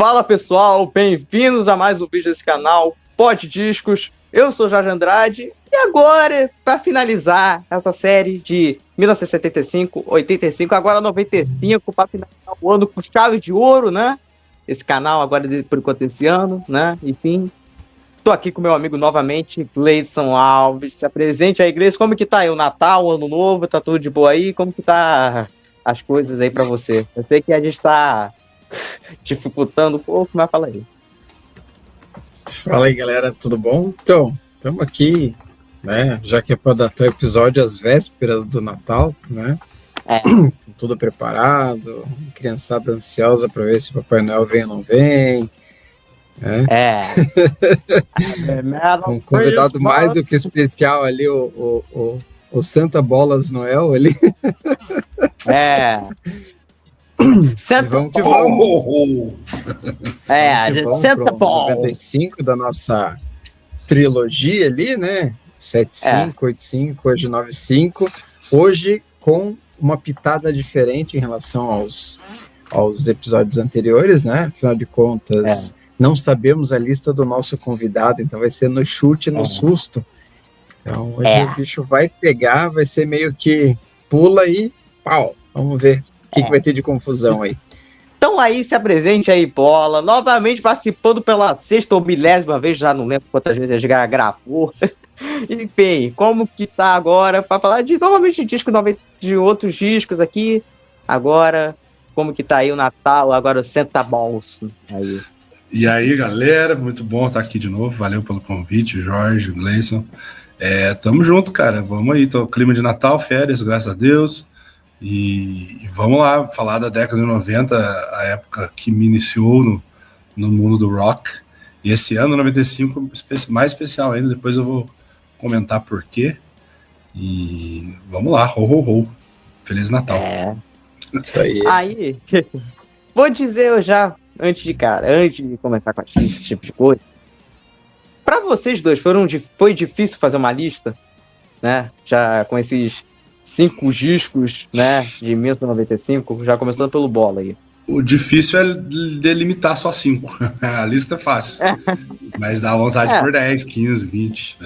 Fala pessoal, bem-vindos a mais um vídeo desse canal Pod Discos. Eu sou Jorge Andrade e agora, para finalizar essa série de 1975, 85, agora 95, para finalizar o ano com chave de ouro, né? Esse canal agora, por enquanto, esse ano, né? Enfim, tô aqui com meu amigo novamente, Gleison Alves. Se apresente aí, Gleison, como que tá aí o Natal, o Ano Novo? Tá tudo de boa aí? Como que tá as coisas aí para você? Eu sei que a gente tá dificultando um pouco, mas fala aí. Fala aí, galera, tudo bom? Então, estamos aqui, né, já que é para datar o episódio às vésperas do Natal, né, com tudo preparado, criançada ansiosa para ver se o Papai Noel vem ou não vem, né? Com um convidado mais do que especial ali, o Santa Bolas Noel ali. Santa vamos que vamos. Santa Ball 95 da nossa trilogia ali, né? 75, 85, hoje 95. Hoje com uma pitada diferente em relação aos episódios anteriores, né? Afinal de contas, não sabemos a lista do nosso convidado, então vai ser no chute, no susto. Então hoje o bicho vai pegar, vai ser meio que pula e pau. Vamos ver o que vai ter de confusão aí. Então aí, se apresente aí, Bola, novamente participando pela sexta ou milésima vez, já não lembro quantas vezes já gravou. Enfim, como que tá agora, para falar de novamente de outros discos aqui, agora, como que tá aí o Natal, agora o Santa Balls aí. E aí, galera, muito bom estar aqui de novo, valeu pelo convite, Jorge, Gleison. Tamo junto, cara, vamos aí, tô clima de Natal, férias, graças a Deus. E vamos lá, falar da década de 90, a época que me iniciou no mundo do rock. E esse ano, 95, mais especial ainda, depois eu vou comentar por quê. E vamos lá, ho, ho, ho. Feliz Natal. Aí, vou dizer eu já, antes de começar com esse tipo de coisa, para vocês dois, foi difícil fazer uma lista, né? Já com esses 5 discos, né, de 1995, já começando pelo Bola aí. O difícil é delimitar só 5. A lista é fácil. Mas dá vontade por 10, 15, 20.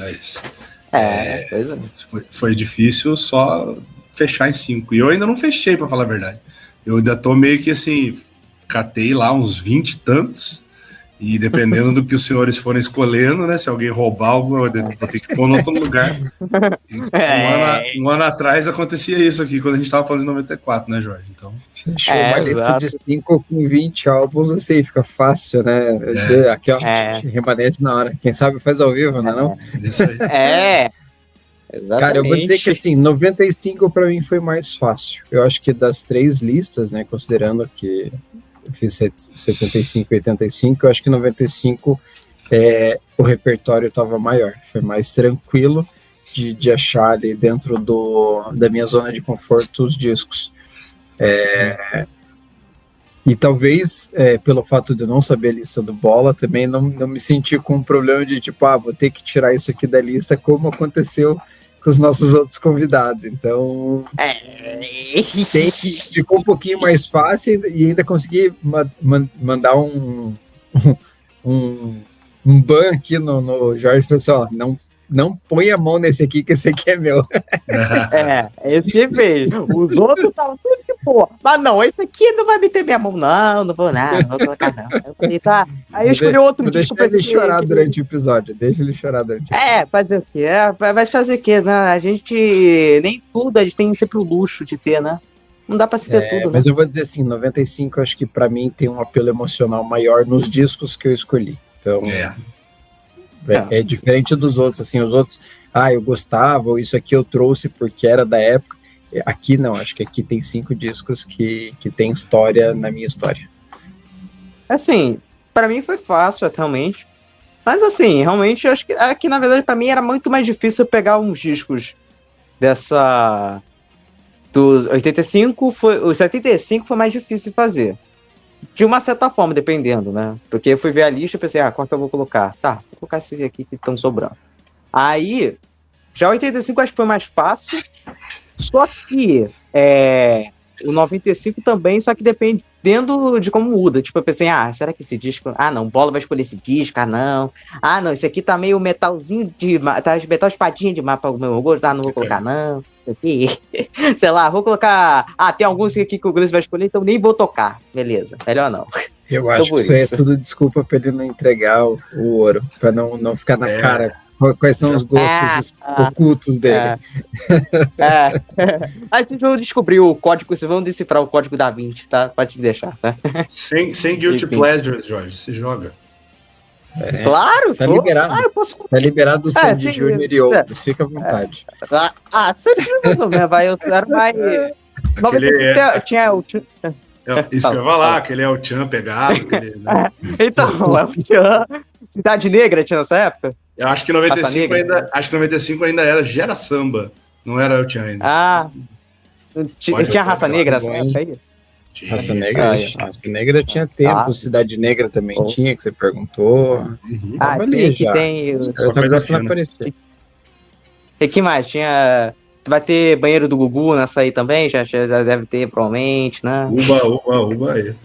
Foi difícil só fechar em 5. E eu ainda não fechei, pra falar a verdade. Eu ainda tô meio que assim, catei lá uns 20 e tantos. E dependendo do que os senhores forem escolhendo, né? Se alguém roubar algo, eu vou ter que pôr em outro lugar. Um ano atrás acontecia isso aqui, quando a gente tava falando de 94, né, Jorge? Então, fechou uma lista de 5 com 20 álbuns, assim, fica fácil, né? Aqui, ó, remanente na hora. Quem sabe faz ao vivo, né, não? Isso aí. Exatamente. Cara, eu vou dizer que, assim, 95 pra mim foi mais fácil. Eu acho que das 3 listas, né, considerando que eu fiz 75 e 85, eu acho que 95 o repertório estava maior, foi mais tranquilo de achar ali dentro da minha zona de conforto os discos. E talvez, pelo fato de eu não saber a lista do Bola, também não me senti com um problema de tipo, vou ter que tirar isso aqui da lista, como aconteceu com os nossos outros convidados. Então, ficou um pouquinho mais fácil e ainda consegui mandar um ban aqui no Jorge, falou assim, não põe a mão nesse aqui, que esse aqui é meu. Esse mesmo. Os outros estavam tudo de boa. Mas não, esse aqui não vai meter minha mão, não vou nada, não vou colocar, não. Eu falei, tá. Aí eu escolhi outro disco pra ele chorar durante o episódio. Deixa ele chorar durante o episódio. Fazer o quê? Vai fazer o quê, né? A gente, nem tudo, a gente tem sempre o luxo de ter, né? Não dá pra se ter tudo, mas né? eu vou dizer assim, 95, acho que pra mim tem um apelo emocional maior nos discos que eu escolhi. Então, é diferente dos outros, assim, os outros, eu gostava, ou isso aqui eu trouxe porque era da época. Aqui não, acho que aqui tem 5 discos que tem história na minha história. Assim, pra mim foi fácil, realmente. Mas assim, realmente, eu acho que aqui, na verdade, pra mim era muito mais difícil pegar uns discos dos 85, os 75 foi mais difícil de fazer. De uma certa forma, dependendo, né? Porque eu fui ver a lista e pensei, qual que eu vou colocar? Tá, vou colocar esses aqui que estão sobrando. Aí, já o 85 acho que foi mais fácil, só que o 95 também, só que depende dependendo de como muda. Tipo, eu pensei, será que esse disco... não, Bola vai escolher esse disco, não. Não, esse aqui tá meio metalzinho de... Tá metal espadinha de mapa pro meu gosto, não vou colocar, não. Sei lá, vou colocar... tem alguns aqui que o Gleice vai escolher, então nem vou tocar. Beleza, melhor não. Eu acho que isso aí é tudo desculpa pra ele não entregar o ouro, pra não ficar na cara quais são os gostos ocultos dele. Aí vocês vão descobrir o código, vocês vão decifrar o código da Vinci, tá? Pode deixar, tá? Sem guilty pleasures, Jorge, você joga. Claro, tá liberado. Claro, posso... Tá liberado o Sandy Júnior e outros, fica à vontade. Sandy Júnior, vai, eu quero mais... Tinha o... Isso que eu ia falar, que ele é o Tchan pegado. Então, é o Tchan. Cidade Negra tinha nessa época? Eu acho que 95 ainda era Gera Samba, não era o Tchan ainda. Tinha Raça Negra nessa época aí? Raça Negra tinha tempo, Cidade Negra também tinha, que você perguntou. Tem. Eu tô começando a aparecer. E que mais? Vai ter Banheiro do Gugu nessa aí também? Já deve ter, provavelmente, né? Uba aí.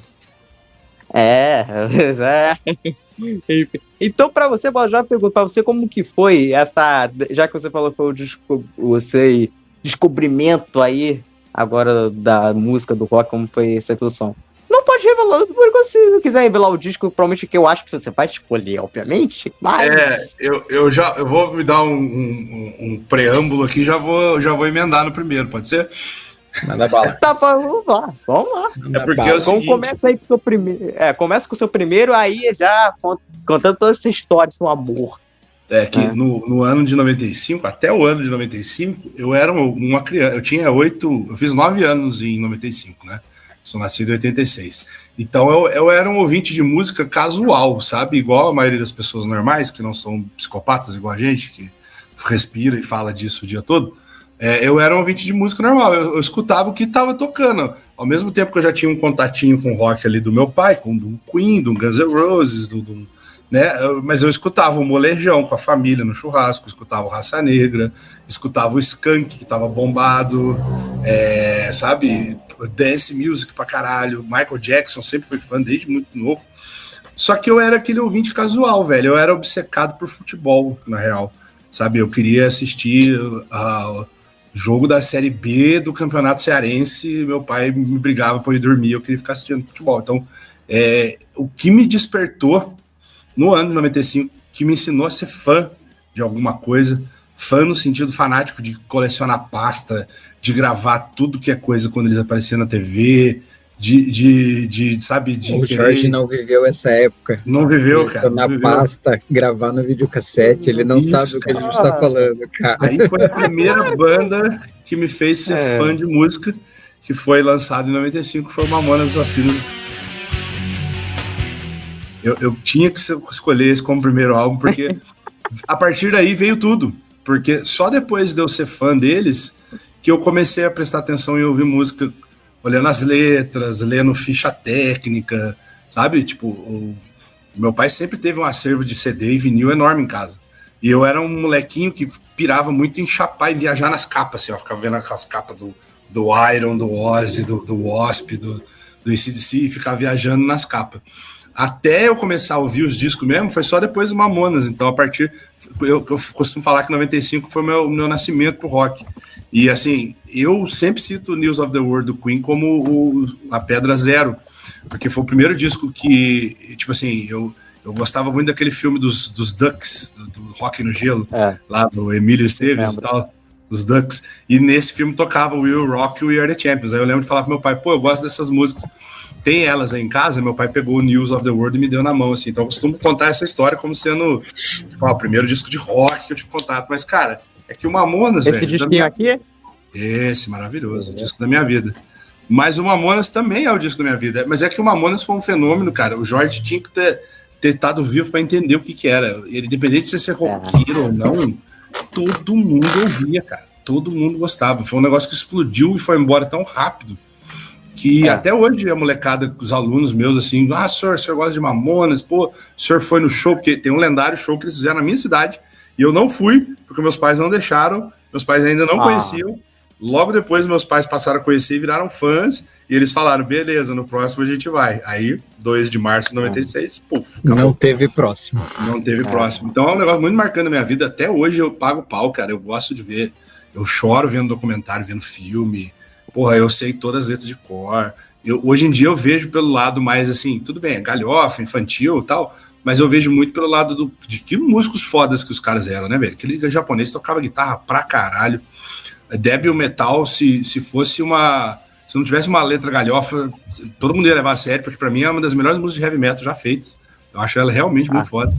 Então, pra você, já pergunto pra você como que foi essa... Já que você falou que foi o descobrimento aí, agora da música, do rock, como foi essa evolução. Não pode revelar, se não quiser revelar o disco, provavelmente que eu acho que você vai escolher, obviamente, mas... Eu vou me dar um preâmbulo aqui, já vou emendar no primeiro, pode ser? Manda bala. Tá, vamos lá. Porque é o seguinte... Começa aí com o seu primeiro... começa com o seu primeiro, aí já contando toda essa história, seu amor. No ano de 95, até o ano de 95, eu era uma criança, eu fiz 9 anos em 95, né? Sou nascido em 86. Então eu era um ouvinte de música casual, sabe? Igual a maioria das pessoas normais, que não são psicopatas igual a gente, que respira e fala disso o dia todo. Eu era um ouvinte de música normal, eu escutava o que estava tocando. Ao mesmo tempo que eu já tinha um contatinho com o rock ali do meu pai, com do Queen, do Guns N' Roses, né? Mas eu escutava o Molejão com a família no churrasco, escutava o Raça Negra, escutava o Skank, que tava bombado, sabe? Dance music pra caralho, Michael Jackson, sempre fui fã desde muito novo. Só que eu era aquele ouvinte casual, velho. Eu era obcecado por futebol, na real. Sabe, eu queria assistir o jogo da Série B do Campeonato Cearense, meu pai me brigava pra eu ir dormir, eu queria ficar assistindo futebol. Então, o que me despertou no ano de 95, que me ensinou a ser fã de alguma coisa, fã no sentido fanático de colecionar pasta, de gravar tudo que é coisa quando eles apareciam na TV, sabe... O Jorge não viveu essa época. Não viveu, cara. Na pasta, gravar no videocassete, ele não sabe o que a gente tá falando, cara. Aí foi a primeira banda que me fez ser fã de música, que foi lançada em 95, foi o Mamonas Assassinas. Eu tinha que escolher esse como primeiro álbum, porque a partir daí veio tudo. Porque só depois de eu ser fã deles que eu comecei a prestar atenção em ouvir música, olhando as letras, lendo ficha técnica, sabe? Tipo, o meu pai sempre teve um acervo de CD e vinil enorme em casa. E eu era um molequinho que pirava muito em chapar e viajar nas capas, assim, ó. Ficava vendo as capas do Iron, do Ozzy, do Wasp, do AC/DC, e ficava viajando nas capas. Até eu começar a ouvir os discos mesmo, foi só depois do Mamonas. Então, a partir... Eu costumo falar que 95 foi meu nascimento pro rock. E, assim, eu sempre cito News of the World do Queen como a pedra zero. Porque foi o primeiro disco que, tipo assim, eu gostava muito daquele filme dos Ducks, do Rock no Gelo, lá do Emílio Esteves e tal, os Ducks. E nesse filme tocava We Will Rock e We Are the Champions. Aí eu lembro de falar pro meu pai, eu gosto dessas músicas. Tem elas aí em casa, meu pai pegou o News of the World e me deu na mão, assim. Então eu costumo contar essa história como sendo o primeiro disco de rock que eu tive contato. Mas, cara, é que o Mamonas, esse disquinho aqui? Esse, maravilhoso, o disco da minha vida. Mas o Mamonas também é o disco da minha vida. Mas é que o Mamonas foi um fenômeno, cara. O Jorge tinha que ter estado vivo para entender o que era. Ele, independente de você ser roqueiro ou não, todo mundo ouvia, cara. Todo mundo gostava. Foi um negócio que explodiu e foi embora tão rápido que até hoje a molecada, os alunos meus, assim, senhor gosta de Mamonas, o senhor foi no show, porque tem um lendário show que eles fizeram na minha cidade, e eu não fui, porque meus pais não deixaram, meus pais ainda não conheciam. Logo depois, meus pais passaram a conhecer e viraram fãs, E eles falaram, beleza, no próximo a gente vai. Aí, 2 de março de 96, puf. Acabou. Não teve próximo. Não teve próximo. Então é um negócio muito marcante na minha vida. Até hoje eu pago pau, cara. Eu gosto de ver. Eu choro vendo documentário, vendo filme. Porra, eu sei todas as letras de cor. Hoje em dia eu vejo pelo lado mais assim, tudo bem, galhofa, infantil e tal, mas eu vejo muito pelo lado de que músicos fodas que os caras eram, né, velho? Aquele japonês tocava guitarra pra caralho. Débil Metal, se fosse uma... Se não tivesse uma letra galhofa, todo mundo ia levar a sério, porque pra mim é uma das melhores músicas de heavy metal já feitas. Eu acho ela realmente muito foda.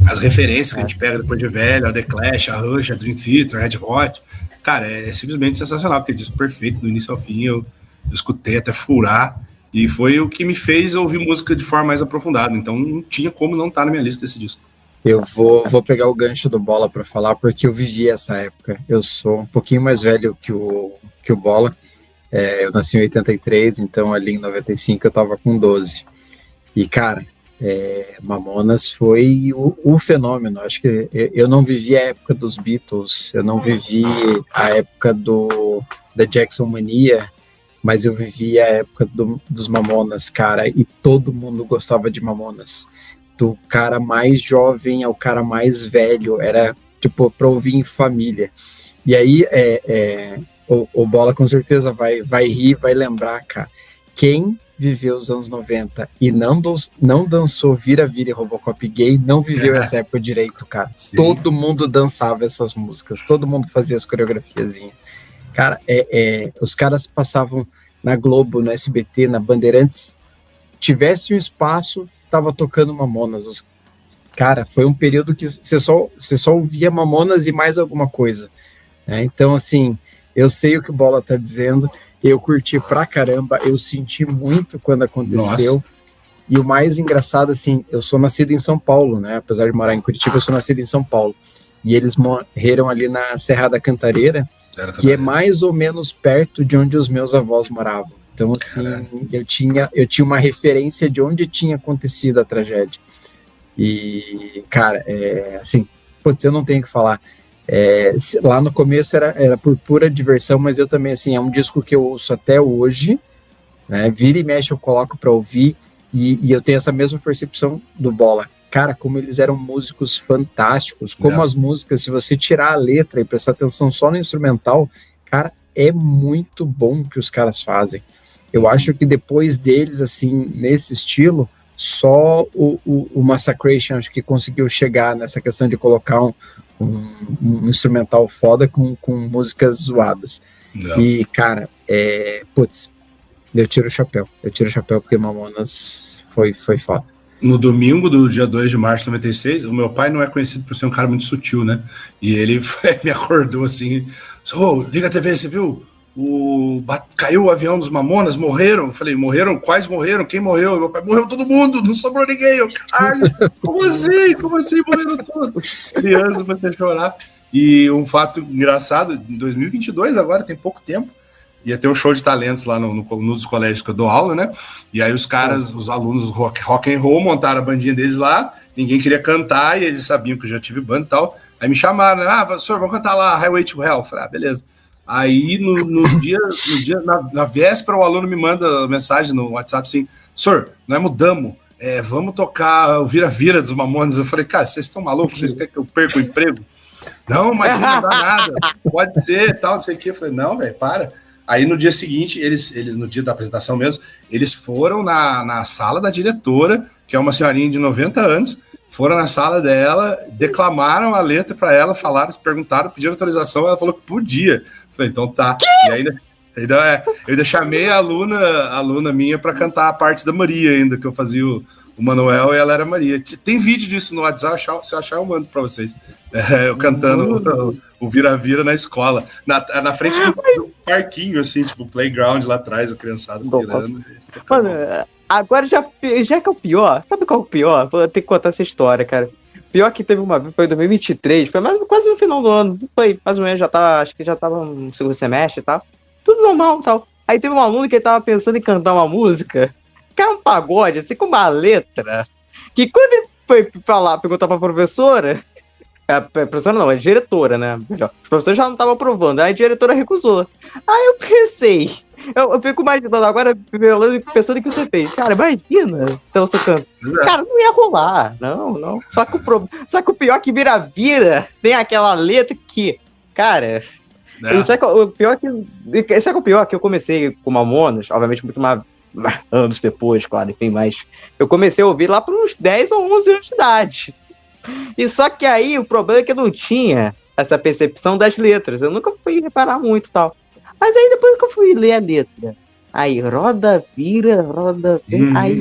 As referências que a gente pega depois de velho, a The Clash, a Rush, a Dream Theater, a Red Hot, cara, é simplesmente sensacional, porque disco perfeito, do início ao fim, eu escutei até furar, e foi o que me fez ouvir música de forma mais aprofundada, então não tinha como não estar na minha lista esse disco. Eu vou pegar o gancho do Bola para falar, porque eu vivi essa época. Eu sou um pouquinho mais velho que o Bola. Eu nasci em 83, então ali em 95 eu tava com 12. E, cara, Mamonas foi o fenômeno. Acho que eu não vivi a época dos Beatles, eu não vivi a época da Jackson Mania, mas eu vivi a época dos Mamonas, cara, e todo mundo gostava de Mamonas. Do cara mais jovem ao cara mais velho, era tipo pra ouvir em família. E aí o Bola com certeza vai rir, vai lembrar, cara, quem viveu os anos 90 e não dançou Vira-Vira e Robocop Gay, não viveu essa época direito, cara. Sim. Todo mundo dançava essas músicas, todo mundo fazia as coreografiazinhas. Cara, os caras passavam na Globo, no SBT, na Bandeirantes, tivesse um espaço, tava tocando Mamonas. Cara, foi um período que você só ouvia Mamonas e mais alguma coisa. Né? Então, assim, eu sei o que o Bola tá dizendo, eu curti pra caramba, eu senti muito quando aconteceu. Nossa. E o mais engraçado, assim, eu sou nascido em São Paulo, né? Apesar de morar em Curitiba, eu sou nascido em São Paulo. E eles morreram ali na Serra da Cantareira, que é mais ou menos perto de onde os meus avós moravam. Então, assim, eu tinha uma referência de onde tinha acontecido a tragédia. E, cara, assim, putz, eu não tenho o que falar. Lá no começo era por pura diversão, mas eu também, assim, é um disco que eu ouço até hoje, né? Vira e mexe eu coloco para ouvir, e eu tenho essa mesma percepção do Bola. Cara, como eles eram músicos fantásticos, como as músicas, se você tirar a letra e prestar atenção só no instrumental, cara, é muito bom o que os caras fazem. Eu acho que depois deles, assim, nesse estilo, só o Massacration acho que conseguiu chegar nessa questão de colocar um instrumental foda com músicas zoadas. Não. E, cara, putz, eu tiro o chapéu porque Mamonas foi foda. No domingo do dia 2 de março de 96, o meu pai não é conhecido por ser um cara muito sutil, né? E ele me acordou assim, liga a TV, você viu? Caiu o avião dos Mamonas, morreram. Eu falei, morreram? Quais morreram? Quem morreu? Meu pai, morreu todo mundo, não sobrou ninguém. Eu, caralho, como assim morreram todos? Criança, comecei a chorar. E um fato engraçado, em 2022 agora, tem pouco tempo, ia ter um show de talentos lá nos colégios que eu dou aula, né? E aí os caras, os alunos rock and roll, montaram a bandinha deles lá, ninguém queria cantar, e eles sabiam que eu já tive banda e tal. Aí me chamaram, senhor, vamos cantar lá Highway to Hell. Eu falei, beleza. Aí na véspera o aluno me manda mensagem no WhatsApp assim, senhor, nós mudamos, vamos tocar o Vira-Vira dos Mamonas. Eu falei, cara, vocês estão malucos? Vocês querem que eu perca o emprego? Não, mas não dá nada, pode ser, tal, não sei o que. Eu falei, não, velho, para. Aí no dia seguinte, eles no dia da apresentação mesmo, eles foram na sala da diretora, que é uma senhorinha de 90 anos, foram na sala dela, declamaram a letra para ela, falaram, perguntaram, pediram autorização, ela falou que podia. Falei, então tá. E ainda eu ainda chamei a aluna minha para cantar a parte da Maria ainda, que eu fazia o Manuel e ela era Maria. Tem vídeo disso no WhatsApp, se eu achar eu mando para vocês. Eu cantando o Vira-Vira na escola, na frente do parquinho, assim, tipo, playground lá atrás, a criançada pirando. Mano, agora já que é o pior, sabe qual é o pior? Vou ter que contar essa história, cara. Pior que teve uma vez, foi em 2023, foi quase no final do ano, foi mais ou menos, acho que já tava no segundo semestre e tal, tudo normal e tal. Aí teve um aluno que tava pensando em cantar uma música, que era um pagode, assim, com uma letra, que quando ele foi perguntar pra professora, a professora não, a diretora, né, melhor, os professores já não estavam aprovando, aí a diretora recusou. Aí eu pensei, Eu fico imaginando agora, pensando em que você fez. Cara, imagina. Então você canta. Cara, não ia rolar. Não. Só que o pior é que vira, tem aquela letra que, cara. Sabe que o pior que eu comecei com Mamonas, obviamente muito mais anos depois, claro, enfim, mas eu comecei a ouvir lá por uns 10 ou 11 anos de idade. E só que aí o problema é que eu não tinha essa percepção das letras. Eu nunca fui reparar muito e tal. Mas aí depois que eu fui ler a letra, aí roda, vira, aí...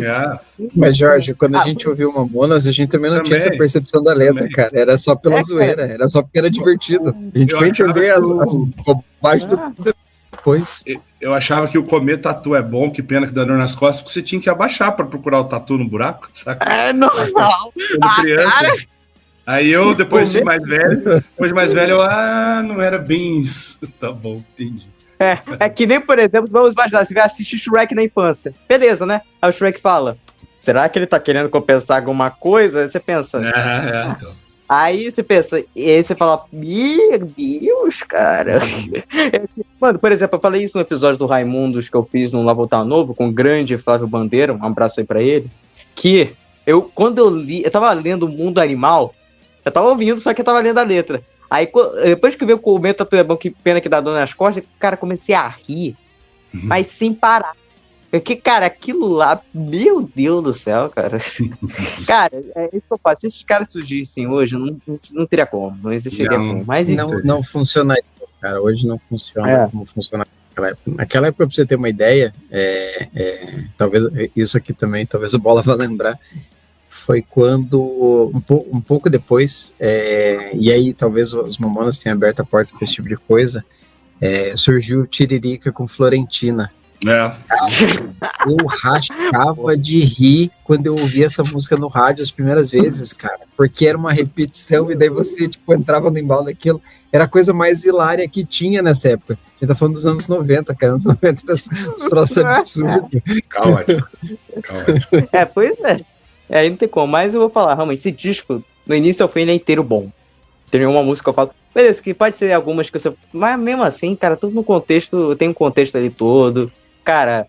Mas, Jorge, quando a gente ouviu Mamonas, a gente também não tinha essa percepção da letra, cara. Era só pela zoeira, era só porque era divertido. A gente foi entender as bobagens depois. Eu achava que o comer tatu é bom, que pena que dá dor nas costas, porque você tinha que abaixar pra procurar o tatu no buraco, saca? É normal. Criança. Cara... Aí eu, depois de mais velho, não era bem isso. Tá bom, entendi. É que nem, por exemplo, vamos imaginar, você vai assistir Shrek na infância. Beleza, né? Aí o Shrek fala, será que ele tá querendo compensar alguma coisa? Aí você pensa... então. Aí você pensa, e aí você fala, meu Deus, cara. Mano, por exemplo, eu falei isso no episódio do Raimundos que eu fiz no Lá Voltar Novo, com o grande Flávio Bandeira, um abraço aí pra ele, que quando eu li, eu tava lendo O Mundo Animal, eu tava ouvindo, só que eu tava lendo a letra. Aí, depois que veio o Comer Tatu é Bom, que pena que dá dor nas costas, cara, comecei a rir, mas sem parar. Porque, cara, aquilo lá, meu Deus do céu, cara. Cara, é isso que eu faço. Se esses caras surgissem hoje, não teria como, não existiria como. Mas não funcionaria, cara. Hoje não funciona como funcionava naquela época. Naquela época, pra você ter uma ideia, talvez isso aqui também, talvez o Bola vá lembrar, foi quando, um pouco depois, e aí talvez os Mamonas tenham aberto a porta para esse tipo de coisa, surgiu Tiririca com Florentina. Eu rachava de rir quando eu ouvia essa música no rádio as primeiras vezes, cara, porque era uma repetição e daí você, tipo, entrava no embalo daquilo. Era a coisa mais hilária que tinha nessa época. A gente tá falando dos anos 90, cara. Anos 90 era uns troços absurdos. Caótico. Pois é. Aí não tem como, mas eu vou falar, realmente, esse disco, no início ao fim, ele é inteiro bom. Tem uma música que eu falo, beleza, que pode ser algumas que você... Mas mesmo assim, cara, tudo no contexto, tem um contexto ali todo. Cara,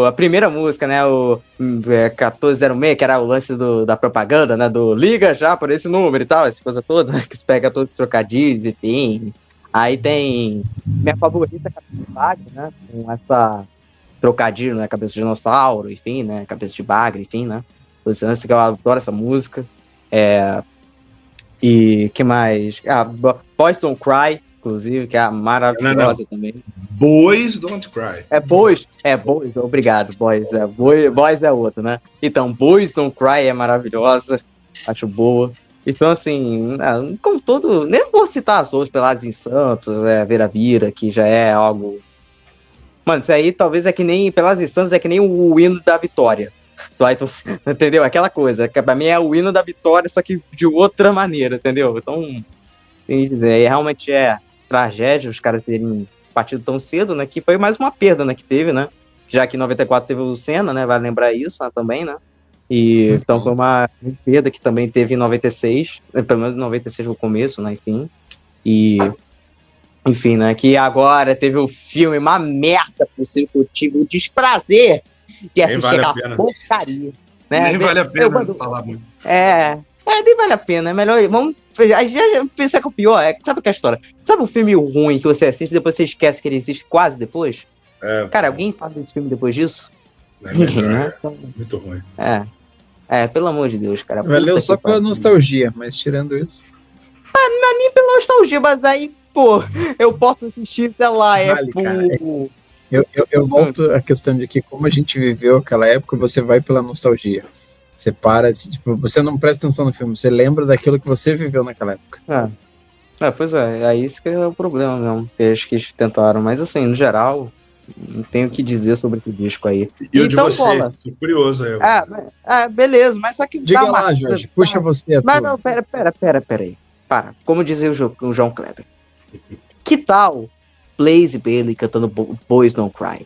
a primeira música, né, o 1406, que era o lance da propaganda, né, do liga já por esse número e tal, essa coisa toda, né, que se pega todos os trocadilhos, enfim. Aí tem minha favorita, Cabeça de Bagre, né, com essa trocadilho, né, cabeça de dinossauro, enfim, né, cabeça de bagre, enfim, né. Esse lance que eu adoro essa música. E que mais? Boys Don't Cry, inclusive, que é maravilhosa também. Boys Don't Cry. Boys, obrigado, Boys. Boys é outro, né? Então, Boys Don't Cry é maravilhosa, acho boa. Então, assim, como todo... Nem vou citar as outras, Pelados em Santos, Vera Vira, que já é algo... Mano, isso aí talvez é que nem... Pelados em Santos é que nem o hino da vitória. Então, entendeu? Aquela coisa, que pra mim é o hino da vitória, só que de outra maneira, entendeu? Então, tem que dizer, realmente é tragédia os caras terem partido tão cedo, né? Que foi mais uma perda, né? Que teve, né? Já que em 94 teve o Senna, né? Vai lembrar isso, né, também, né? E então foi uma perda que também teve em 96, pelo menos em 96 no começo, né? Enfim, né? Que agora teve o filme, uma merda por ser que eu tive o desprazer de assistir aquela porcaria. Né? Nem vale a pena falar muito. Nem vale a pena, é melhor. Vamos. Já pensar que o pior sabe o que é a história? Sabe um filme ruim que você assiste e depois você esquece que ele existe quase depois? Cara, alguém fala desse filme depois disso? Ninguém, né? Então, muito ruim. Pelo amor de Deus, cara. Valeu só pela nostalgia, mas tirando isso. Não é nem pela nostalgia, mas aí, pô, eu posso assistir até lá. Eu volto à questão de que, como a gente viveu aquela época, você vai pela nostalgia. Você para, tipo, você não presta atenção no filme, você lembra daquilo que você viveu naquela época. Pois é isso que é o problema mesmo, que acho que eles tentaram, mas assim, no geral, não tenho o que dizer sobre esse disco aí. E eu então, de você, tô curioso aí. Beleza, mas só que... Diga lá, Jorge, puxa você. Mas não, pera aí. Para, como dizia o João Kleber. Que tal Blaze Bayley cantando Boys Don't Cry?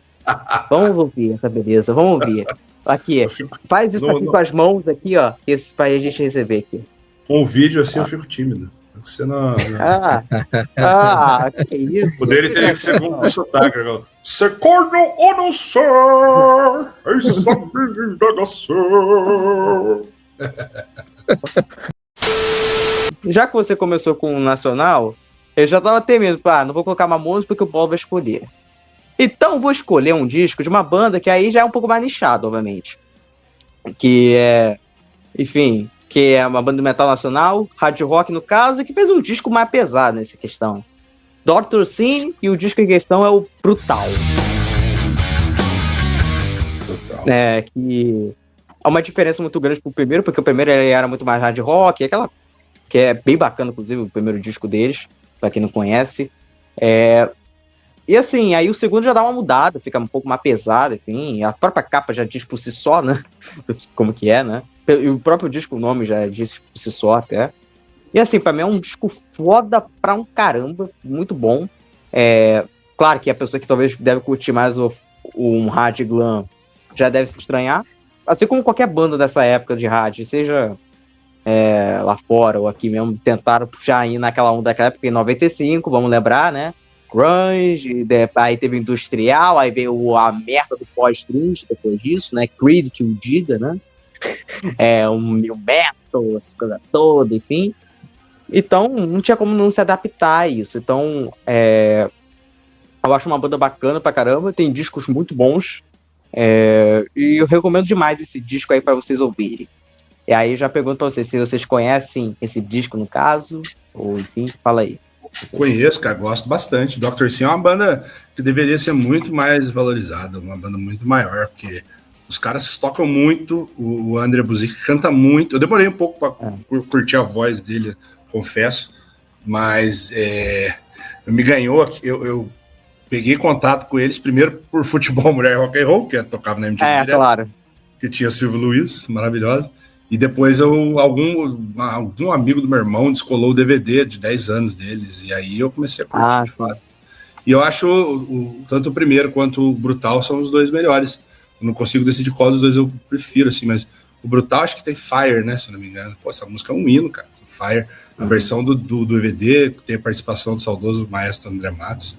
Vamos ouvir essa beleza, vamos ouvir. Aqui, faz isso aqui com as mãos aqui, ó, pra gente receber aqui. Com o vídeo assim eu fico tímido. Só que você não. Que isso? O dele teria que ser com sotaque. Você corno ou não ser? Essa indagação. Já que você começou com o Nacional, eu já tava temendo, não vou colocar Mamonas porque o Paulo vai escolher. Então vou escolher um disco de uma banda que aí já é um pouco mais nichado, obviamente. Que é, enfim, que é uma banda de metal nacional, hard rock no caso, e que fez um disco mais pesado nessa questão. Dr. Sim, e o disco em questão é o Brutal. Que há uma diferença muito grande pro primeiro, porque o primeiro ele era muito mais hard rock, aquela que é bem bacana, inclusive, o primeiro disco deles, pra quem não conhece. E assim, aí o segundo já dá uma mudada, fica um pouco mais pesado, enfim, a própria capa já diz por si só, né, como que é, né, e o próprio disco, o nome já diz por si só até. E assim, pra mim é um disco foda pra um caramba, muito bom. Claro que a pessoa que talvez deve curtir mais um hard glam já deve se estranhar, assim como qualquer banda dessa época de hard, seja lá fora ou aqui mesmo, tentaram já ir naquela onda daquela época, em 95, vamos lembrar, né? Grunge, aí teve industrial, aí veio a merda do pós-grunge depois disso, né? Creed, que o diga, né? Um new metal, essa coisa toda, enfim. Então, não tinha como não se adaptar a isso. Então, eu acho uma banda bacana pra caramba, tem discos muito bons, e eu recomendo demais esse disco aí pra vocês ouvirem. E aí já pergunto pra vocês se vocês conhecem esse disco, no caso, ou enfim, fala aí. Conheço, cara, gosto bastante. Dr. Sim é uma banda que deveria ser muito mais valorizada, uma banda muito maior, porque os caras tocam muito, o André Buzik canta muito. Eu demorei um pouco para curtir a voz dele, confesso, mas me ganhou. Eu peguei contato com eles primeiro por Futebol, Mulher Rock and Roll, que tocava na MTV direto, claro. Que tinha Silvio Luiz, maravilhosa. E depois algum amigo do meu irmão descolou o DVD de 10 anos deles, e aí eu comecei a curtir de fato. E eu acho tanto o primeiro quanto o Brutal são os dois melhores. Eu não consigo decidir qual dos dois eu prefiro, assim, mas o Brutal acho que tem Fire, né, se eu não me engano. Pô, essa música é um hino, cara. Fire. A versão do DVD tem a participação do saudoso maestro André Matos.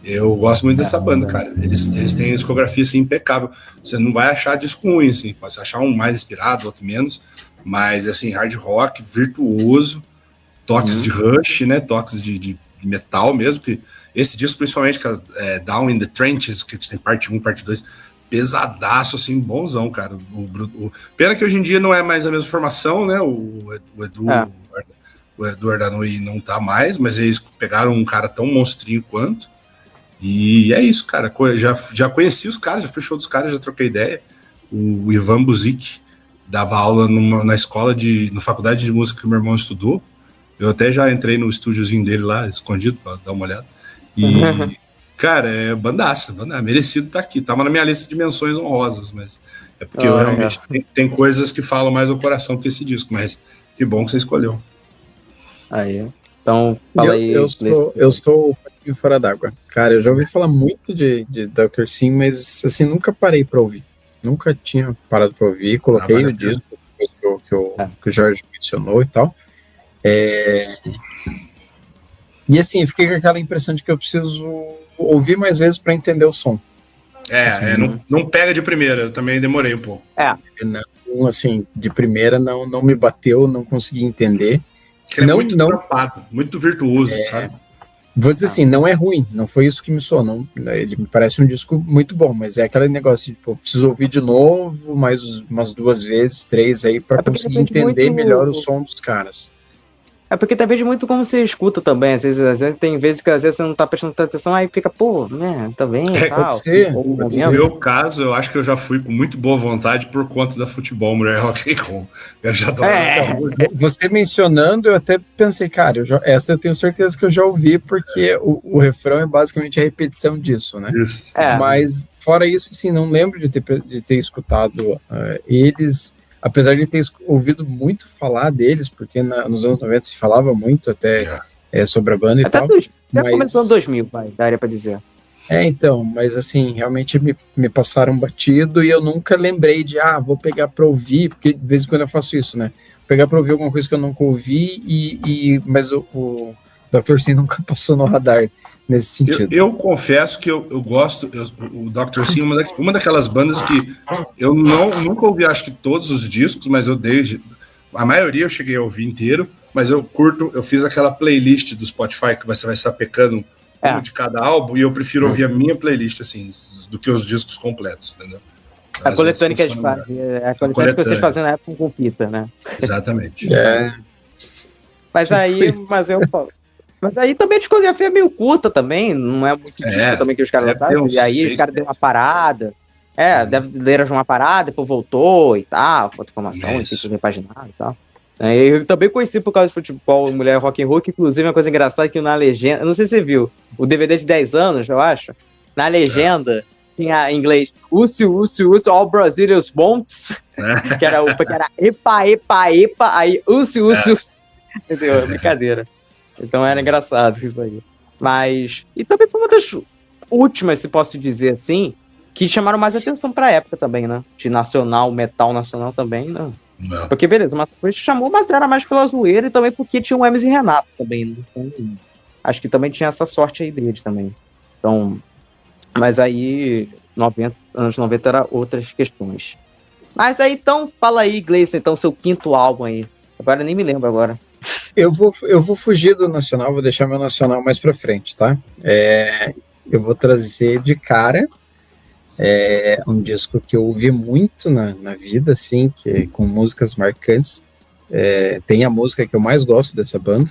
Eu gosto muito dessa banda, cara. Eles têm discografia assim, impecável. Você não vai achar disco ruim, assim. Pode achar um mais inspirado, outro menos. Mas, assim, hard rock, virtuoso, toques de Rush, né? Toques de metal mesmo. Que esse disco, principalmente, que Down in the Trenches, que tem parte 1, parte 2, pesadaço, assim, bonzão, cara. Pena que hoje em dia não é mais a mesma formação, né? O Edu Ardanui não tá mais, mas eles pegaram um cara tão monstrinho quanto. E é isso, cara. Já conheci os caras, já fui show dos caras, já troquei ideia. O Ivan Buzik dava aula na escola na faculdade de música que meu irmão estudou. Eu até já entrei no estúdiozinho dele lá, escondido, pra dar uma olhada. E, cara, é bandaça, merecido estar aqui. Tava na minha lista de menções honrosas, mas é porque eu realmente tem coisas que falam mais ao coração que esse disco, mas que bom que você escolheu. Aí, então, fala aí. Eu sou um pouquinho fora d'água. Cara, eu já ouvi falar muito de Dr. Sim, mas assim, nunca parei pra ouvir. Nunca tinha parado pra ouvir. Coloquei o disco que o Jorge mencionou e tal. E assim, fiquei com aquela impressão de que eu preciso ouvir mais vezes pra entender o som. Não pega de primeira, eu também demorei um pouco. Não, assim, de primeira não me bateu, não consegui entender. Ele é muito trampado, muito virtuoso, sabe? Vou dizer assim, não é ruim, não foi isso que me soou, não, ele me parece um disco muito bom, mas é aquele negócio de, preciso ouvir de novo, mais umas 2 vezes, 3 aí, pra conseguir entender melhor o som dos caras. É porque depende muito como você escuta também, às vezes tem vezes que às vezes você não tá prestando atenção, aí fica, também, tal. Pode ser. No meu caso, eu acho que eu já fui com muito boa vontade por conta da Futebol, Mulher Rock and Roll. Eu já tô Você mencionando, eu até pensei, cara, essa eu tenho certeza que eu já ouvi, porque o refrão é basicamente a repetição disso, né? Isso. Mas, fora isso, sim, não lembro de ter escutado eles. Apesar de ter ouvido muito falar deles, porque nos anos 90 se falava muito até sobre a banda e tal. Até começou em 2000, daria pra dizer. Então, mas assim, realmente me passaram batido e eu nunca lembrei de, vou pegar pra ouvir, porque de vez em quando eu faço isso, né? pegar pra ouvir alguma coisa que eu nunca ouvi, mas o Dr. Sim nunca passou no radar nesse sentido. Eu confesso que eu gosto, o Dr. Sim é uma daquelas bandas que eu nunca ouvi, acho que todos os discos, mas eu a maioria eu cheguei a ouvir inteiro, mas eu fiz aquela playlist do Spotify que você vai sapecando um de cada álbum, e eu prefiro ouvir a minha playlist, assim, do que os discos completos, entendeu? A coletânea que a gente fazia, a coletânea que vocês faziam na época com Peter, né? Exatamente. Mas aí também a discografia é meio curta também, não é muito disco também que os caras lançaram, e aí os caras deu uma parada, deram uma parada, depois voltou e tal, foto formação, e tudo repaginado e tal. Eu também conheci por causa de futebol, mulher rock and roll, que inclusive uma coisa engraçada é que na legenda, eu não sei se você viu, o DVD de 10 anos, eu acho, na legenda tinha em inglês Úcio, all Brazilians Bonts, que era epa, aí Úcio, entendeu? Brincadeira. Então era engraçado isso aí. Mas, e também foi uma das últimas, se posso dizer assim, que chamaram mais atenção pra época também, né? De nacional, metal nacional também, né? Não. Porque, beleza, mas depois chamou, mas era mais pela zoeira e também porque tinha o Hermes e Renato também, né? Então, acho que também tinha essa sorte aí deles também. Então, mas aí, anos 90 era outras questões. Mas aí, então, fala aí, Gleison, então, seu quinto álbum aí. Agora eu nem me lembro agora. Eu vou fugir do nacional, vou deixar meu nacional mais pra frente, tá? Eu vou trazer de cara um disco que eu ouvi muito na vida, assim, com músicas marcantes. Tem a música que eu mais gosto dessa banda.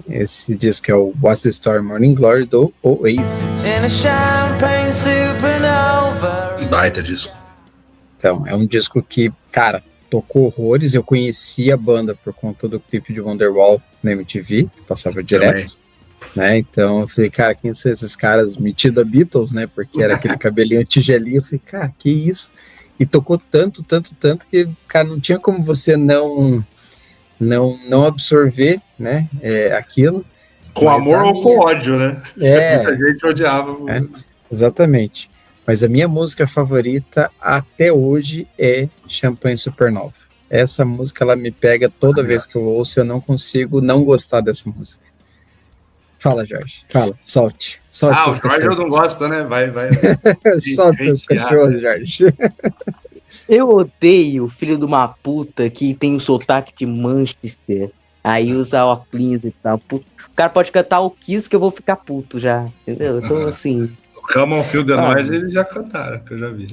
Esse disco é o What's the Story Morning Glory do Oasis. Baita disco. Então, é um disco que, cara, tocou horrores. Eu conheci a banda por conta do clipe de Wonderwall na MTV, que passava direto, né? Então eu falei, cara, quem são esses caras metidos a Beatles, né? Porque era aquele cabelinho tigelinho. Eu falei, cara, que isso? E tocou tanto que, cara, não tinha como você não absorver, né? Aquilo. Com amor ou com ódio, né? Muita gente odiava. Exatamente. Mas a minha música favorita até hoje é Champagne Supernova. Essa música, ela me pega toda vez que eu ouço, eu não consigo não gostar dessa música. Fala, Jorge. Fala, solte. O Jorge cachorros. Eu não gosto, né? Vai. Solte seus cachorros, Jorge. Eu odeio filho de uma puta que tem o sotaque de Manchester, aí usa óculos e tal. O cara pode cantar o Kiss que eu vou ficar puto já, entendeu? Então, assim... Come on, Feel the Noise, eles já cantaram, que eu já vi.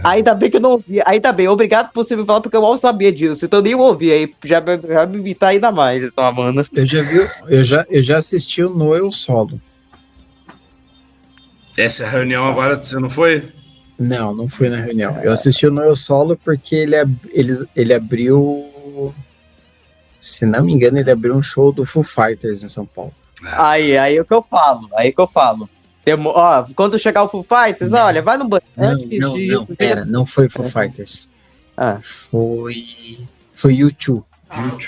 Ainda bem que eu não ouvi. Ainda bem, obrigado por você me falar, porque eu mal sabia disso. Então eu nem ouvi, aí já me evitar ainda mais, então, Amanda. Eu já assisti o Noel solo. Essa reunião agora, você não foi? Não fui na reunião. Eu assisti o Noel solo porque ele abriu... Se não me engano, ele abriu um show do Foo Fighters em São Paulo. Aí é o que eu falo. Quando chegar o Foo Fighters, olha, vai no banheiro. Não foi Foo Fighters. Foi U2.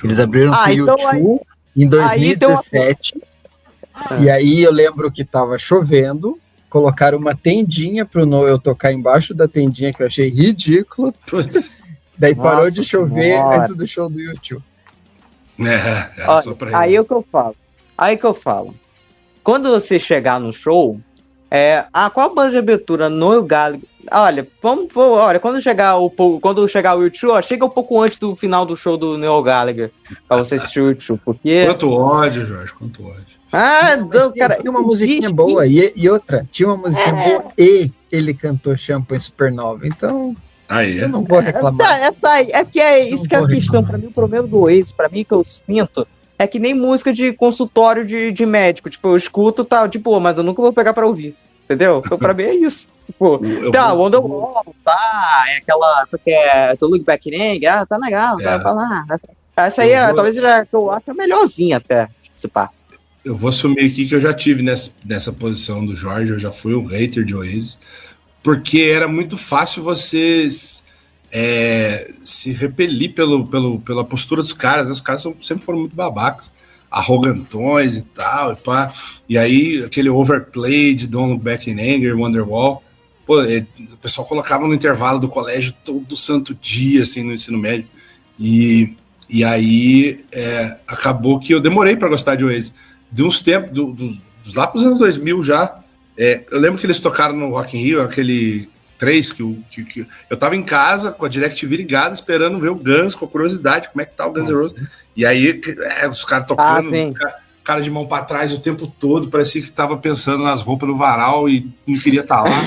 Eles abriram com U2 em 2017. E aí eu lembro que tava chovendo, colocaram uma tendinha pro Noel tocar embaixo da tendinha, que eu achei ridículo. Daí parou de chover antes do show do U2. Era só pra ele. Aí que eu falo. Quando você chegar no show, qual a banda de abertura? Noel Gallagher. Olha, quando chegar o U2, chega um pouco antes do final do show do Noel Gallagher, pra você assistir o U2, porque... Quanto ódio, Jorge, quanto ódio. Cara, tinha uma musiquinha boa, e outra, tinha uma musiquinha boa, e ele cantou Champagne Supernova, então... Eu não vou reclamar. Isso que é a questão, pra mim, o problema do Oasis, pra mim, que eu sinto, é que nem música de consultório de médico. Tipo, eu escuto, tá, tipo, mas eu nunca vou pegar pra ouvir. Entendeu? Então, pra mim é isso. Tipo, Wonderwall, tá, é aquela, porque To Look Back in Anger, tá legal, tá lá. Essa aí, talvez que eu acho a melhorzinha até, se pá. Eu vou assumir aqui que eu já tive nessa posição do Jorge, eu já fui um hater de Oasis, porque era muito fácil vocês se repelir pela postura dos caras, né? Os caras sempre foram muito babacas, arrogantões e tal, e aí aquele overplay de Don't Look Back in Anger, Wonderwall, Pô, o pessoal colocava no intervalo do colégio todo santo dia, assim, no ensino médio. E aí acabou que eu demorei para gostar de Oasis. De uns tempos, dos lá pros anos 2000 já. Eu lembro que eles tocaram no Rock in Rio, aquele 3, que eu tava em casa com a DirecTV ligada, esperando ver o Guns, com curiosidade, como é que tá o Guns N' Roses. E aí, os caras tocando, cara de mão para trás o tempo todo, parecia que tava pensando nas roupas no varal e não queria estar lá.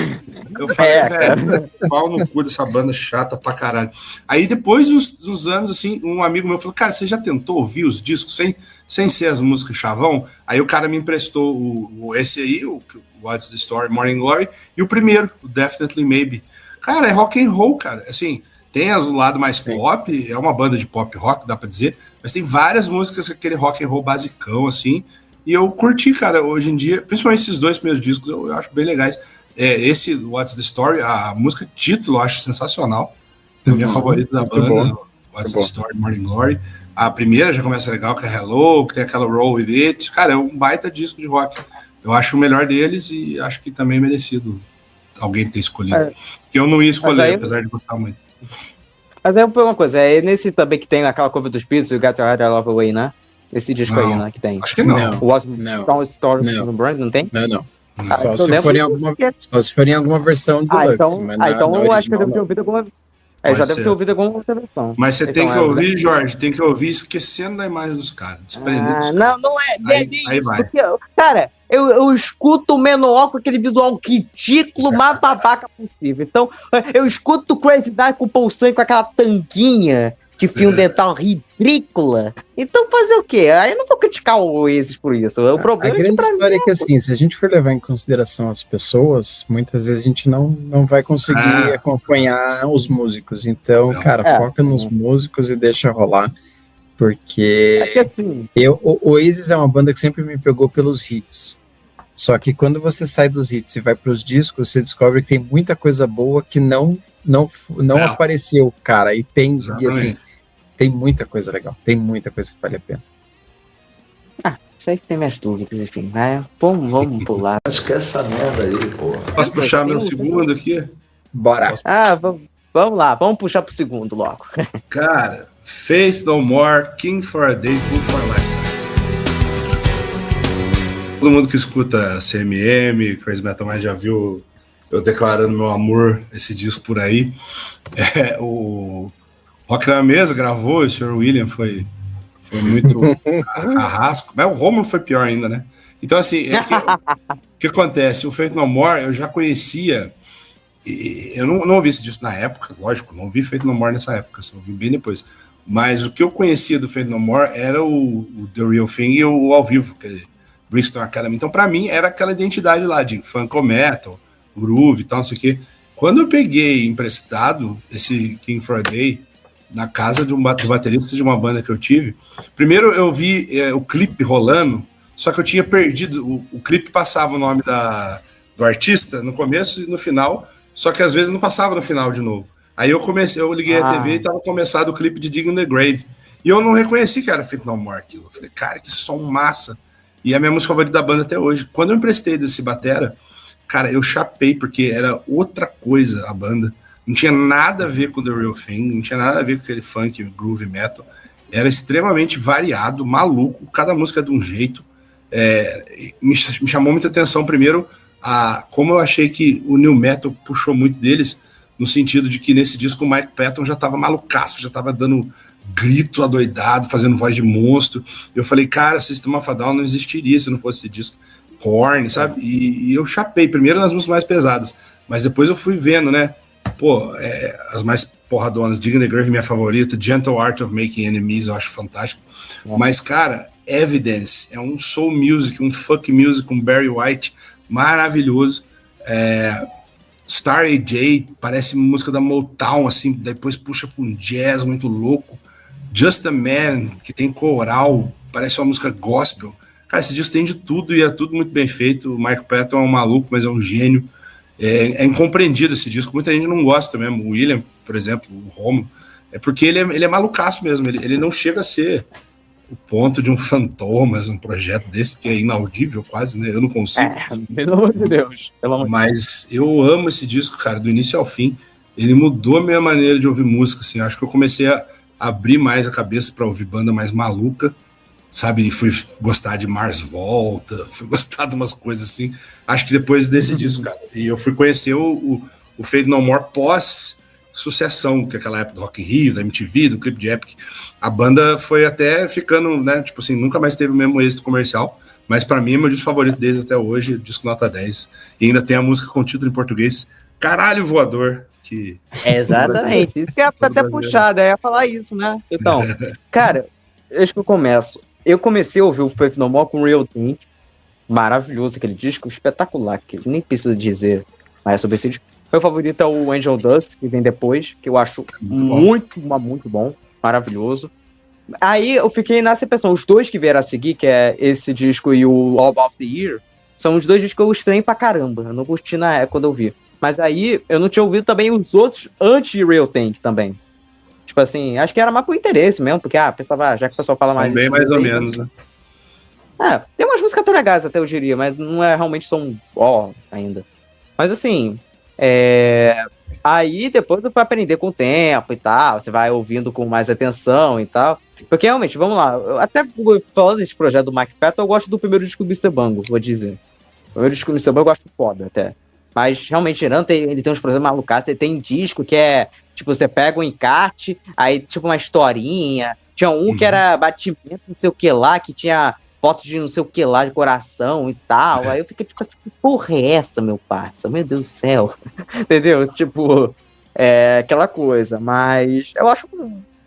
Eu falei, velho, pau no cu dessa banda chata pra caralho. Aí depois dos anos, assim, um amigo meu falou, cara, você já tentou ouvir os discos sem ser as músicas chavão? Aí o cara me emprestou esse aí, o What's the Story, Morning Glory, e o primeiro, o Definitely Maybe. Cara, é rock and roll, cara. Assim, tem o lado mais pop, é uma banda de pop rock, dá pra dizer, mas tem várias músicas, aquele rock and roll basicão, assim, e eu curti, cara, hoje em dia, principalmente esses 2 primeiros discos, eu acho bem legais. Esse, What's the Story, a música título, eu acho sensacional, é a minha favorita da banda, What's the Story, Morning Glory. A primeira já começa legal, que é Hello, que tem aquela Roll With It, cara, é um baita disco de rock. Eu acho o melhor deles e acho que também é merecido alguém ter escolhido. Que eu não ia escolher, apesar de gostar muito. Mas uma coisa, é nesse também que tem aquela cover dos Beatles, o Got Your Heart Out of the Way, né? Esse disco aí, né? Que tem. Acho que não. O What's the Story no Brand, não tem? Não. Só se for em alguma versão do Deluxe. Então eu acho que eu devo ter ouvido alguma. Já deve ter ouvido alguma outra versão. Mas você tem que ouvir, Jorge, tem que ouvir esquecendo da imagem dos caras, desprendendo dos caras. Não é isso, vai. Porque, cara, eu escuto o Menor com aquele visual ridículo, mais babaca possível. Então, eu escuto o Crazy Dark com o Paul Stanley com aquela tanguinha de fio dental ridícula. Então, fazer o quê? Aí eu não vou criticar o Oasis por isso. O problema a grande história é que, assim, se a gente for levar em consideração as pessoas, muitas vezes a gente não vai conseguir acompanhar os músicos. Então, cara, foca nos músicos e deixa rolar. Porque assim, o Oasis é uma banda que sempre me pegou pelos hits. Só que quando você sai dos hits e vai para os discos, você descobre que tem muita coisa boa que não apareceu, cara. E assim, tem muita coisa legal. Tem muita coisa que vale a pena. Isso aí que tem minhas dúvidas, enfim. Vamos pular. Acho que essa merda aí, porra. Posso puxar meu segundo aqui? Bora. Vamos lá. Vamos puxar pro segundo logo. Cara, Faith No More, King for a Day, Fool for a Lifetime. Todo mundo que escuta CMM, Crazy Metal Mind já viu eu declarando meu amor esse disco por aí. O Rock na Mesa gravou, o Sr. William foi muito carrasco, mas o Romulo foi pior ainda, né? Então, assim, o que acontece? O Faith No More eu já conhecia, eu não ouvi esse disco na época, lógico, não ouvi Faith No More nessa época, só ouvi bem depois. Mas o que eu conhecia do Faith No More era o The Real Thing e o ao vivo, que é Brixton Academy. Então, pra mim, era aquela identidade lá de funk metal, groove e tal, não sei o quê. Quando eu peguei emprestado esse King for a Day na casa de um baterista de uma banda que eu tive, primeiro eu vi o clipe rolando, só que eu tinha perdido, o clipe passava o nome do artista no começo e no final, só que às vezes não passava no final de novo. Aí eu liguei a TV e tava começado o clipe de Dig in the Grave. E eu não reconheci que era Faith No More aquilo. Eu falei, cara, que som massa. E é a minha música favorita da banda até hoje. Quando eu emprestei desse batera, cara, eu chapei, porque era outra coisa a banda. Não tinha nada a ver com The Real Thing, não tinha nada a ver com aquele funk, groove metal. Era extremamente variado, maluco, cada música de um jeito. Me chamou muita atenção, primeiro, como eu achei que o new metal puxou muito deles, no sentido de que nesse disco o Mike Patton já tava malucaço, já tava dando grito adoidado, fazendo voz de monstro. Eu falei, cara, System of a Down não existiria se não fosse esse disco. Korn, sabe? E eu chapei, primeiro nas músicas mais pesadas, mas depois eu fui vendo, né? As mais porradonas, Dig in the Grave, minha favorita, Gentle Art of Making Enemies, eu acho fantástico. Mas, cara, Evidence é um soul music, um funk music, um Barry White maravilhoso. Star AJ, parece música da Motown, assim, depois puxa para um jazz muito louco. Just a Man, que tem coral, parece uma música gospel. Cara, esse disco tem de tudo e é tudo muito bem feito. O Mike Patton é um maluco, mas é um gênio. É incompreendido esse disco, muita gente não gosta mesmo. O William, por exemplo, o Romulo, porque ele é malucaço mesmo, ele não chega a ser o ponto de um Fantomas, um projeto desse que é inaudível quase, né? Eu não consigo. Pelo amor de Deus. Mas eu amo esse disco, cara, do início ao fim. Ele mudou a minha maneira de ouvir música, assim. Acho que eu comecei a abrir mais a cabeça para ouvir banda mais maluca, sabe? E fui gostar de Mars Volta, fui gostar de umas coisas assim. Acho que depois desse disco, cara. E eu fui conhecer o Faith No More pós Sucessão, que é aquela época do Rock in Rio, da MTV, do Clip de Epic. A banda foi até ficando, né? Tipo assim, nunca mais teve o mesmo êxito comercial. Mas para mim é meu disco favorito deles até hoje, disco nota 10. E ainda tem a música com título em português, Caralho Voador. Que... Exatamente, isso que é até puxado, ia falar isso, né? Então, cara, desde que eu começo. Eu comecei a ouvir o Faith No More com Real Thing, maravilhoso aquele disco, espetacular, que nem preciso dizer mais sobre esse disco. Meu favorito é o Angel Dust, que vem depois, que eu acho muito bom, maravilhoso. Aí eu fiquei nessa impressão, os dois que vieram a seguir, que é esse disco e o All About the Year, são os dois discos que eu estranhei pra caramba, eu não curti na época quando eu vi. Mas aí eu não tinha ouvido também os outros antes de Real Tank também. Tipo assim, acho que era mais por interesse mesmo, porque pensava, já que o pessoal fala mais... bem mais ou menos, né? Tem umas músicas até legais até eu diria, mas não é realmente são ainda. Mas assim, aí depois eu fui aprender com o tempo e tal, você vai ouvindo com mais atenção e tal. Porque realmente, vamos lá, até falando desse projeto do Mike Patton, eu gosto do primeiro disco do Mr. Bungle, vou dizer. O primeiro disco do Mr. Bungle eu gosto foda até. Mas realmente, Gerando, ele tem uns projetos malucados, tem disco que é, tipo, você pega um encarte, aí tipo uma historinha, tinha um que era batimento não sei o que lá, que tinha foto de não sei o que lá, de coração e tal, aí eu fiquei tipo assim, que porra é essa, meu parça? Meu Deus do céu, entendeu? Tipo, aquela coisa, mas eu acho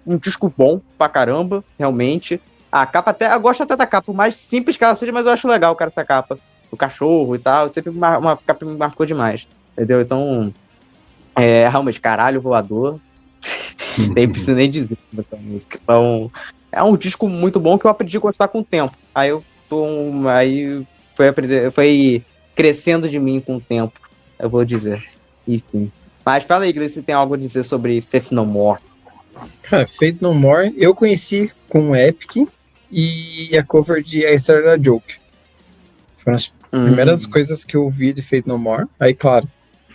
um disco bom pra caramba, realmente. A capa até, eu gosto até da capa, por mais simples que ela seja, mas eu acho legal, cara, essa capa. O cachorro e tal, sempre uma capa me marcou demais, entendeu? Então, realmente, Caralho Voador, nem preciso nem dizer essa música. Então, é um disco muito bom que eu aprendi a gostar com o tempo. Aí foi crescendo de mim com o tempo, eu vou dizer. Enfim. Mas fala aí, Gleice, se tem algo a dizer sobre Faith No More. Cara, Faith No More, eu conheci com o Epic e a cover de I Started a Joke. Foram as primeiras coisas que eu ouvi de Faith No More. Aí, claro,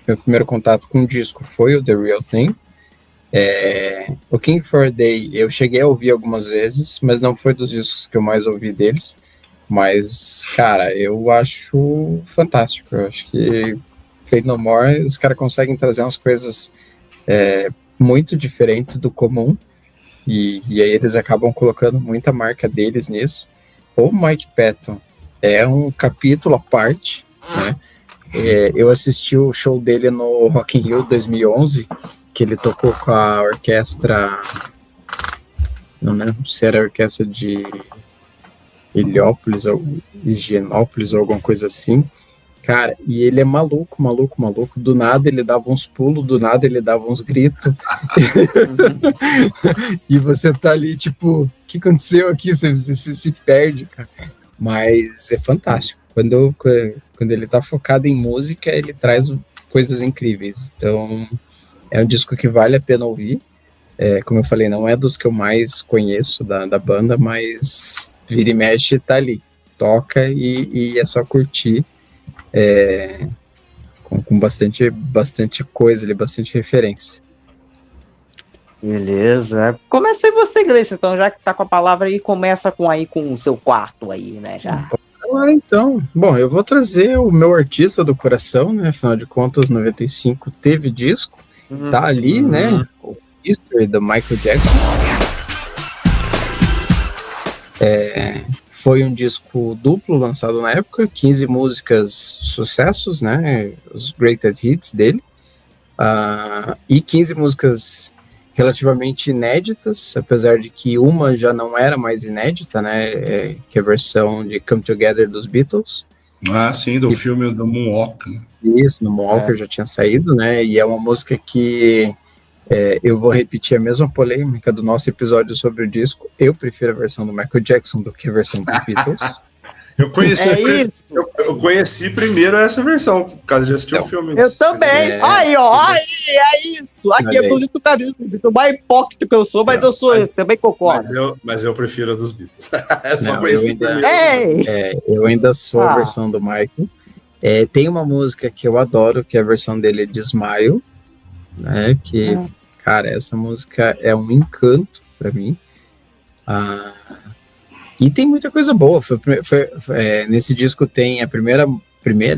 meu primeiro contato com o disco foi o The Real Thing. O King for a Day eu cheguei a ouvir algumas vezes, mas não foi dos discos que eu mais ouvi deles. Mas, cara, eu acho fantástico. Eu acho que Faith No More, os caras conseguem trazer umas coisas muito diferentes do comum. E aí eles acabam colocando muita marca deles nisso. O Mike Patton é um capítulo à parte, né? Eu assisti o show dele no Rock in Rio 2011, que ele tocou com a orquestra, não lembro se era a orquestra de Heliópolis ou Higienópolis ou alguma coisa assim. Cara, e ele é maluco. Do nada ele dava uns pulos, do nada ele dava uns gritos. E você tá ali, tipo, o que aconteceu aqui? Você se perde, cara. Mas é fantástico. Quando ele tá focado em música, ele traz coisas incríveis. Então, é um disco que vale a pena ouvir. Como eu falei, não é dos que eu mais conheço da banda, mas vira e mexe tá ali. Toca e é só curtir. Com bastante coisa ali, bastante referência. Beleza. Começa aí você, Gleice, então, já que tá com a palavra aí, começa com o seu quarto aí, né, já. Então, bom, eu vou trazer o meu artista do coração, né, afinal de contas, 95 teve disco, tá ali, né, o History do Michael Jackson. Foi um disco duplo lançado na época, 15 músicas sucessos, né, os greatest hits dele, e 15 músicas relativamente inéditas, apesar de que uma já não era mais inédita, né, que é a versão de Come Together dos Beatles. Sim, do filme do Moonwalker, né? Isso, no Moonwalker já tinha saído, né, e é uma música que eu vou repetir a mesma polêmica do nosso episódio sobre o disco. Eu prefiro a versão do Michael Jackson do que a versão dos Beatles. Eu conheci, É isso. eu conheci primeiro essa versão, por causa de assistir o filme. Eu também. Aí, ó. Aí, é isso. Aqui é bonito cabeça. O mais hipócrita que eu sou, mas eu sou esse. Também concordo. Mas eu prefiro a dos Beatles. Eu só Não, conheci primeiro. Eu ainda sou a versão do Michael. Tem uma música que eu adoro, que é a versão dele de Smile, né? Que, cara, essa música é um encanto pra mim. E tem muita coisa boa. Nesse disco tem a primeira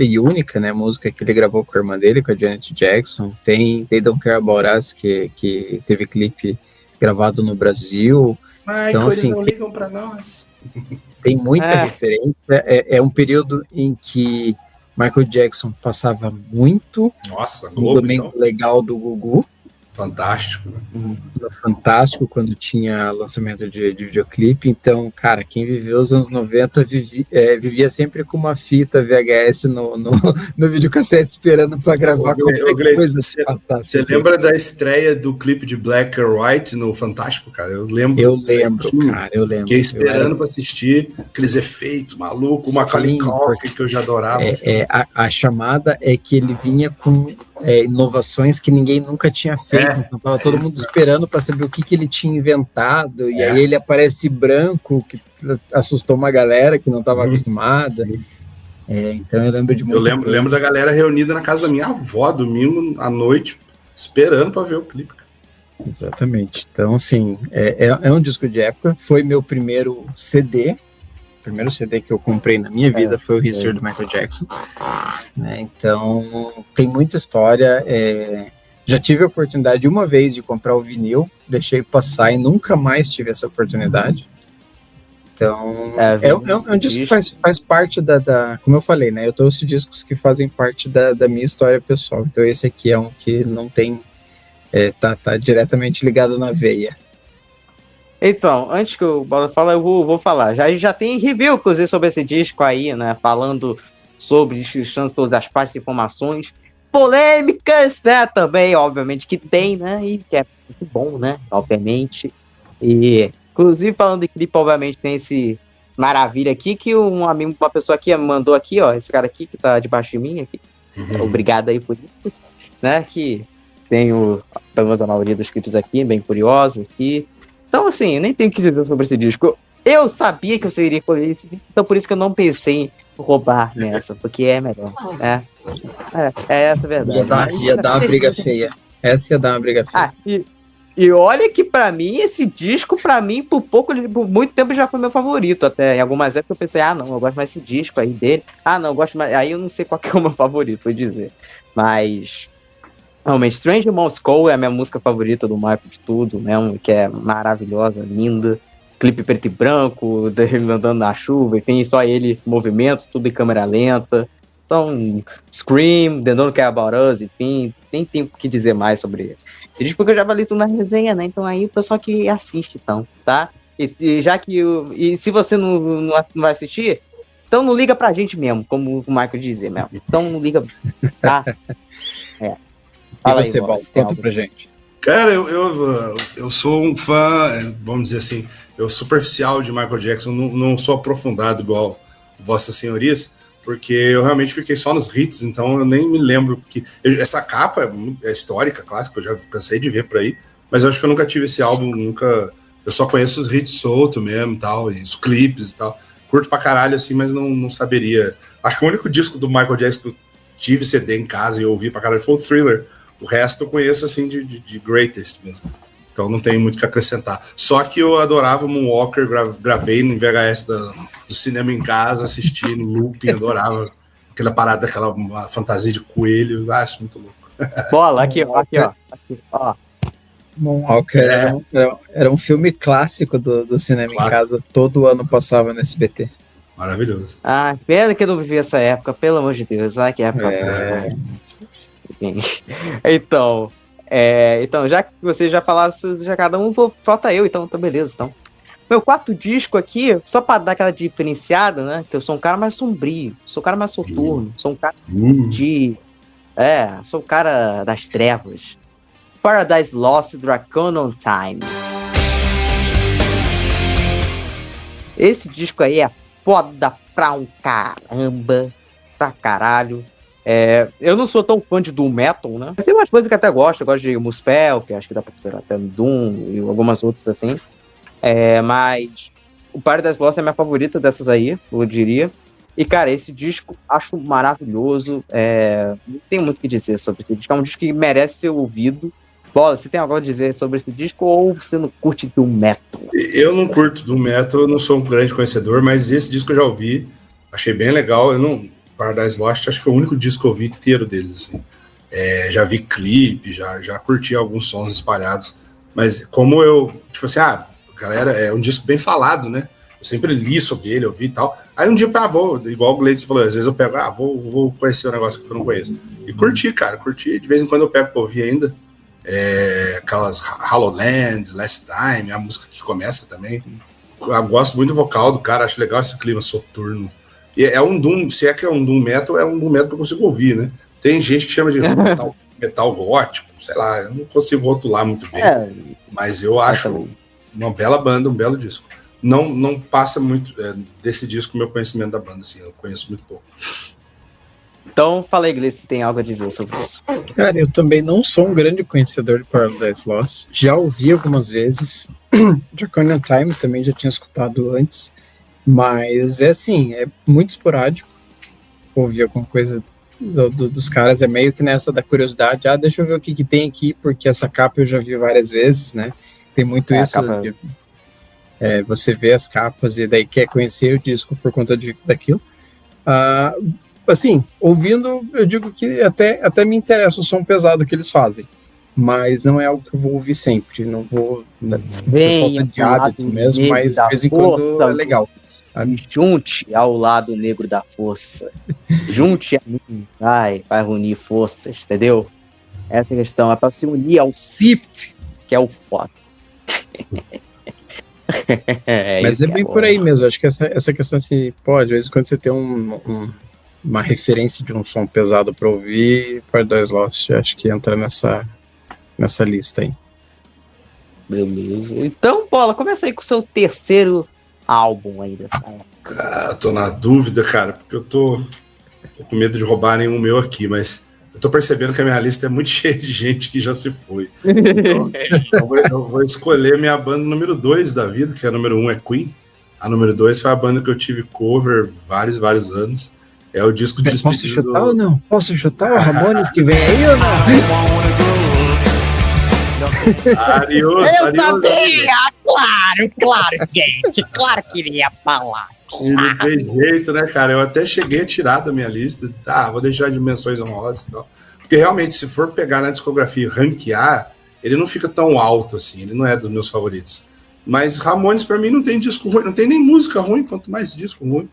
e única, né, música que ele gravou com a irmã dele, com a Janet Jackson. Tem They Don't Care About Us, que teve clipe gravado no Brasil. Então, assim, eles não ligam pra nós. Tem muita referência. É um período em que Michael Jackson passava muito. Nossa, no Domingo Legal do Gugu. Fantástico, né? Fantástico, quando tinha lançamento de videoclipe. Então, cara, quem viveu os anos 90 vivia sempre com uma fita VHS no videocassete esperando para gravar qualquer coisa. Você lembra da estreia do clipe de Black or White no Fantástico, cara? Eu lembro. Eu lembro. Fiquei esperando para assistir aqueles efeitos malucos, uma Macaulay Culkin que eu já adorava. A chamada é que ele vinha com inovações que ninguém nunca tinha feito. Então tava todo mundo esperando para saber o que ele tinha inventado, e aí ele aparece branco, que assustou uma galera que não estava acostumada. Então eu lembro de muito. Eu lembro da galera reunida na casa da minha avó, domingo à noite, esperando para ver o clipe. Exatamente. Então, assim, é um disco de época. Foi meu primeiro CD. O primeiro CD que eu comprei na minha vida foi o History do Michael Jackson. Né? Então, tem muita história. Já tive a oportunidade uma vez de comprar o vinil, deixei passar e nunca mais tive essa oportunidade. Então, é um disco que faz parte como eu falei, né? Eu trouxe discos que fazem parte da minha história pessoal. Então, esse aqui é um que não tem... tá diretamente ligado na veia. Então, antes que o Paulo fale, eu vou falar. Já tem review, inclusive, sobre esse disco aí, né? Falando sobre, destrinchando todas as partes de informações. Polêmicas, né, também, obviamente, que tem, né, e que é muito bom, né, obviamente, e, inclusive, falando de clipe, obviamente, tem esse maravilha aqui, que uma pessoa aqui mandou aqui, ó, esse cara aqui, que tá debaixo de mim, aqui, obrigado aí por isso, né, que tem pelo menos a maioria dos clipes aqui, bem curiosos aqui, então, assim, eu nem tenho o que dizer sobre esse disco. Eu sabia que você iria colher esse disco, então por isso que eu não pensei em roubar nessa, porque é melhor, né? É essa a verdade. Ia dar uma briga feia. Essa ia dar uma briga feia. E olha que pra mim, esse disco, por muito tempo já foi meu favorito. Até em algumas épocas eu pensei, não, eu gosto mais desse disco aí dele. Não, eu gosto mais. Aí eu não sei qual que é o meu favorito, vou dizer. Mas, realmente, Strange in Moscow é a minha música favorita do Michael de tudo, mesmo, que é maravilhosa, linda. Clipe preto e branco, dele andando na chuva, enfim, só ele em movimento, tudo em câmera lenta. Então, Scream, The Don't Care About Us, enfim, nem tenho o que dizer mais sobre esse disco, porque eu já falei tudo na resenha, né? Então aí o pessoal que assiste, então, tá? E já que e se você não vai assistir, então não liga pra gente mesmo, como o Michael dizia mesmo. Então não liga, tá? Fala aí, Bob, conta pra gente. Cara, eu sou um fã, vamos dizer assim, eu superficial de Michael Jackson, não sou aprofundado igual Vossas Senhorias, porque eu realmente fiquei só nos hits, então eu nem me lembro que... Essa capa é histórica, clássica, eu já cansei de ver por aí, mas eu acho que eu nunca tive esse álbum, eu só conheço os hits soltos mesmo e tal, e os clipes e tal. Curto pra caralho, assim, mas não saberia... Acho que o único disco do Michael Jackson que eu tive CD em casa e ouvi pra caralho foi o Thriller. O resto eu conheço, assim, de greatest mesmo. Então não tem muito o que acrescentar. Só que eu adorava Moonwalker, gravei no VHS do cinema em casa, assisti no looping, adorava aquela parada, aquela fantasia de coelho, acho muito louco. Bola, aqui, ó. Moonwalker era um filme clássico do cinema em casa, todo ano passava no SBT. Maravilhoso. Pena que eu não vivi essa época, pelo amor de Deus, que época. Então, já que vocês já falaram, já cada um, falta eu, então beleza. Então, meu quarto disco aqui, só pra dar aquela diferenciada, né? Que eu sou um cara mais sombrio, sou um cara mais soturno, sou um cara sou o cara das trevas. Paradise Lost, Draconon Time. Esse disco aí é foda pra um caramba, pra caralho. Eu não sou tão fã de Doom Metal, né? Tem umas coisas que até gosto. Eu gosto de Muspel, que acho que dá pra considerar até Doom, e algumas outras assim. Mas o Paradise Lost é a minha favorita dessas aí, eu diria. E, cara, esse disco acho maravilhoso. Não tem muito o que dizer sobre esse disco. É um disco que merece ser ouvido. Bola, você tem algo a dizer sobre esse disco ou você não curte Doom Metal? Eu não curto Doom Metal, eu não sou um grande conhecedor, mas esse disco eu já ouvi, achei bem legal. Paradise Lost, acho que foi o único disco que eu vi inteiro deles, assim. Já vi clipe, já curti alguns sons espalhados, mas como eu, tipo assim, galera, é um disco bem falado, né? Eu sempre li sobre ele, ouvi e tal. Aí um dia, igual o Gleison falou, às vezes eu pego, vou conhecer um negócio que eu não conheço. E curti, cara, de vez em quando eu pego pra ouvir ainda. Aquelas Hallowland, Last Time, a música que começa também. Eu gosto muito do vocal do cara, acho legal esse clima soturno. E é um Doom, se é que é um Doom Metal, é um Doom Metal que eu consigo ouvir, né? Tem gente que chama de metal gótico, sei lá, eu não consigo rotular muito bem. Mas eu acho uma bela banda, um belo disco. Não passa muito desse disco o meu conhecimento da banda, assim, eu conheço muito pouco. Então, fala aí, Gleice, se tem algo a dizer sobre isso. Cara, eu também não sou um grande conhecedor de Paradise Lost. Já ouvi algumas vezes. Draconian Times também já tinha escutado antes. Mas é muito esporádico. Ouvir alguma coisa dos caras. É meio que nessa da curiosidade. Deixa eu ver o que tem aqui, porque essa capa eu já vi várias vezes, né? Tem muito isso. Capa... você vê as capas e daí quer conhecer o disco por conta daquilo. Assim, ouvindo, eu digo que até me interessa o som pesado que eles fazem, mas não é algo que eu vou ouvir sempre, não vou, por falta de hábito mesmo, mas de vez em quando é legal. Junte ao lado negro da força, junte a mim, vai unir forças, entendeu? Essa é a questão, é para se unir ao Sith, que é o foda. Mas é bem por aí mesmo, acho que essa questão assim, às vezes quando você tem uma referência de um som pesado para ouvir, Paradise Lost, acho que entra nessa lista aí. Beleza. Então, Bola, começa aí com o seu terceiro álbum aí dessa época. Eu tô na dúvida, cara, porque eu tô com medo de roubar nenhum meu aqui, mas eu tô percebendo que a minha lista é muito cheia de gente que já se foi. Então, eu vou escolher minha banda número 2 da vida, que a número 1 é Queen. A número 2 foi a banda que eu tive cover vários anos. É o disco de despedida. Posso chutar ou não? Posso chutar o Ramones que vem aí ou não? Arios, eu sabia! Claro, gente. Claro que iria falar. E não tem jeito, né, cara? Eu até cheguei a tirar da minha lista. Vou deixar de menções honrosas e tal. Porque realmente, se for pegar na discografia e ranquear, ele não fica tão alto assim. Ele não é dos meus favoritos. Mas Ramones, pra mim, não tem disco ruim. Não tem nem música ruim, quanto mais disco ruim.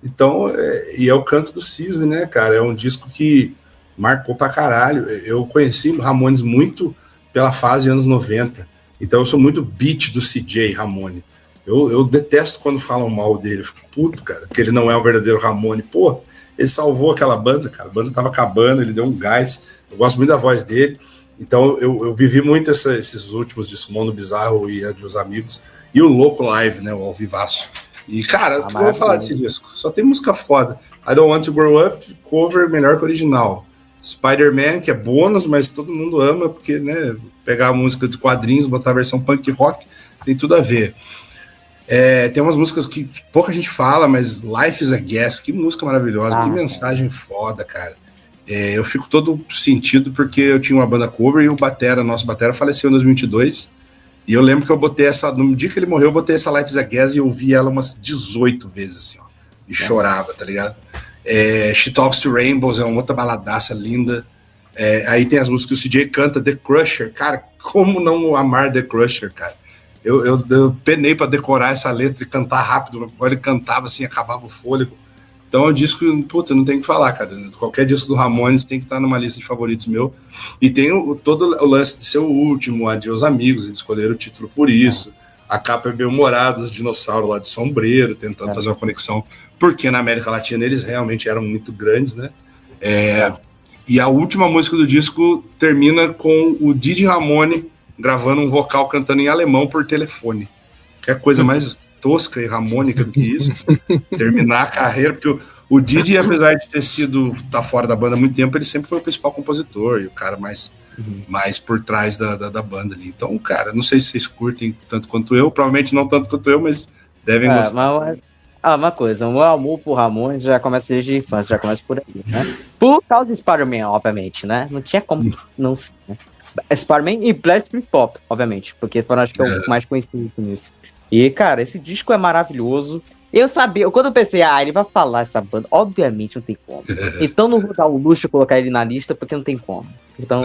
Então, e é o Canto do Cisne, né, cara? É um disco que marcou pra caralho. Eu conheci Ramones muito pela fase anos 90. Então eu sou muito beat do CJ Ramone. Eu detesto quando falam mal dele. Eu fico puto, cara, que ele não é um verdadeiro Ramone. Pô, ele salvou aquela banda, cara. A banda tava acabando, ele deu um gás. Eu gosto muito da voz dele. Então eu vivi muito esses últimos discos, Mono Bizarro e Os Amigos. E o Louco Live, né, o Ao Vivaço. E, cara, eu vou falar desse disco. Só tem música foda. I Don't Want to Grow Up, cover melhor que original. Spider-Man, que é bônus, mas todo mundo ama, porque, né, pegar a música de quadrinhos, botar a versão punk rock, tem tudo a ver. Tem umas músicas que pouca gente fala, mas Life is a Guess, que música maravilhosa, que mensagem foda, cara. Eu fico todo sentido porque eu tinha uma banda cover e o nosso batera faleceu em 2022. E eu lembro que eu botei no dia que ele morreu, eu botei essa Life is a Guess e eu ouvi ela umas 18 vezes, assim, ó. E chorava, tá ligado? She Talks to Rainbows é uma outra baladaça linda. Aí tem as músicas que o CJ canta, The Crusher. Cara, como não amar The Crusher, cara? Eu penei pra decorar essa letra e cantar rápido. Quando ele cantava, assim, acabava o fôlego. Então é um disco, puta, não tem o que falar, cara. Qualquer disco do Ramones tem que estar numa lista de favoritos meu. E tem todo o lance de ser o último, Adeus Amigos, eles escolheram o título por isso. A capa é bem humorada, os dinossauros lá de sombreiro, tentando fazer uma conexão, porque na América Latina eles realmente eram muito grandes, né? E a última música do disco termina com o Didi Ramone gravando um vocal cantando em alemão por telefone. Que é a coisa mais tosca e ramônica do que isso. Terminar a carreira, porque o Didi, apesar de ter tá fora da banda há muito tempo, ele sempre foi o principal compositor e o cara mais por trás da banda ali. Então, cara, não sei se vocês curtem tanto quanto eu, provavelmente não tanto quanto eu, mas devem gostar. Mas, uma coisa, o meu amor por Ramones já começa desde a infância, já começa por aí, né? Por causa de Spider-Man, obviamente, né? Não tinha como não ser, né? Spider-Man e Blast Pop, obviamente, porque foram acho que eu mais conheci nisso. E, cara, esse disco é maravilhoso. Eu sabia, quando eu pensei, ele vai falar essa banda, obviamente não tem como. Então não vou dar o luxo de colocar ele na lista, porque não tem como. Então,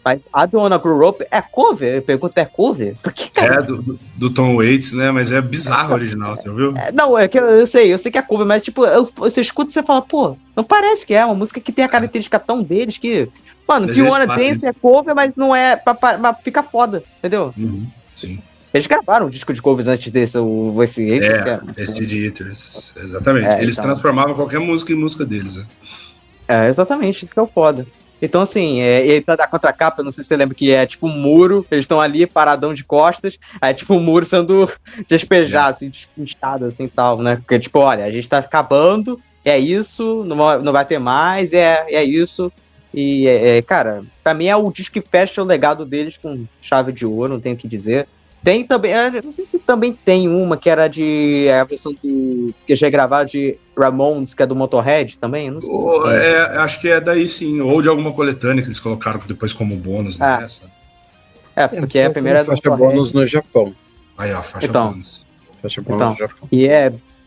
mas I Don't Wanna Grow Up é cover? Eu pergunto, é cover? Porque, cara, do Tom Waits, né? Mas é bizarro o original, você ouviu? Não, é que eu sei que é cover, mas tipo, você escuta e você fala, pô, não parece que é uma música que tem a característica tão deles que, mano, que Wanna Dance é cover, mas não é, mas fica foda, entendeu? Sim. Eles gravaram um disco de covers antes desse, esse esse de Haters, exatamente. Eles transformavam qualquer música em música deles, né? Exatamente, isso que é o foda. Então, assim, e da contracapa, não sei se você lembra que é tipo um muro, eles estão ali paradão de costas, aí tipo um muro sendo despejado, assim, despinchado, assim, tal, né? Porque, tipo, olha, a gente tá acabando, é isso, não vai ter mais, é isso. E, cara, pra mim é o disco que fecha o legado deles com chave de ouro, não tenho o que dizer. Tem também, não sei se também tem uma que era a versão que já gravaram de Ramones, que é do Motorhead também, eu não sei se acho que é daí sim, ou de alguma coletânea que eles colocaram depois como bônus nessa. Porque a primeira é do faixa bônus no Japão. Aí, ó, faixa bônus. Faixa bônus no Japão. E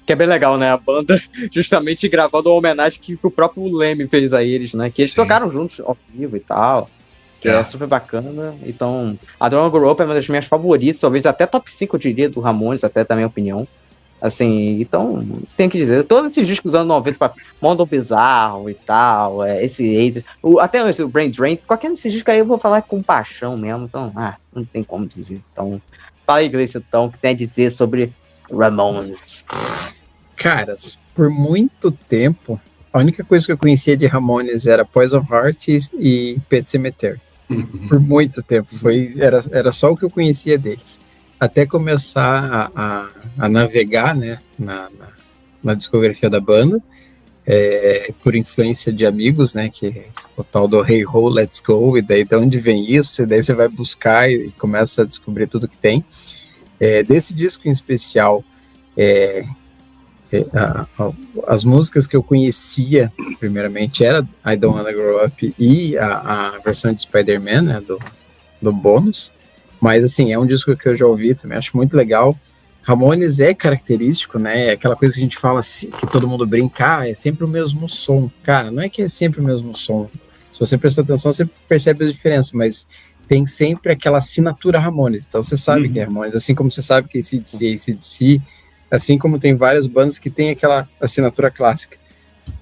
que é bem legal, né? A banda justamente gravando uma homenagem que o próprio Leme fez a eles, né? Que eles tocaram juntos ao vivo e tal. Que é super bacana. Então, a Don't Grow Up é uma das minhas favoritas, talvez até top 5, eu diria, do Ramones, até da minha opinião. Assim, então, tem que dizer, todos esses discos dos anos 90, pra Mundo Bizarro e tal, esse até o Brain Drain, qualquer desses discos aí eu vou falar com paixão mesmo, então, não tem como dizer. Então, fala aí, Gleice, então, o que tem a dizer sobre Ramones? Caras, por muito tempo, a única coisa que eu conhecia de Ramones era Poison Heart e Pet Sematary. Por muito tempo, era só o que eu conhecia deles. Até começar a navegar, né, na discografia da banda, por influência de amigos, né, que o tal do Hey Ho, Let's Go, e daí de onde vem isso, e daí você vai buscar e começa a descobrir tudo que tem. Desse disco em especial, as músicas que eu conhecia, primeiramente, era I Don't Wanna Grow Up e a versão de Spider-Man, né, do bônus, mas assim, é um disco que eu já ouvi também, acho muito legal. Ramones é característico, né, aquela coisa que a gente fala, que todo mundo brinca, é sempre o mesmo som. Cara, não é que é sempre o mesmo som, se você prestar atenção, você percebe a diferença, mas tem sempre aquela assinatura Ramones, então você sabe que é Ramones, assim como você sabe que AC/DC é AC/DC, assim como tem várias bandas que tem aquela assinatura clássica.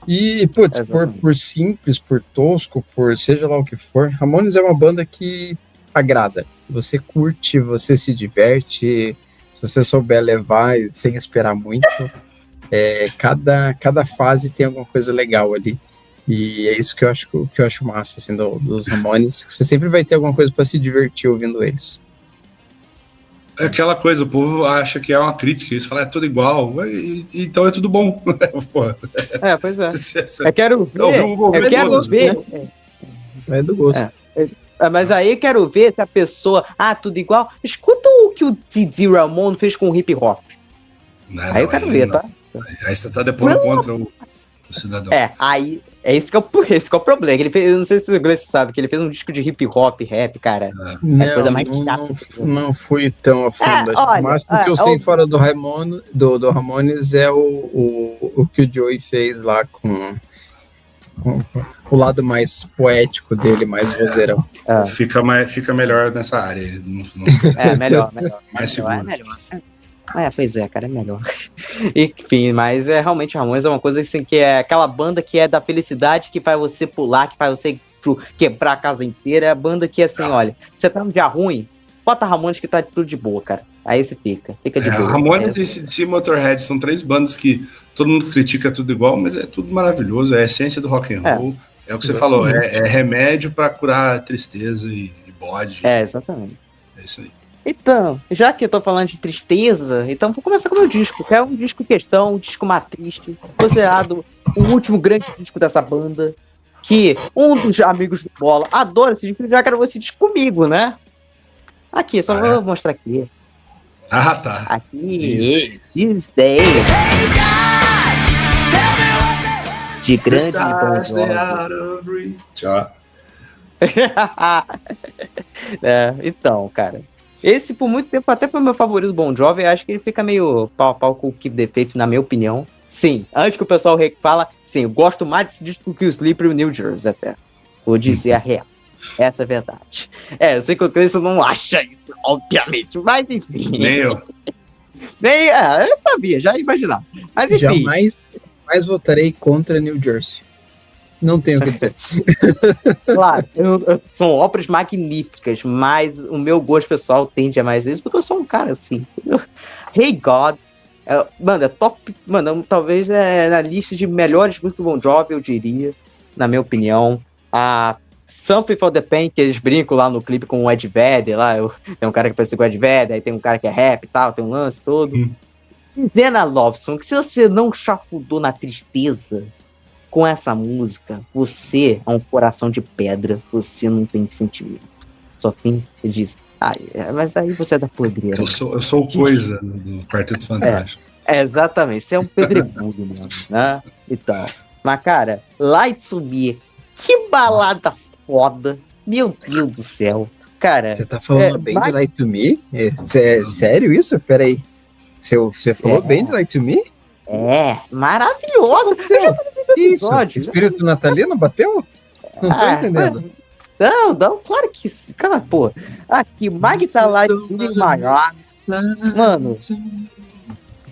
E, putz, por simples, por tosco, por seja lá o que for, Ramones é uma banda que agrada. Você curte, você se diverte, se você souber levar sem esperar muito. Cada fase tem alguma coisa legal ali. E é isso que eu acho massa, assim, dos Ramones, que você sempre vai ter alguma coisa para se divertir ouvindo eles. É aquela coisa, o povo acha que é uma crítica, eles falam, é tudo igual, então é tudo bom. Pois é. Eu quero ver. É do gosto. Mas aí eu quero ver se a pessoa, tudo igual, escuta o que o Didi Ramone fez com o hip hop. Aí eu quero ver, tá? Aí você tá depondo contra o cidadão. Aí esse que é o problema. Ele fez, eu não sei se o Gleice sabe, que ele fez um disco de hip hop, rap, cara. Coisa mais não fui tão a fundo. O máximo que eu sei fora do Ramones é o que o Joey fez lá com o lado mais poético dele, mais vozeirão. Fica melhor nessa área. Melhor. Mais seguro. É melhor. Pois é, cara, é melhor. Enfim, mas realmente Ramones é uma coisa assim, que é aquela banda que é da felicidade, que faz você pular, que faz você quebrar a casa inteira. É a banda que, assim, olha, você tá num dia ruim, bota Ramones que tá tudo de boa, cara. Aí você fica de boa. Ramones, AC/DC e Motorhead são 3 bandas que todo mundo critica tudo igual, mas é tudo maravilhoso, é a essência do rock and roll. É o que você falou, é remédio pra curar tristeza e bode. Exatamente. É isso aí. Então, já que eu tô falando de tristeza, então vou começar com o meu disco, que é um disco questão, um disco matriz, considerado o último grande disco dessa banda, que um dos amigos do Bola adora esse disco, já gravou esse disco comigo, né? Aqui, só vou mostrar aqui. Ah, tá. Aqui, These Days. De grande Bon Jovi. Então, cara, esse por muito tempo até foi meu favorito Bon Jovi. Acho que ele fica meio pau a pau com o Keep the Faith, na minha opinião. Sim, antes que o pessoal fala, sim, eu gosto mais desse disco que o Sleeper New Jersey até. Vou dizer a real. Essa é a verdade. Eu sei que o Cleison não acha isso, obviamente, mas enfim. Nem eu. Eu sabia, já imaginava. Mas enfim. Jamais votarei contra New Jersey. Não tenho o que dizer. Claro, são óperas magníficas, mas o meu gosto pessoal tende a mais isso, porque eu sou um cara assim. Hey God. Mano, é top. Mano, talvez na lista de melhores músicas do Bon Jovi, eu diria, na minha opinião. A Something for the Pain, que eles brincam lá no clipe com o Ed Vedder, lá, tem um cara que parece com o Ed Vedder, aí tem um cara que é rap e tal, tem um lance todo. Zena Love Song, que se você não chafurdou na tristeza com essa música, você é um coração de pedra, você não tem sentimento. Só tem, diz, mas aí você é da podreira. Eu sou o Coisa do Quarteto Fantástico. Exatamente, você é um pedregulho mesmo, né? Então, mas cara, Light to Me, que balada foda, meu Deus do céu. Cara, você tá falando bem de Light to Me? Sério isso? Peraí. Você falou bem de Light to Me? Maravilhoso. Isso, espírito natalino bateu? Não tô entendendo. Não, claro que sim. Cara, pô. Aqui, Mag tá lá em maior. Mano.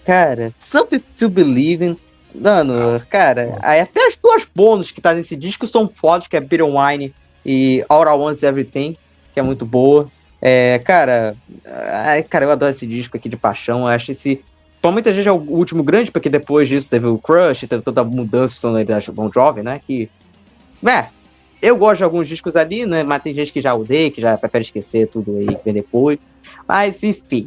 Cara, Something to Believe in. Mano, cara, até as duas bônus que tá nesse disco são fodas, que é Bitter Wine e All I Want Is Everything, que é muito boa. Cara, eu adoro esse disco aqui de paixão. Eu acho esse. Pra muita gente é o último grande, porque depois disso teve o Crush, teve toda a mudança de sonoridade do Bon Jovi, né? Que. Eu gosto de alguns discos ali, né? Mas tem gente que já odeia, que já prefere esquecer tudo aí que vem depois. Mas enfim.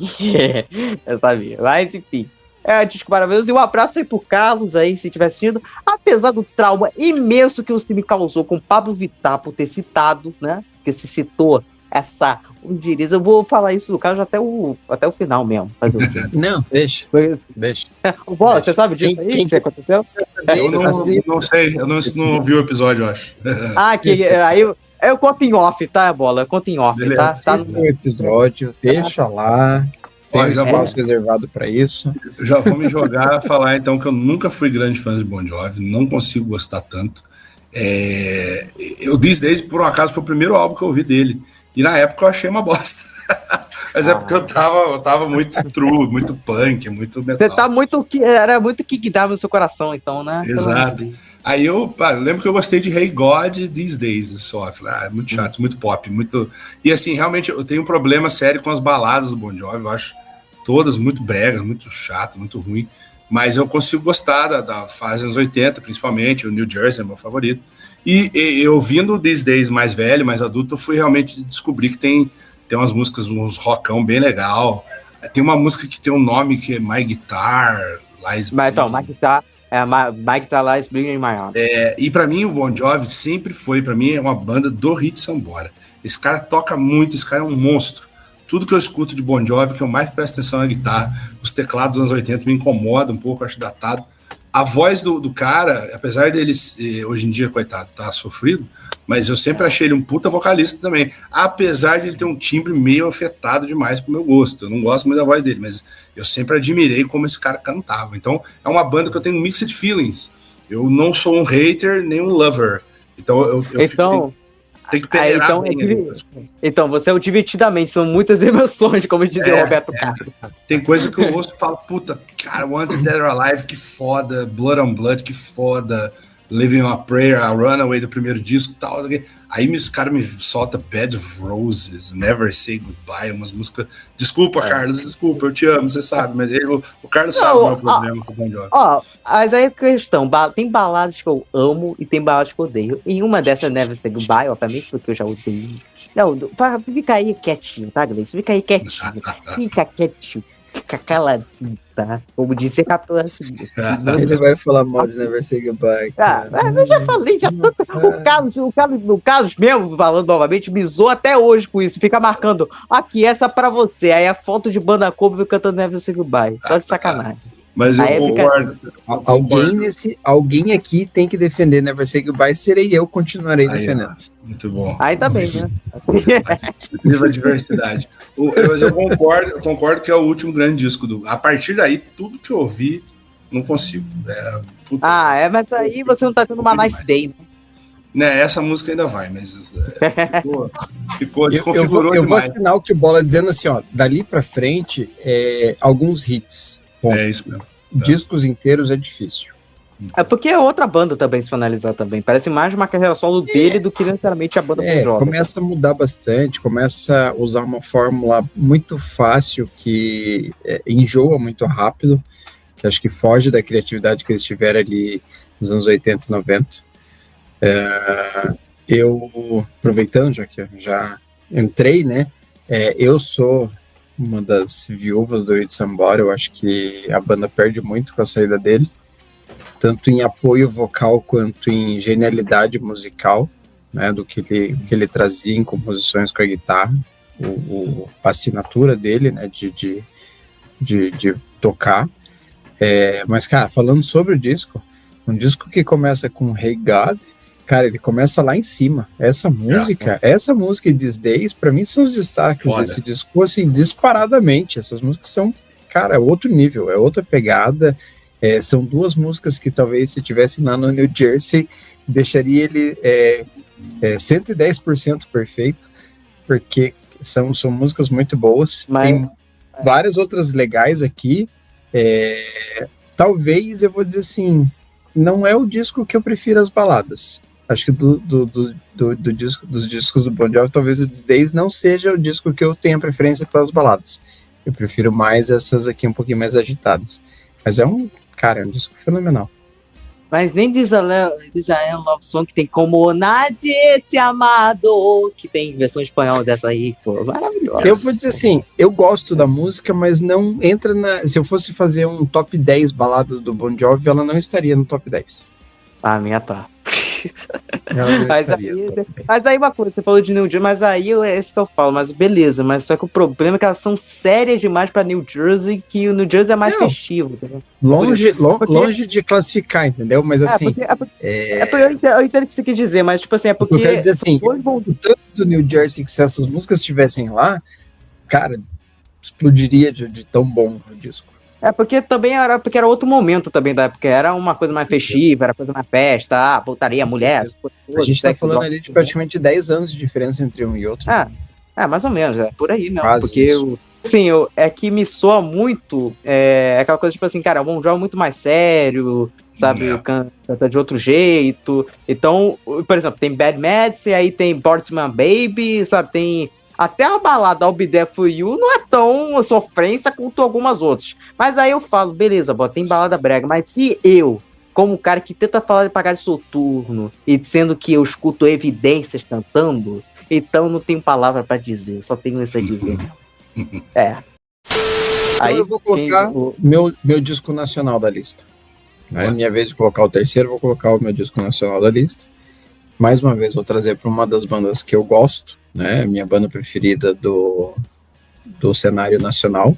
Eu sabia. Mas enfim. É um disco maravilhoso. E um abraço aí pro Carlos aí, se tiver assistindo. Apesar do trauma imenso que você me causou com Pablo Vittar por ter citado, né? Porque se citou essa eu vou falar isso do Carlos até o final mesmo. Fazer o quê? Não, deixa. Deixa. Bola, você sabe disso aí? Que aconteceu? Eu não sei, eu não vi o episódio, eu acho. Aí eu conto em off, tá, Bola? Eu conto em off, beleza. tá? No episódio, deixa lá. Tem um espaço reservado para isso. Já vou me jogar falar então que eu nunca fui grande fã de Bon Jovi, não consigo gostar tanto. Eu These Days, por um acaso, foi o primeiro álbum que eu ouvi dele. E na época eu achei uma bosta. Mas é porque eu tava muito true, muito punk, muito metal. Você era muito Kick Dive no seu coração, então, né? Exato. Aí eu lembro que eu gostei de Hey God These Days só. Falei, é muito chato, muito pop, muito. E assim, realmente eu tenho um problema sério com as baladas do Bon Jovi. Eu acho todas muito bregas, muito chato, muito ruim. Mas eu consigo gostar da fase anos 80, principalmente. O New Jersey é meu favorito. E eu ouvindo These Days mais velho, mais adulto, eu fui realmente descobrir que tem umas músicas, uns rockão bem legal. Tem uma música que tem um nome que é My Guitar Lies Bleeding. Então, My Guitar Lies Bleeding in My Arms. E pra mim, o Bon Jovi sempre foi, pra mim, é uma banda do hit sambora. Esse cara toca muito, esse cara é um monstro. Tudo que eu escuto de Bon Jovi, que eu mais presto atenção na guitarra, os teclados dos anos 80 me incomodam um pouco, acho datado. A voz do cara, apesar dele, hoje em dia, coitado, tá sofrido, mas eu sempre achei ele um puta vocalista também, apesar de ele ter um timbre meio afetado demais pro meu gosto. Eu não gosto muito da voz dele, mas eu sempre admirei como esse cara cantava. Então, é uma banda que eu tenho mixed feelings. Eu não sou um hater, nem um lover. Então, eu tem que peneirar então, você é o divertidamente, são muitas emoções, como dizia o Roberto Carlos. Tem coisa que eu ouço e falo, puta, cara, Wanted Dead or Alive, que foda, Blood on Blood, que foda, Living on a Prayer, a Runaway do primeiro disco e tal. Aí os caras me soltam Bed of Roses, Never Say Goodbye, umas músicas. Desculpa, Carlos, desculpa, eu te amo, você sabe, mas o Carlos sabe o meu problema com o Bon Jovi. Mas aí a questão, tem baladas que eu amo e tem baladas que eu odeio. E uma dessas Never Say Goodbye, obviamente, porque eu já odeio. Não, fica aí quietinho, tá, Gleice? Fica aí quietinho. Fica quietinho. Fica caladinho, tá? Como disse a Capela. Ele vai falar mal de Never Say Goodbye. Eu já falei, o Carlos mesmo, falando novamente, me zoa até hoje com isso. Fica marcando, aqui, essa pra você. Aí a foto de banda cover cantando Never Say Goodbye. Só de sacanagem. Mas eu concordo. Alguém aqui tem que defender Never Say Goodbye, serei eu, continuarei defendendo. Muito bom. Aí tá bem, né? Viva a diversidade. Mas eu concordo que é o último grande disco do. A partir daí, tudo que eu ouvi, não consigo. Mas aí você não tá tendo uma nice day, né? Essa música ainda vai, mas ficou desconfigurou eu vou assinar o que o Bola dizendo assim, ó, dali pra frente, alguns hits. Bom, é isso mesmo. Discos inteiros é difícil. É porque é outra banda também, se for analisar também. Parece mais uma carreira solo dele do que necessariamente a banda Bon Jovi. Começa a mudar bastante, começa a usar uma fórmula muito fácil que enjoa muito rápido, que acho que foge da criatividade que eles tiveram ali nos anos 80 e 90. Eu, aproveitando, já que eu já entrei, né, eu sou uma das viúvas do It Sambora. Eu acho que a banda perde muito com a saída dele, tanto em apoio vocal quanto em genialidade musical, né, do que ele trazia em composições com a guitarra, a assinatura dele, né, de tocar. Mas, cara, falando sobre o disco, um disco que começa com Hey God, cara, ele começa lá em cima. Essa música e These Days, pra mim, são os destaques desse disco, assim, disparadamente. Essas músicas são, cara, outro nível, é outra pegada. São duas músicas que talvez se tivesse lá no New Jersey, deixaria ele 110% perfeito, porque são músicas muito boas. Tem várias outras legais aqui. Talvez, eu vou dizer assim, não é o disco que eu prefiro as baladas. Acho que dos discos do Bon Jovi, talvez o These Days não seja o disco que eu tenha preferência pelas baladas. Eu prefiro mais essas aqui um pouquinho mais agitadas. Mas é um disco fenomenal. Mas nem This I Am Love Song, que tem como Nadie Te Amado, que tem versão espanhola dessa aí, pô, maravilhosa. Eu vou dizer assim, eu gosto da música, mas não entra se eu fosse fazer um top 10 baladas do Bon Jovi, ela não estaria no top 10. A minha tá. Mas aí uma coisa, você falou de New Jersey, mas aí é isso que eu falo, mas beleza, mas só que o problema é que elas são sérias demais pra New Jersey, que o New Jersey é mais festivo, entendeu? Longe de classificar, entendeu? Mas assim... Eu entendo o que você quer dizer, mas tipo assim, é porque... Eu quero dizer assim, o tanto do New Jersey que se essas músicas estivessem lá, cara, explodiria de tão bom o disco. Porque também era outro momento também da época, era uma coisa mais festiva, era coisa mais festa, putaria, mulher. A gente tá falando ali de praticamente 10 anos de diferença entre um e outro. Mais ou menos, por aí, não. Quase porque é que me soa muito, aquela coisa tipo assim, cara, o Bon Jovi é muito mais sério, sabe, canta de outro jeito. Então, por exemplo, tem Bad Meds, e aí tem Portman Baby, sabe, tem... Até a balada I'll Be There For You não é tão sofrência quanto algumas outras. Mas aí eu falo, beleza, tem balada brega, mas se eu, como um cara que tenta falar de pagar de soturno, e sendo que eu escuto evidências cantando, então não tenho palavra pra dizer, só tenho isso a dizer. Então aí eu vou colocar meu disco nacional da lista. É minha vez de colocar o terceiro, vou colocar o meu disco nacional da lista. Mais uma vez, vou trazer para uma das bandas que eu gosto, né? Minha banda preferida do cenário nacional,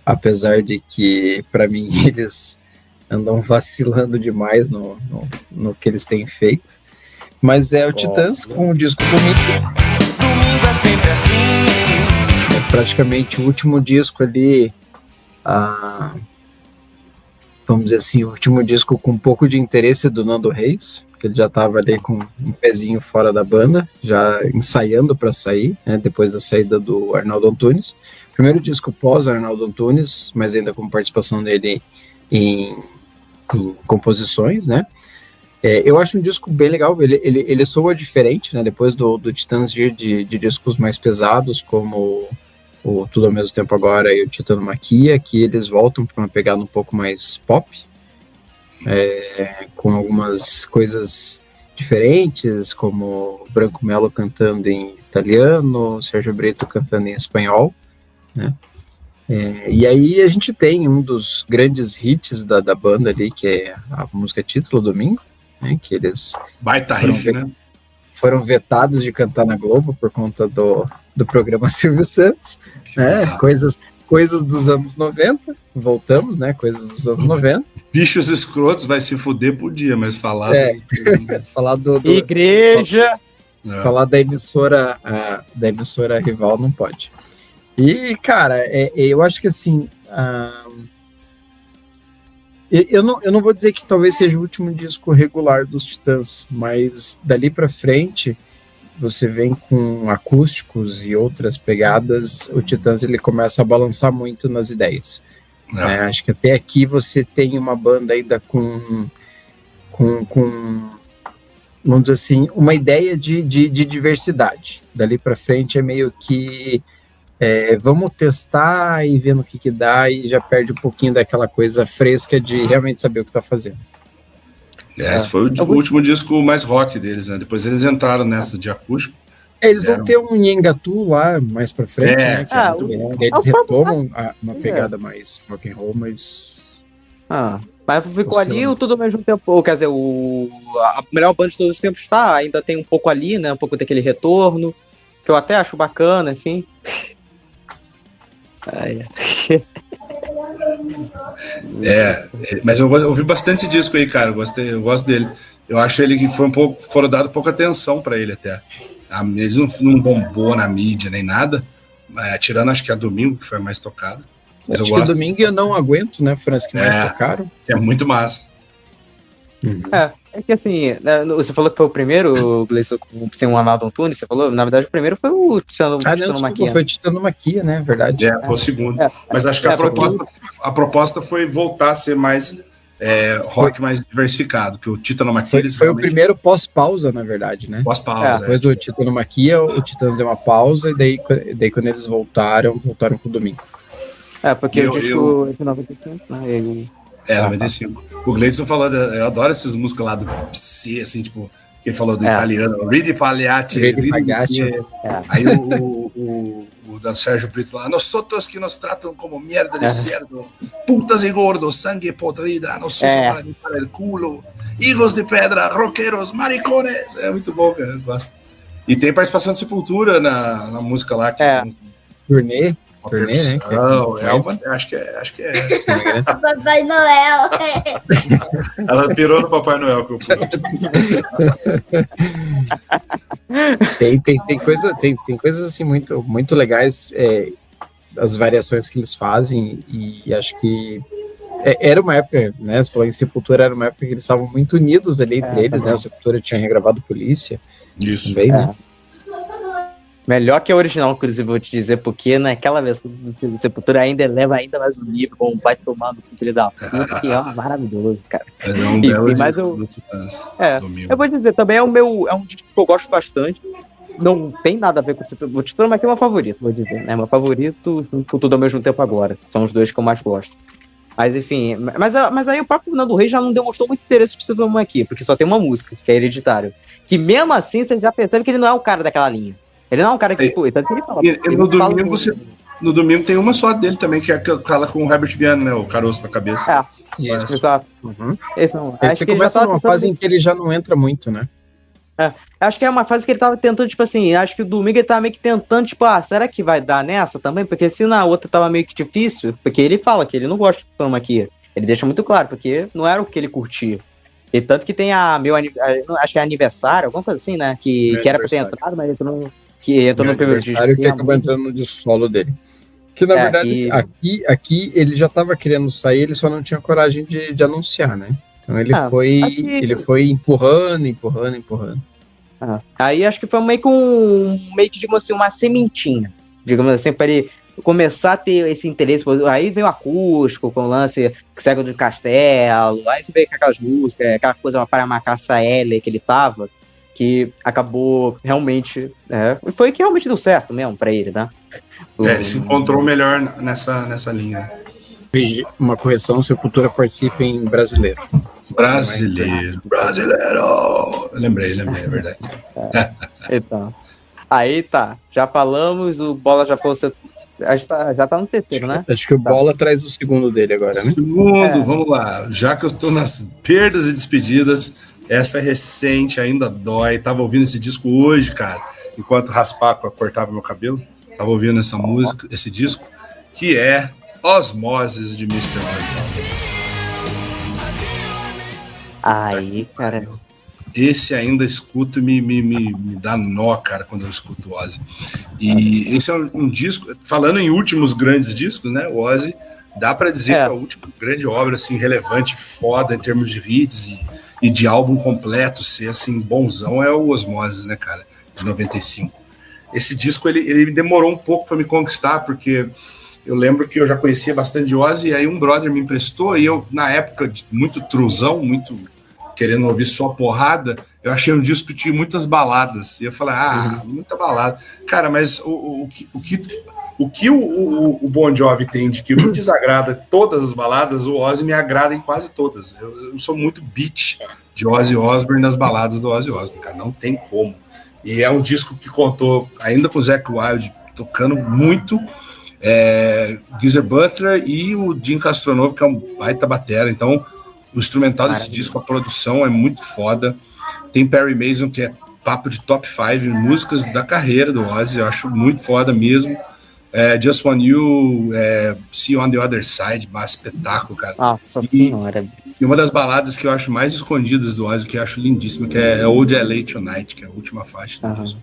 apesar de que, para mim, eles andam vacilando demais no que eles têm feito. Mas é o Titãs com o disco Domingo. Domingo é sempre assim. É praticamente o último disco ali, vamos dizer assim, o último disco com um pouco de interesse do Nando Reis, que ele já estava ali com um pezinho fora da banda, já ensaiando para sair, né, depois da saída do Arnaldo Antunes. Primeiro disco pós Arnaldo Antunes, mas ainda com participação dele em composições, né? Eu acho um disco bem legal, ele soa diferente, né? Depois do Titãs de discos mais pesados, como o Tudo ao Mesmo Tempo Agora e o Titanomaquia, que eles voltam para uma pegada um pouco mais pop, com algumas coisas diferentes, como Branco Melo cantando em italiano, Sérgio Brito cantando em espanhol, né? E aí a gente tem um dos grandes hits da banda ali, que é a música título, Domingo, né, que eles Baita riff, né? foram vetados de cantar na Globo por conta do programa Silvio Santos, né? Coisas dos anos 90, voltamos, né? Coisas dos anos 90. Bichos escrotos vai se fuder por dia, mas falar... Falar do Igreja... Falar da emissora rival não pode. E, cara, eu acho que assim... Eu não vou dizer que talvez seja o último disco regular dos Titãs, mas dali pra frente, você vem com acústicos e outras pegadas, o Titãs ele começa a balançar muito nas ideias. Acho que até aqui você tem uma banda ainda com vamos dizer assim, uma ideia de diversidade. Dali para frente é meio que vamos testar e ver no que dá, e já perde um pouquinho daquela coisa fresca de realmente saber o que tá fazendo. Esse foi o último disco mais rock deles, né? Depois eles entraram nessa de acústico. Eles vão ter um Nhengatu lá mais pra frente, né? Que muito bom. Eles retomam uma pegada mais rock and roll, mas... Mas ficou ali o Tudo ao Mesmo Tempo. Quer dizer, a melhor banda de todos os tempos ainda tem um pouco ali, né? Um pouco daquele retorno, que eu até acho bacana, enfim. Mas eu ouvi bastante esse disco aí, cara. Eu gosto dele. Eu acho ele que foram dado pouca atenção pra ele até. Eles não bombou na mídia nem nada, tirando acho que a Domingo, que foi a mais tocada. Acho que a Domingo eu não aguento, né? Foram as que mais tocaram. É muito massa. É que assim, você falou que foi o primeiro, Gleison, sem o Arnaldo Antunes, você falou, na verdade o primeiro foi o Titanomaquia. Foi o Titanomaquia, né? Verdade. Foi o segundo. Mas acho que a proposta foi voltar a ser mais rock mais diversificado, que o Titanomaquia... Foi o primeiro pós-pausa, na verdade, né? Pós-pausa, Depois do Titanomaquia, o Titãs deu uma pausa, e daí quando eles voltaram pro Domingo. Porque o disco de 95, né? 95. O Gleison falou, eu adoro essas músicas lá do Psy, assim, tipo, que ele falou do italiano, Ridi Pagliacci. Aí o da Sérgio Brito lá, nosotros que nos tratam como mierda de cerdo, putas e gordos, sangue podrida, nos usam para limpar el culo, higos de pedra, roqueiros, maricones. É muito bom, cara, eu gosto. E tem participação de Sepultura na música lá. Turnê, né? Acho que é. Papai Noel. Ela pirou no Papai Noel. Tem coisas assim muito, muito legais, as variações que eles fazem, e acho que era uma época, né? Você falou em Sepultura, era uma época que eles estavam muito unidos ali entre eles, né? A Sepultura tinha regravado Polícia. Isso. Também, né? Melhor que a original, inclusive, vou te dizer, porque naquela versão do Sepultura ainda eleva ainda mais o nível, como vai tomando com o filho da puta, que é maravilhoso, cara. Mas é um belo do Titãs. Eu vou dizer, também é um disco que eu gosto bastante. Não tem nada a ver com o Titã. O Titã é meu favorito, vou dizer, né? Meu favorito com Tudo ao Mesmo Tempo Agora. São os dois que eu mais gosto. Mas enfim, mas aí o próprio Nando Reis já não demonstrou muito interesse de Titã aqui, porque só tem uma música, que é Hereditário. Que mesmo assim, você já percebe que ele não é o cara daquela linha. Ele não é um cara que, tanto que ele fala. No domingo tem uma só dele também, que é aquela com o Herbert Viana, né? O caroço na cabeça. Exato. Então, você começa numa fase em que ele já não entra muito, né? Acho que é uma fase que ele tava tentando, tipo assim, acho que o domingo ele tava meio que tentando, tipo, será que vai dar nessa também? Porque se na outra tava meio que difícil, porque ele fala que ele não gosta de Titã aqui. Ele deixa muito claro, porque não era o que ele curtia. E tanto que tem acho que é aniversário, alguma coisa assim, né? Que era pra ter entrado, mas entrou no primeiro disco. Que acabou entrando no disco solo dele. Que na verdade, aqui ele já tava querendo sair, ele só não tinha coragem de anunciar, né? Então ele foi empurrando. Aí acho que foi meio que digamos assim, uma sementinha, digamos assim, para ele começar a ter esse interesse, aí vem o acústico, com o lance Cego de Castelo, aí você vê com aquelas músicas, aquela coisa para uma caça L que ele tava, que acabou realmente, foi que realmente deu certo mesmo pra ele, né? Ele se encontrou melhor nessa linha. Uma correção, Sepultura participa em brasileiro. Brasileiro. Lembrei, é verdade. Então, aí tá, já falamos, o Bola já falou, já tá no terceiro, né? Acho que o Bola traz o segundo dele agora, né? Segundo, vamos lá. Já que eu tô nas perdas e despedidas, essa recente ainda dói. Tava ouvindo esse disco hoje, cara, enquanto raspava, cortava meu cabelo. Tava ouvindo essa música, esse disco, que é Osmoses de Mr. Osborne. Aí, cara. Esse ainda escuto e me dá nó, cara, quando eu escuto o Ozzy. E esse é um disco, falando em últimos grandes discos, né? O Ozzy, dá pra dizer que é a última grande obra, assim, relevante, foda em termos de hits e de álbum completo, ser, assim, bonzão, é o Osmoses, né, cara? De 95. Esse disco, ele demorou um pouco pra me conquistar, porque eu lembro que eu já conhecia bastante Ozzy, e aí um brother me emprestou, e eu, na época, muito truzão, muito querendo ouvir só porrada, eu achei um disco que tinha muitas baladas. E eu falei, muita balada. Cara, mas o que o Bon Jovi tem de que me desagrada todas as baladas, o Ozzy me agrada em quase todas. Eu sou muito beat de Ozzy Osbourne nas baladas do Ozzy Osbourne, cara, não tem como. E é um disco que contou, ainda com o Zakk Wylde tocando muito, Geezer Butler e o Jim Castronovo, que é um baita batera. Então, o instrumental desse disco, a produção é muito foda. Tem Perry Mason, que é papo de top 5 músicas da carreira do Ozzy, eu acho muito foda mesmo. Just One You, See You on the Other Side, espetáculo, cara. Nossa senhora. E uma das baladas que eu acho mais escondidas do Ozzy, que eu acho lindíssima, que é Old LA Tonight, que é a última faixa do disco.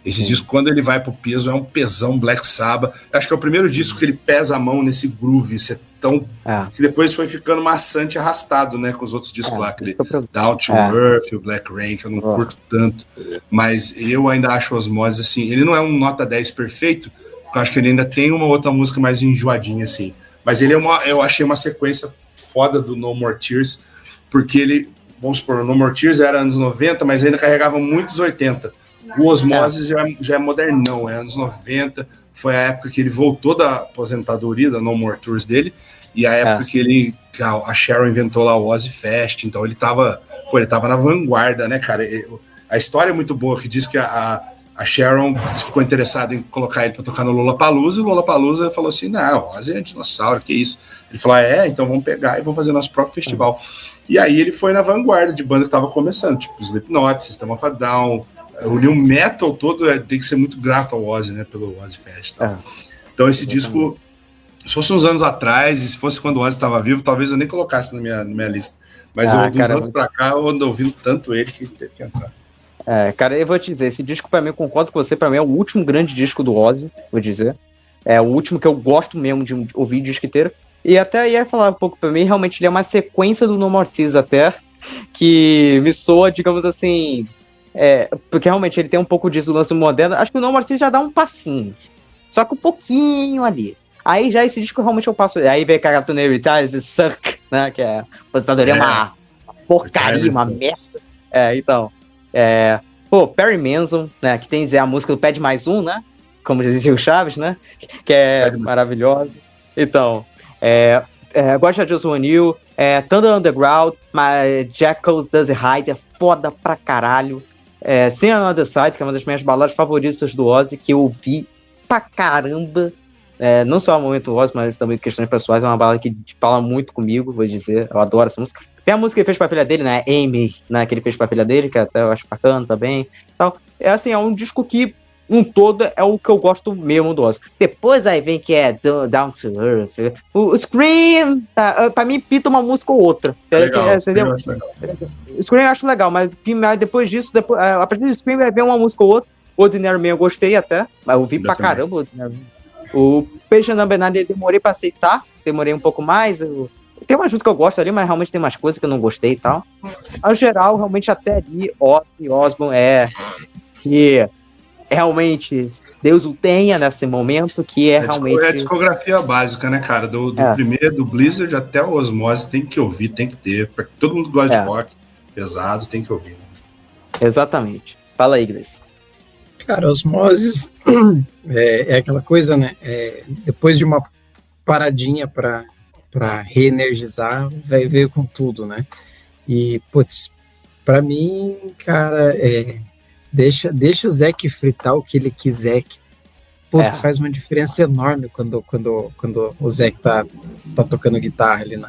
Esse disco, quando ele vai pro peso, é um pesão Black Sabbath. Eu acho que é o primeiro disco que ele pesa a mão nesse groove, isso é tão... que depois foi ficando maçante e arrastado, né, com os outros discos lá, aquele Down to Earth, o Black Rain, que eu não curto tanto, mas eu ainda acho o Osmoses, assim, ele não é um nota 10 perfeito, eu acho que ele ainda tem uma outra música mais enjoadinha, assim, mas ele eu achei uma sequência foda do No More Tears, porque ele, vamos supor, o No More Tears era anos 90, mas ainda carregava muitos 80. O Osmoses já é modernão, é anos 90, foi a época que ele voltou da aposentadoria, da No More Tours dele, e a época que a Sharon inventou lá o Ozzy Fest, então ele tava na vanguarda, né, cara? A história é muito boa, que diz que a Sharon ficou interessada em colocar ele pra tocar no Lollapalooza, e o Lollapalooza falou assim, não, o Ozzy é dinossauro, que isso? Ele falou, então vamos pegar e vamos fazer nosso próprio festival. E aí ele foi na vanguarda de banda que tava começando, tipo Slipknot, System of a Down, o new metal todo tem que ser muito grato ao Ozzy, né, pelo Ozzy Fest. Então esse disco, se fosse uns anos atrás, e se fosse quando o Ozzy estava vivo, talvez eu nem colocasse na minha lista. Mas dos anos pra cá, eu ando ouvindo tanto ele que teve que entrar. Cara, eu vou te dizer, esse disco pra mim, eu concordo com você, pra mim é o último grande disco do Ozzy, vou dizer. É o último que eu gosto mesmo de ouvir o disco inteiro. E até ia falar um pouco pra mim, realmente ele é uma sequência do No More Tears até, que me soa, digamos assim... porque realmente ele tem um pouco disso do lance moderno. Acho que o No More Tears já dá um passinho, só que um pouquinho ali. Aí já esse disco realmente eu passo. Aí vem a Tune Retires e Suck, né? Que é aposentadoria, uma porcaria, uma merda. Então. Perry Manson, né? Que tem a música do Pede Mais Um, né? Como dizia o Chaves, né? Que é maravilhosa. Então, gosto de Just One You, Thunder Underground, mas Jackals Does It Hide é foda pra caralho. Sem Another Side, que é uma das minhas baladas favoritas do Ozzy, que eu ouvi pra caramba. Não só o momento Ozzy, mas também questões pessoais. É uma balada que fala muito comigo, vou dizer. Eu adoro essa música. Tem a música que ele fez pra filha dele, né? Amy, né? Que ele fez pra filha dele, que até eu acho bacana também. Então, é um disco que, um todo, é o que eu gosto mesmo do Ozzy. Depois aí vem que é Down to Earth. O Scream, pra mim, pita uma música ou outra. Legal, entendeu? O Scream eu acho legal, mas depois disso, a partir do Scream vai ver uma música ou outra. O Ordinary Man eu gostei até, mas eu vi pra caramba o Ordinary Man. O Patient Number 9 eu demorei pra aceitar, demorei um pouco mais. Tem umas músicas que eu gosto ali, mas realmente tem umas coisas que eu não gostei e tal. No geral, realmente até ali, Ozzy Osbourne que realmente Deus o tenha nesse momento, que realmente... É a discografia básica, né, cara? Do primeiro, do Blizzard até o Osmose, tem que ouvir, tem que ter. Todo mundo gosta de rock pesado, tem que ouvir. Né? Exatamente. Fala aí, Gleice. Cara, Osmoses é aquela coisa, né? Depois de uma paradinha para reenergizar, veio com tudo, né? E, putz, pra mim, cara, deixa o Zeke fritar o que ele quiser. Putz, faz uma diferença enorme quando o Zeke tá tocando guitarra ali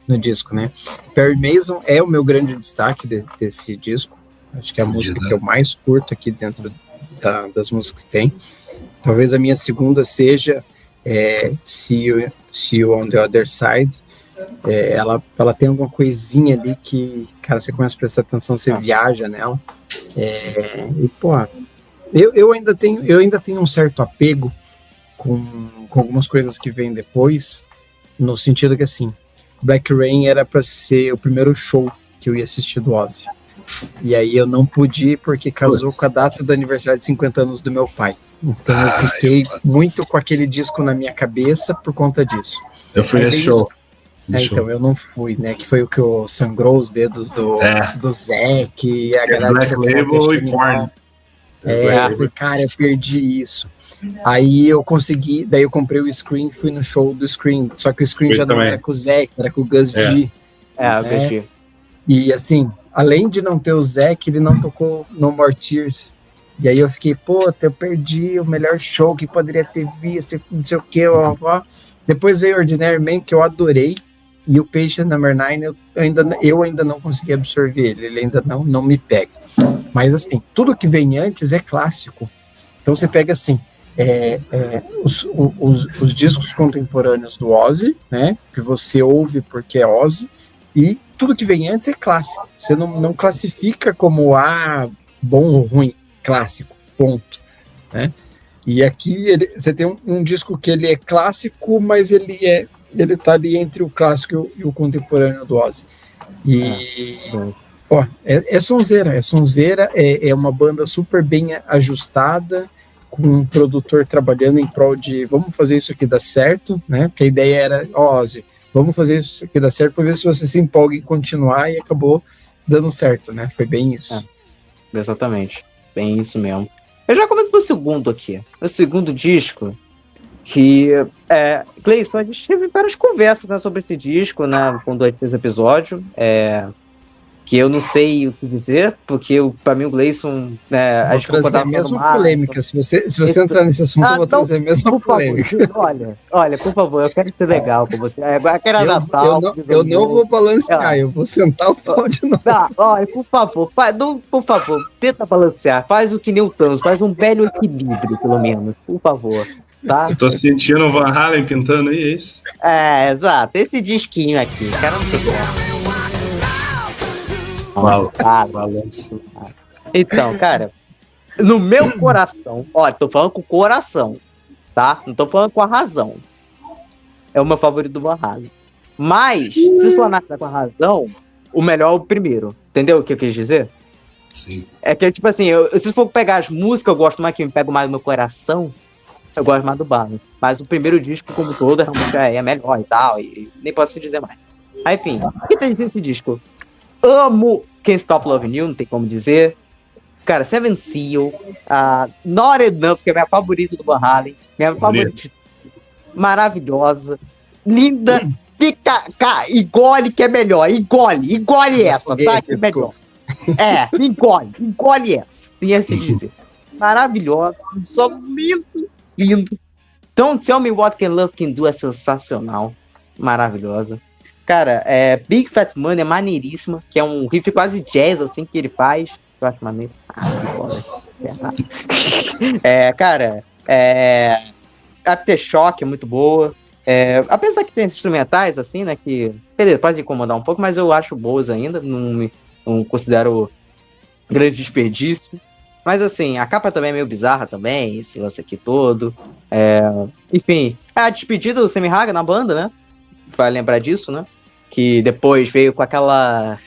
no disco, né? Perry Mason é o meu grande destaque desse disco. Acho que é a música que eu mais curto aqui dentro das músicas que tem. Talvez a minha segunda seja See You on the Other Side. Ela tem alguma coisinha ali que, cara, você começa a prestar atenção, você viaja nela. E, pô, eu ainda tenho um certo apego com algumas coisas que vêm depois, no sentido que, assim, Black Rain era para ser o primeiro show que eu ia assistir do Ozzy. E aí eu não pude ir porque casou com a data do aniversário de 50 anos do meu pai. Então eu fiquei muito com aquele disco na minha cabeça por conta disso. Eu fui nesse show. Então eu não fui, né? Que foi o que sangrou os dedos do Zeke e a galera Black Label e Korn. Eu falei, cara, eu perdi isso. Aí eu consegui, daí eu comprei o Scream, fui no show do Scream, só que o Scream já não era com o Zeke, era com o Gus G. O Gus G. E assim, além de não ter o Zeke, ele não tocou No More Tears. E aí eu fiquei, eu perdi o melhor show que poderia ter visto, não sei o que, Depois veio Ordinary Man, que eu adorei, e o Patient Number 9 eu ainda não consegui absorver ele ainda não me pega. Mas assim, tudo que vem antes é clássico. Então você pega assim, os discos contemporâneos do Ozzy, né, que você ouve porque é Ozzy, e tudo que vem antes é clássico. Você não classifica como bom ou ruim, clássico, ponto, né? E aqui você tem um disco que ele é clássico, mas ele tá ali entre o clássico e o contemporâneo do Ozzy. E é sonzeira, é uma banda super bem ajustada, com um produtor trabalhando em prol de vamos fazer isso aqui dar certo, né? Porque a ideia era, Ozzy, vamos fazer isso aqui dar certo para ver se você se empolga em continuar, e acabou dando certo, né? Foi bem isso. Exatamente, bem isso mesmo. Eu já comento pro segundo aqui. O segundo disco, que Cleison, a gente teve várias conversas, né, sobre esse disco, né, quando a gente fez o episódio, que eu não sei o que dizer, porque pra mim o Gleison... a gente trazer a mesma polêmica. Se você entrar nesse assunto, eu vou trazer a mesma polêmica. Olha, por favor, eu quero ser legal com você. Agora quero Natal. Eu não vou balancear, eu vou sentar o pau de novo. Olha, por favor, tenta balancear. Faz o que nem o Thanos, faz um belo equilíbrio, pelo menos, por favor. Tá? Eu tô sentindo o Van Halen pintando aí, é isso? Exato. Esse disquinho aqui, cara, não tem como. Então, cara, no meu coração, olha, tô falando com o coração, tá? Não tô falando com a razão. É o meu favorito do Van Halen. Mas, se for analisar com a razão, o melhor é o primeiro. Entendeu o que eu quis dizer? Sim. É que, tipo assim, se for pegar as músicas, eu gosto mais, que me pega mais no meu coração, eu gosto mais do Barney. Mas o primeiro disco, como todo, realmente é melhor e tal, e nem posso dizer mais. Aí, enfim, o que tem esse disco? Amo Can't Stop Loving You, não tem como dizer. Cara, Seven Seal, Not Enough, que é a minha favorita do Van Halen. Minha favorita. Maravilhosa. Linda. Fica, engole que é melhor. Engole essa, tá? Que é melhor. Engole essa. Tem assim dizer. Maravilhosa. Um som lindo. Don't Tell Me What Can Love Can Do é sensacional. Maravilhosa. Cara, Big Fat Money é maneiríssima, que é um riff quase jazz, assim, que ele faz. Eu acho maneiro. Cara, Aftershock é muito boa. Apesar que tem instrumentais, assim, né, que... Beleza, pode incomodar um pouco, mas eu acho boas ainda. Não considero grande desperdício. Mas, assim, a capa também é meio bizarra também, esse lance aqui todo. Enfim, a despedida do Sammy Hagar na banda, né? Vai lembrar disso, né? Que depois veio com aquela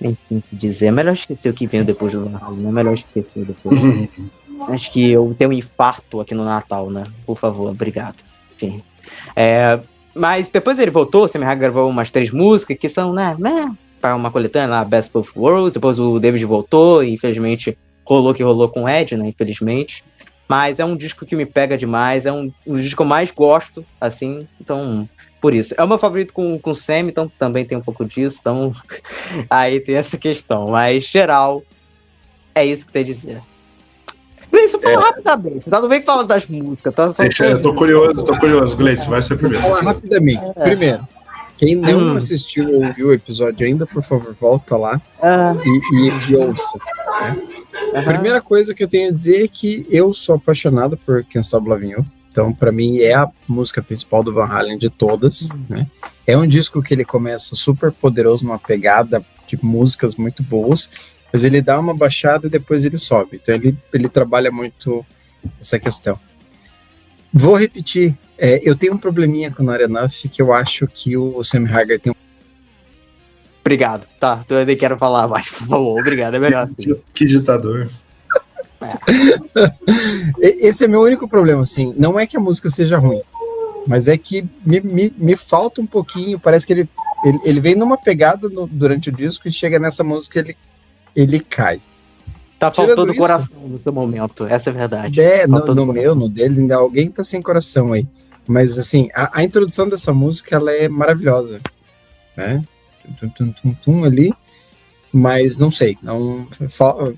Nem tem o que dizer. É melhor esquecer o que veio depois do Natal, não é melhor esquecer depois. Acho que eu tenho um infarto aqui no Natal, né? Por favor, obrigado. Enfim. Mas depois ele voltou, o Sammy Hagar gravou umas 3 músicas que são, né? Para uma coletânea lá, Best of Worlds. Depois o David voltou e infelizmente rolou que rolou com o Ed, né? Infelizmente. Mas é um disco que me pega demais, é um disco que eu mais gosto, assim, então, por isso. É o meu favorito com o Sam, então também tem um pouco disso, então aí tem essa questão. Mas, geral, é isso que tem a dizer. Isso foi rapidamente, tá? Não vem falando das músicas, tá? Eu tô curioso, Gleice, vai ser primeiro. Vou falar rapidamente. Primeiro, quem não assistiu ou ouviu o episódio ainda, por favor, volta lá e ouça. Né? Primeira coisa que eu tenho a dizer é que eu sou apaixonado por Can't Stop Loving You. Então, para mim, é a música principal do Van Halen de todas. Né? É um disco que ele começa super poderoso, numa pegada de músicas muito boas, mas ele dá uma baixada e depois ele sobe. Então, ele trabalha muito essa questão. Vou repetir. Eu tenho um probleminha com Not Enough, que eu acho que o Sammy Hagar tem um... Obrigado, tá, eu nem quero falar mais, por favor, obrigado, é melhor. Que ditador. Esse é meu único problema, assim, não é que a música seja ruim, mas é que me falta um pouquinho, parece que ele vem numa pegada durante o disco e chega nessa música ele cai. Tá faltando coração no seu momento, essa é a verdade. No dele, ainda alguém tá sem coração aí, mas assim, a introdução dessa música, ela é maravilhosa, né? Ali, mas não sei,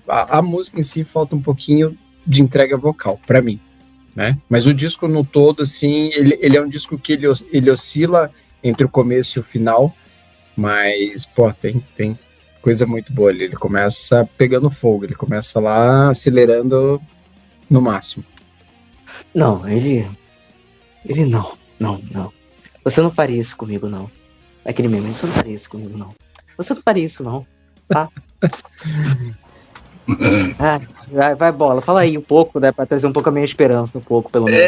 a música em si falta um pouquinho de entrega vocal para mim, né? Mas o disco no todo, assim, ele é um disco que ele oscila entre o começo e o final, mas pô, tem coisa muito boa ali. Ele começa pegando fogo, ele começa lá acelerando no máximo. Não, ele não. Você não faria isso comigo, não. Aquele meme, você não faria isso comigo, não. Você não faria isso, não. Tá? Vai, bola. Fala aí um pouco, né? Pra trazer um pouco a minha esperança, um pouco, pelo menos.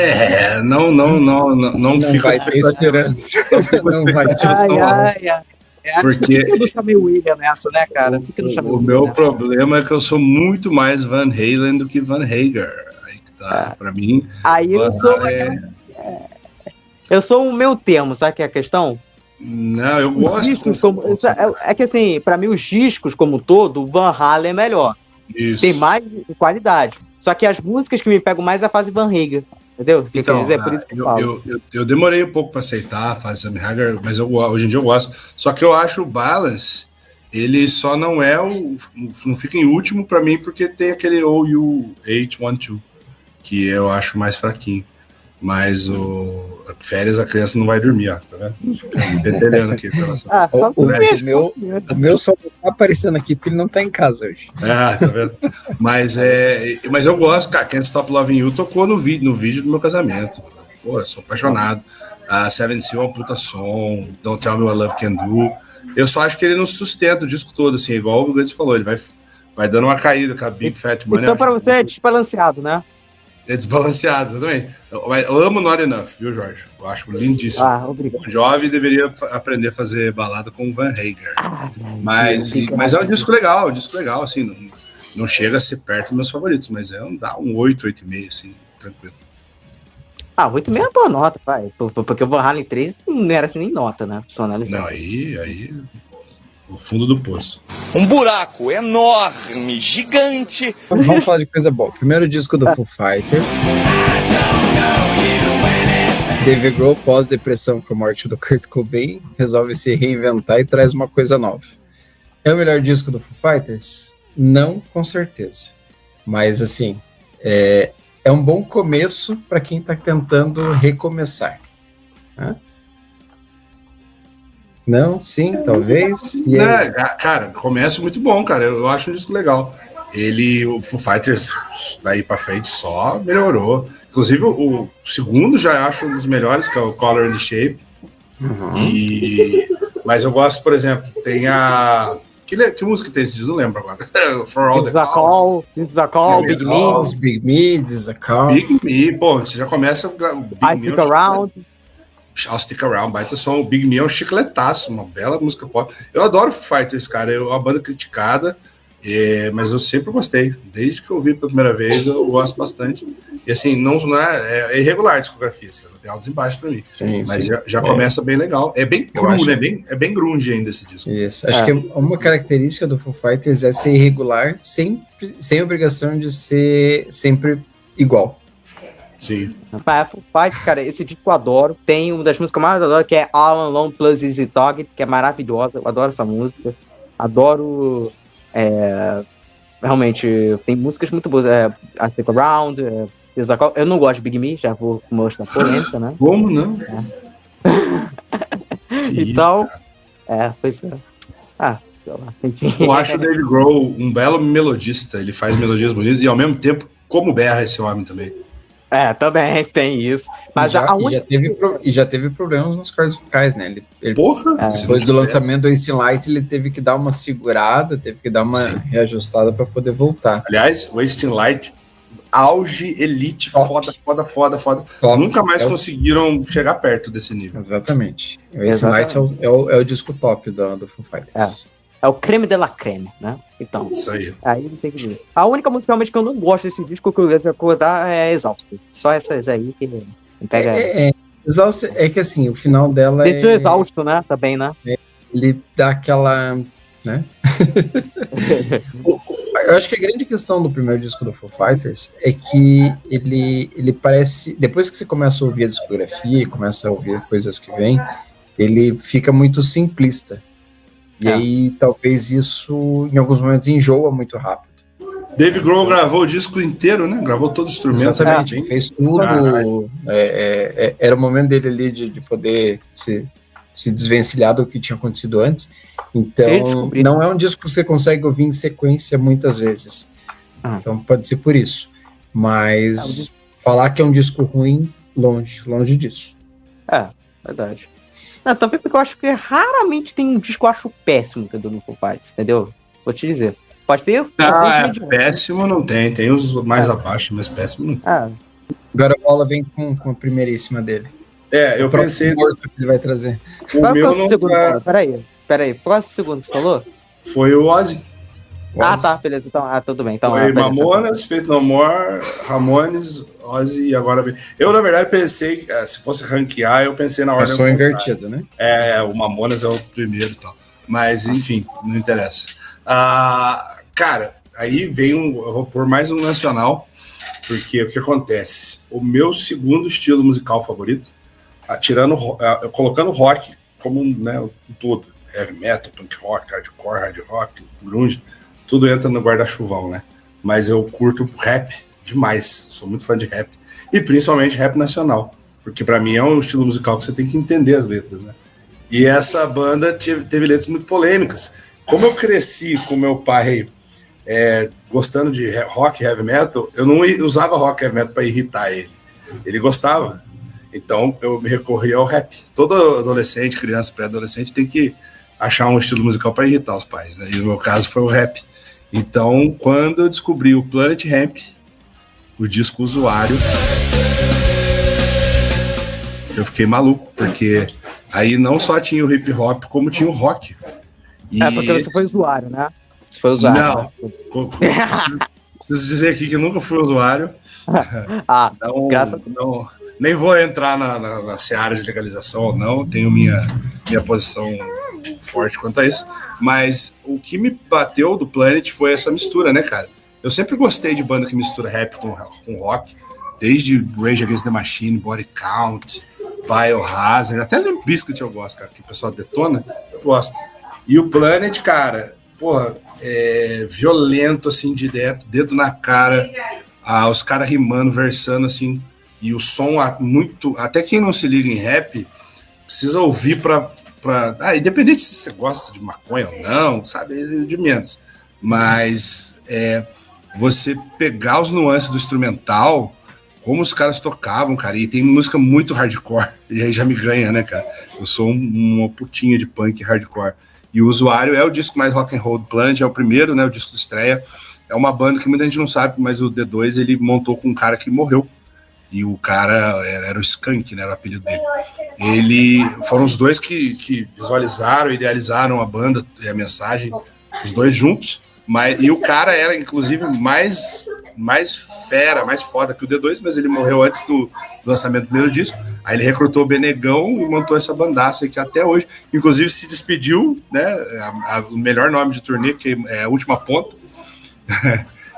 Não fica vai ter esperança. Não vai ter esperança. Porque eu não chamei o William nessa, né, cara? O meu problema é que eu sou muito mais Van Halen do que Van Hagar. Aí que tá, pra mim. Aí eu sou. Eu sou o meu termo, sabe que é a questão? Não, eu gosto. É que assim, pra mim, os discos como um todo, o Van Halen é melhor. Isso. Tem mais qualidade. Só que as músicas que me pegam mais é a fase Van Hagar. Entendeu? Então, quer dizer, por isso que eu demorei um pouco para aceitar a fase Sammy Hagar, mas hoje em dia eu gosto. Só que eu acho o Balance, ele só não é não fica em último para mim, porque tem aquele OU812, que eu acho mais fraquinho. Mas férias a criança não vai dormir, ó, tá vendo? Entendendo aqui. O meu só tá aparecendo aqui porque ele não tá em casa hoje. Tá vendo? Mas eu gosto, cara. Can't Stop Loving You tocou no vídeo do meu casamento. Pô, eu sou apaixonado. A Seven Seal é um puta som. Don't Tell Me What Love Can Do. Eu só acho que ele não sustenta o disco todo, assim, igual o Gleice falou. Ele vai dando uma caída com a Big Fat Money. Então, pra você é desbalanceado, né? É desbalanceado, exatamente. Eu amo Not Enough, viu, Jorge? Eu acho lindíssimo. Obrigado. O jovem deveria aprender a fazer balada com o Van Hagar. Mas é um disco legal, assim, não chega a ser perto dos meus favoritos, mas dá um 8, 8,5, assim, tranquilo. 8,5 é boa nota, pai. Porque o Van Halen 3 não era assim nem nota, né? Não, aí o fundo do poço. Um buraco enorme, gigante. Vamos falar de coisa boa. Primeiro disco do Foo Fighters. Dave Grohl, pós-depressão com a morte do Kurt Cobain, resolve se reinventar e traz uma coisa nova. É o melhor disco do Foo Fighters? Não, com certeza. Mas, assim, é um bom começo para quem está tentando recomeçar. Não? Sim? Talvez? Cara, começo muito bom, cara. Eu acho um disco legal. O Foo Fighters, daí pra frente, só melhorou. Inclusive, o segundo já acho um dos melhores, que é o Color and Shape. Mas eu gosto, por exemplo, tem a... Que música tem esse disco? Não lembro agora. For All the Calls. It's a Call, Big Me, This is a Call. Big Me, pô, você já começa... I Stick Around. I'll Stick Around, baita som. O Big Me é um chicletaço, uma bela música pop. Eu adoro Foo Fighters, cara. É uma banda criticada, mas eu sempre gostei. Desde que eu ouvi pela primeira vez, eu gosto bastante. E assim, não é irregular a discografia, assim, tem altos e baixos pra mim. Sim, mas sim. já começa bem legal. É bem cru, né? É bem grunge ainda esse disco. Isso. Acho que uma característica do Foo Fighters é ser irregular, sem obrigação de ser sempre igual. Sim. Foo Fighters, cara, esse disco eu adoro. Tem uma das músicas que eu mais adoro, que é All Alone Plus Easy Target, que é maravilhosa. Eu adoro essa música. Adoro. Realmente, tem músicas muito boas. I Stick Around. Eu não gosto de Big Me, já vou mostrar polêmica, né? Como não? Então, pois é. Sei lá, enfim. Eu acho o Dave Grohl um belo melodista. Ele faz melodias bonitas e ao mesmo tempo, como berra esse homem também. Também tem isso. Mas já teve problemas nas cordas vocais, né? Porra! Depois do lançamento do Wasting Light, ele teve que dar uma segurada, teve que dar uma reajustada para poder voltar. Aliás, Wasting Light, auge, elite, Top. foda. Top. Nunca mais conseguiram chegar perto desse nível. Exatamente. O Wasting Light é o disco top do Foo Fighters. É o creme de la creme, né? Então, isso aí. Aí não tem que dizer. A única música realmente que eu não gosto desse disco que eu ia acordar é Exhausted. Só essas aí que me pega. Exhausted é que assim, o final dela Deixa eu exausto, né? Também, né? Ele dá aquela, né? Eu acho que a grande questão do primeiro disco do Foo Fighters é que ele parece, depois que você começa a ouvir a discografia e começa a ouvir coisas que vêm, ele fica muito simplista. E aí, talvez isso, em alguns momentos, enjoa muito rápido. Dave Grohl gravou o disco inteiro, né? Gravou todos os instrumentos. Exatamente, fez tudo. Era o momento dele ali de poder se desvencilhar do que tinha acontecido antes. Então, não é um disco que você consegue ouvir em sequência muitas vezes. Então, pode ser por isso. Mas falar que é um disco ruim, longe disso. Verdade. Não, também porque eu acho que raramente tem um disco que eu acho péssimo, entendeu, no Foo Fighters, entendeu? Vou te dizer. Pode ter... péssimo não tem. Tem os mais abaixo, mas péssimo não tem. Agora a bola vem com a primeiríssima dele. Eu pensei... morto que ele vai trazer. O meu não tá... Peraí. Próximo segundo, você falou? Foi o Ozzy. Tá, beleza. Então, tudo bem. Então, foi Mamonas, Faith No More, Ramones, Ozzy e agora... Eu, na verdade, pensei, se fosse ranquear, eu pensei na ordem... Passou invertida, né? O Mamonas é o primeiro e tal. Mas, enfim, não interessa. Cara, aí eu vou pôr mais um nacional, porque o que acontece? O meu segundo estilo musical favorito, colocando rock como um todo, heavy metal, punk rock, hardcore, hard rock, grunge, tudo entra no guarda-chuvão, né? Mas eu curto rap demais, sou muito fã de rap, e principalmente rap nacional, porque para mim é um estilo musical que você tem que entender as letras, né? E essa banda teve letras muito polêmicas. Como eu cresci com meu pai gostando de rock, heavy metal, eu não usava rock, heavy metal para irritar ele. Ele gostava. Então eu me recorri ao rap. Todo adolescente, criança, pré-adolescente tem que achar um estilo musical para irritar os pais, né? E no meu caso foi o rap. Então, quando eu descobri o Planet Hemp, o disco Usuário, eu fiquei maluco, porque aí não só tinha o hip hop, como tinha o rock. Porque você foi usuário, né? Você foi usuário. Não. Preciso dizer aqui que eu nunca fui usuário. Não, nem vou entrar na seara de legalização ou não, tenho minha posição forte quanto a isso. Mas o que me bateu do Planet foi essa mistura, né, cara? Eu sempre gostei de banda que mistura rap com rock, desde Rage Against the Machine, Body Count, Biohazard, até Limp Bizkit eu gosto, cara, que o pessoal detona, eu gosto. E o Planet, cara, violento, assim, direto, dedo na cara, os caras rimando, versando, assim, e o som muito... Até quem não se liga em rap, precisa ouvir independente se você gosta de maconha ou não, sabe, de menos. Mas você pegar os nuances do instrumental, como os caras tocavam, cara, e tem música muito hardcore, e aí já me ganha, né, cara? Eu sou uma putinha de punk hardcore. E o Usuário é o disco mais rock and roll do Planet, é o primeiro, né, o disco de estreia. É uma banda que muita gente não sabe, mas o D2 ele montou com um cara que morreu. e o cara era o Skank, né, era o apelido dele. Foram os dois que visualizaram, idealizaram a banda e a mensagem, os dois juntos, e o cara era, inclusive, mais fera, mais foda que o D2, mas ele morreu antes do lançamento do primeiro disco. Aí ele recrutou o Benegão e montou essa bandaça que até hoje, inclusive, se despediu, né, o melhor nome de turnê, que é a Última Ponta,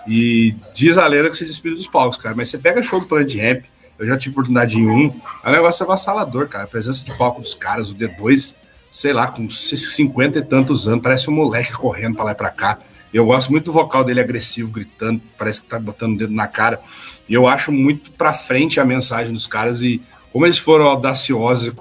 e diz a lenda que se despediu dos palcos, cara, mas você pega show do Planet Hemp, eu já tive oportunidade de ir em um, é um negócio avassalador, cara, a presença de palco dos caras, o D2, sei lá, com 50 e tantos anos, parece um moleque correndo pra lá e pra cá. Eu gosto muito do vocal dele agressivo, gritando, parece que tá botando o dedo na cara. E eu acho muito pra frente a mensagem dos caras e como eles foram audaciosos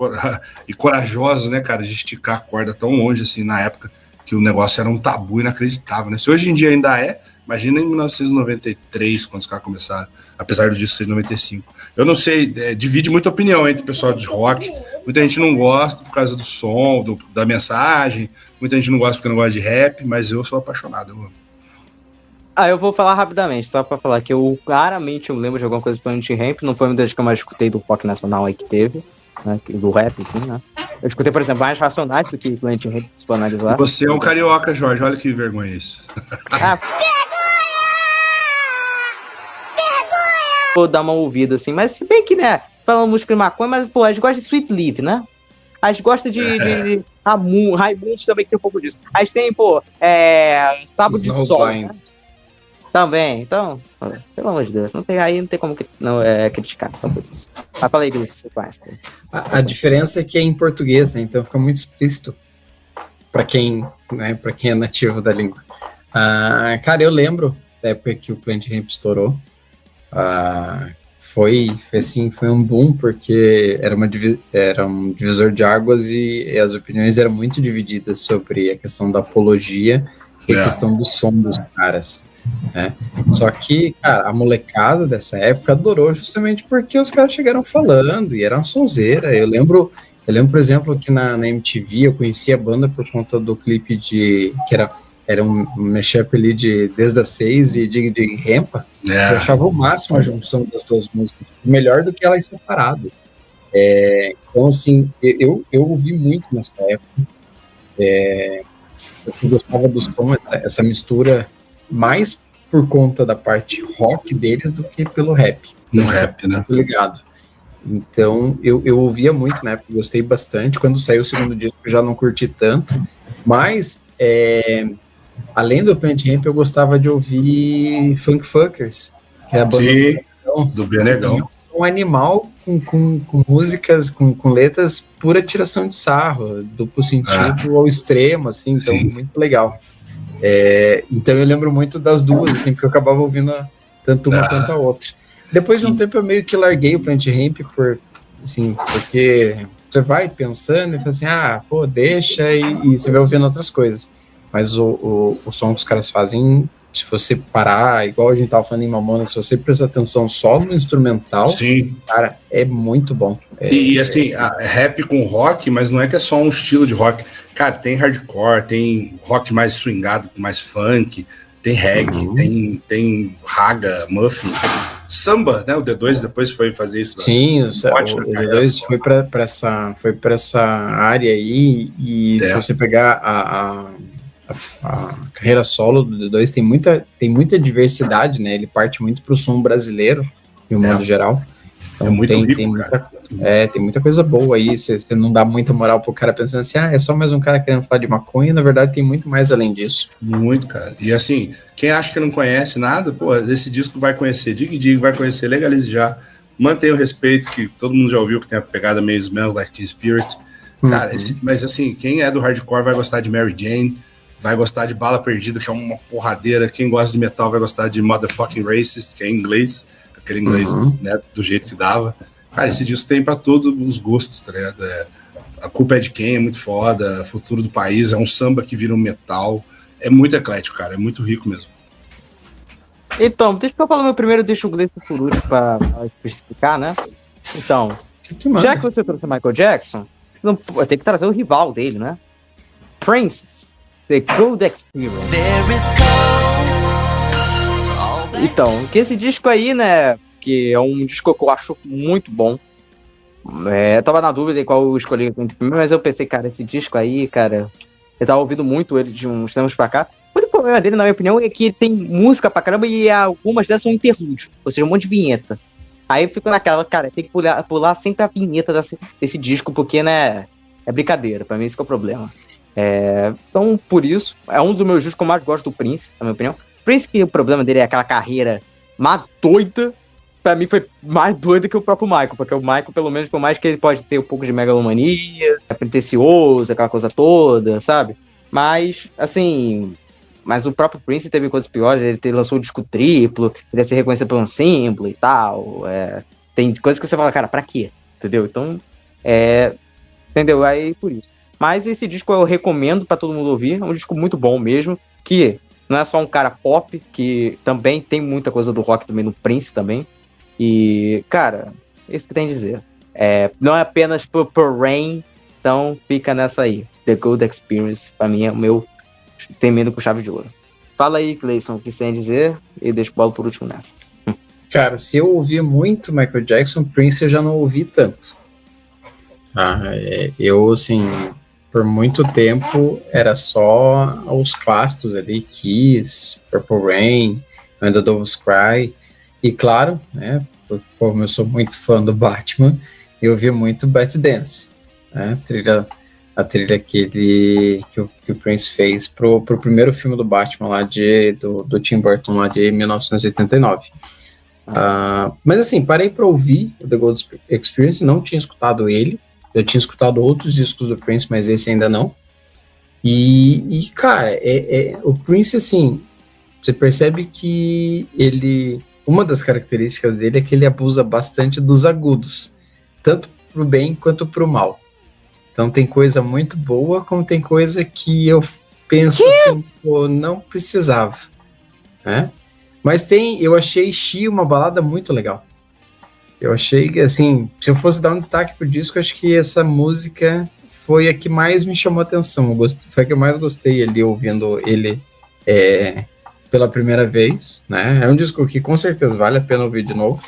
e corajosos, né, cara, de esticar a corda tão longe assim na época que o negócio era um tabu inacreditável, né? Se hoje em dia ainda imagina em 1993, quando os caras começaram, apesar do disco ser de 95. Eu não sei, divide muita opinião entre o pessoal de rock. Muita gente não gosta por causa do som, da mensagem. Muita gente não gosta porque não gosta de rap, mas eu sou apaixonado. Eu amo. Eu vou falar rapidamente, só pra falar que eu claramente lembro de alguma coisa do Planet Hemp, não foi uma das que eu mais escutei do rock nacional aí que teve, né, do rap, enfim, né. Eu escutei, por exemplo, mais Racionais do que Planet Hemp, se for analisar. Você é um carioca, Jorge, olha que vergonha isso. Vou dar uma ouvida, assim, mas se bem que, né, falando música de maconha, mas, pô, a gente gosta de Sweet Leaf, né? A gente gosta de Raimundos também, que tem um pouco disso. A gente tem, pô, Sábado de Sol, né? Também, então, pelo amor de Deus, não tem como criticar, então por isso. Mas falei disso, você conhece. A diferença é que é em português, né, então fica muito explícito para quem é nativo da língua. Cara, eu lembro da época que o Planet Hemp estourou. Foi um boom, porque era um divisor de águas e as opiniões eram muito divididas sobre a questão da apologia e a questão do som dos caras, né? Só que, cara, a molecada dessa época adorou justamente porque os caras chegaram falando e era uma sonzeira. Eu lembro, por exemplo, que na MTV eu conheci a banda por conta do clipe que era um mashup ali de Desde as 6 e de Rempa. Eu achava o máximo a junção das duas músicas, melhor do que elas separadas. Então, assim, eu ouvi muito nessa época. Eu gostava do som, essa mistura, mais por conta da parte rock deles do que pelo rap. No rap, né? Ligado. Então, eu ouvia muito na época, gostei bastante. Quando saiu o segundo disco, eu já não curti tanto. Mas, além do Planet Hemp, eu gostava de ouvir Funk Funkers, que é a banda do Benegão. Um animal com músicas, com letras pura tiração de sarro, duplo sentido ao extremo, assim, então muito legal. Então eu lembro muito das duas, assim, porque eu acabava ouvindo tanto uma quanto a outra. Depois de um tempo eu meio que larguei o Planet Hemp porque você vai pensando e fala assim, deixa e você vai ouvindo outras coisas. Mas o som que os caras fazem, se você parar, igual a gente tava falando em Mamonas, se você prestar atenção só no instrumental, cara, é muito bom. E assim, rap com rock, mas não é que é só um estilo de rock. Cara, tem hardcore, tem rock mais swingado, mais funk, tem reggae, tem raga, muffin, samba, né? O D2 depois foi fazer isso. Sim, o D2 foi para essa área aí, e se você pegar a carreira solo do D2 tem muita diversidade, né? Ele parte muito pro som brasileiro, de um modo geral. Então muito rico, tem muita coisa boa aí. Você não dá muita moral pro cara pensando assim, é só mais um cara querendo falar de maconha. Na verdade, tem muito mais além disso. Muito, cara. E assim, quem acha que não conhece nada, pô, esse disco vai conhecer Dig, vai conhecer Legalize Já. Mantenha o respeito, que todo mundo já ouviu que tem a pegada meio Smells Like Teen Spirit. Cara, mas assim, quem é do hardcore vai gostar de Mary Jane, vai gostar de Bala Perdida, que é uma porradeira. Quem gosta de metal vai gostar de Motherfucking Racist, que é em inglês, aquele inglês, né, do jeito que dava. Cara, esse disco tem pra todos os gostos, tá ligado? A Culpa é de Quem é muito foda, Futuro do País, é um samba que vira um metal. É muito eclético, cara, é muito rico mesmo. Então, deixa eu falar meu primeiro, deixa o Gleice por último pra especificar, né? Então, já que você trouxe Michael Jackson, tem que trazer o rival dele, né? Prince, The Gold Experience. Então, que esse disco aí, né, porque é um disco que eu acho muito bom. Eu tava na dúvida em qual eu escolhi, mas eu pensei, cara, esse disco aí, cara, eu tava ouvindo muito ele de uns tempos pra cá. O único problema dele, na minha opinião, é que tem música pra caramba e algumas dessas são interlúdios, ou seja, um monte de vinheta. Aí eu fico naquela, cara, tem que pular sempre a vinheta desse disco, porque, né, é brincadeira, pra mim esse que é o problema. Então, por isso, é um dos meus discos que eu mais gosto do Prince, na minha opinião. Prince, que o problema dele é aquela carreira mais doida, pra mim foi mais doido que o próprio Michael, porque o Michael, pelo menos, por mais que ele pode ter um pouco de megalomania, é pretencioso, aquela coisa toda, sabe? Mas, assim, mas o próprio Prince teve coisas piores, ele lançou o disco triplo, ele ia ser reconhecido por um símbolo e tal, tem coisas que você fala, cara, pra quê? Entendeu? Então, entendeu? Aí, por isso. Mas esse disco eu recomendo pra todo mundo ouvir, é um disco muito bom mesmo, que não é só um cara pop, que também tem muita coisa do rock também no Prince também. E, cara, é isso que tem a dizer. Não é apenas por Rain, então fica nessa aí. The Good Experience, pra mim, é o meu termino com chave de ouro. Fala aí, Cleison, o que você tem a dizer, e deixa o bolo por último nessa. Cara, se eu ouvi muito Michael Jackson, Prince eu já não ouvi tanto. Eu, assim, por muito tempo era só os clássicos ali, Kiss, Purple Rain, When the Doves Cry. E claro, né, como eu sou muito fã do Batman, eu vi muito BatDance, né, a trilha que o Prince fez pro primeiro filme do Batman lá do Tim Burton lá de 1989. Mas assim, parei para ouvir o The Gold Experience, não tinha escutado ele, eu tinha escutado outros discos do Prince, mas esse ainda não. E cara, o Prince, assim, você percebe que uma das características dele é que ele abusa bastante dos agudos, tanto pro bem quanto pro mal. Então tem coisa muito boa, como tem coisa que eu penso assim, pô, não precisava, né? Mas eu achei She uma balada muito legal. Eu achei que, assim, se eu fosse dar um destaque pro disco, acho que essa música foi a que mais me chamou a atenção. Foi a que eu mais gostei ali, ouvindo ele pela primeira vez, né? É um disco que com certeza vale a pena ouvir de novo,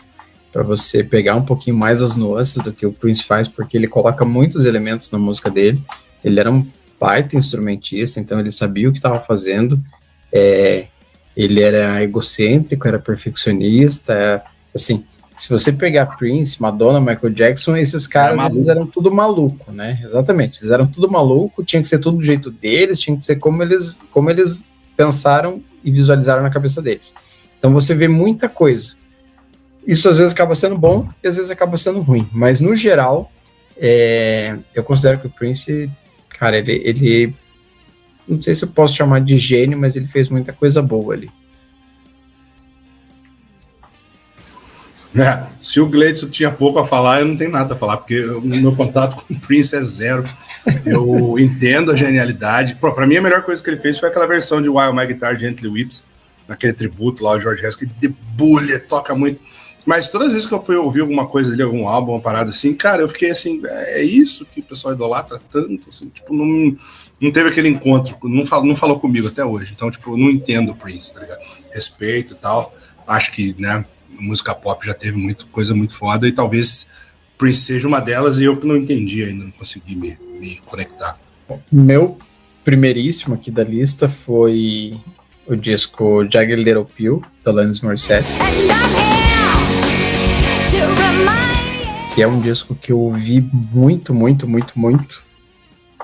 para você pegar um pouquinho mais as nuances do que o Prince faz, porque ele coloca muitos elementos na música dele. Ele era um baita instrumentista, então ele sabia o que estava fazendo. Ele era egocêntrico, era perfeccionista, assim. Se você pegar Prince, Madonna, Michael Jackson, esses caras, eles eram tudo maluco, né? Exatamente, eles eram tudo maluco, tinha que ser tudo do jeito deles, tinha que ser como eles pensaram e visualizaram na cabeça deles. Então você vê muita coisa. Isso às vezes acaba sendo bom e às vezes acaba sendo ruim, mas no geral, eu considero que o Prince, cara, ele não sei se eu posso chamar de gênio, mas ele fez muita coisa boa ali. Se o Gleidson tinha pouco a falar, eu não tenho nada a falar, porque o meu contato com o Prince é zero. Eu entendo a genialidade. Para mim, a melhor coisa que ele fez foi aquela versão de While My Guitar Gently Weeps, naquele tributo lá, o George Harrison, que debulha, toca muito. Mas todas as vezes que eu fui ouvir alguma coisa dele, algum álbum, uma parada assim, cara, eu fiquei assim, é isso que o pessoal idolatra tanto, assim, tipo, não teve aquele encontro, não falou comigo até hoje. Então, tipo, eu não entendo o Prince, tá ligado? Respeito e tal. Acho que, né, música pop já teve coisa muito foda, e talvez Prince seja uma delas, e eu que não entendi ainda, não consegui me conectar. Meu primeiríssimo aqui da lista foi o disco Jagged Little Pill, da Alanis Morissette, que é um disco que eu ouvi muito, muito, muito, muito,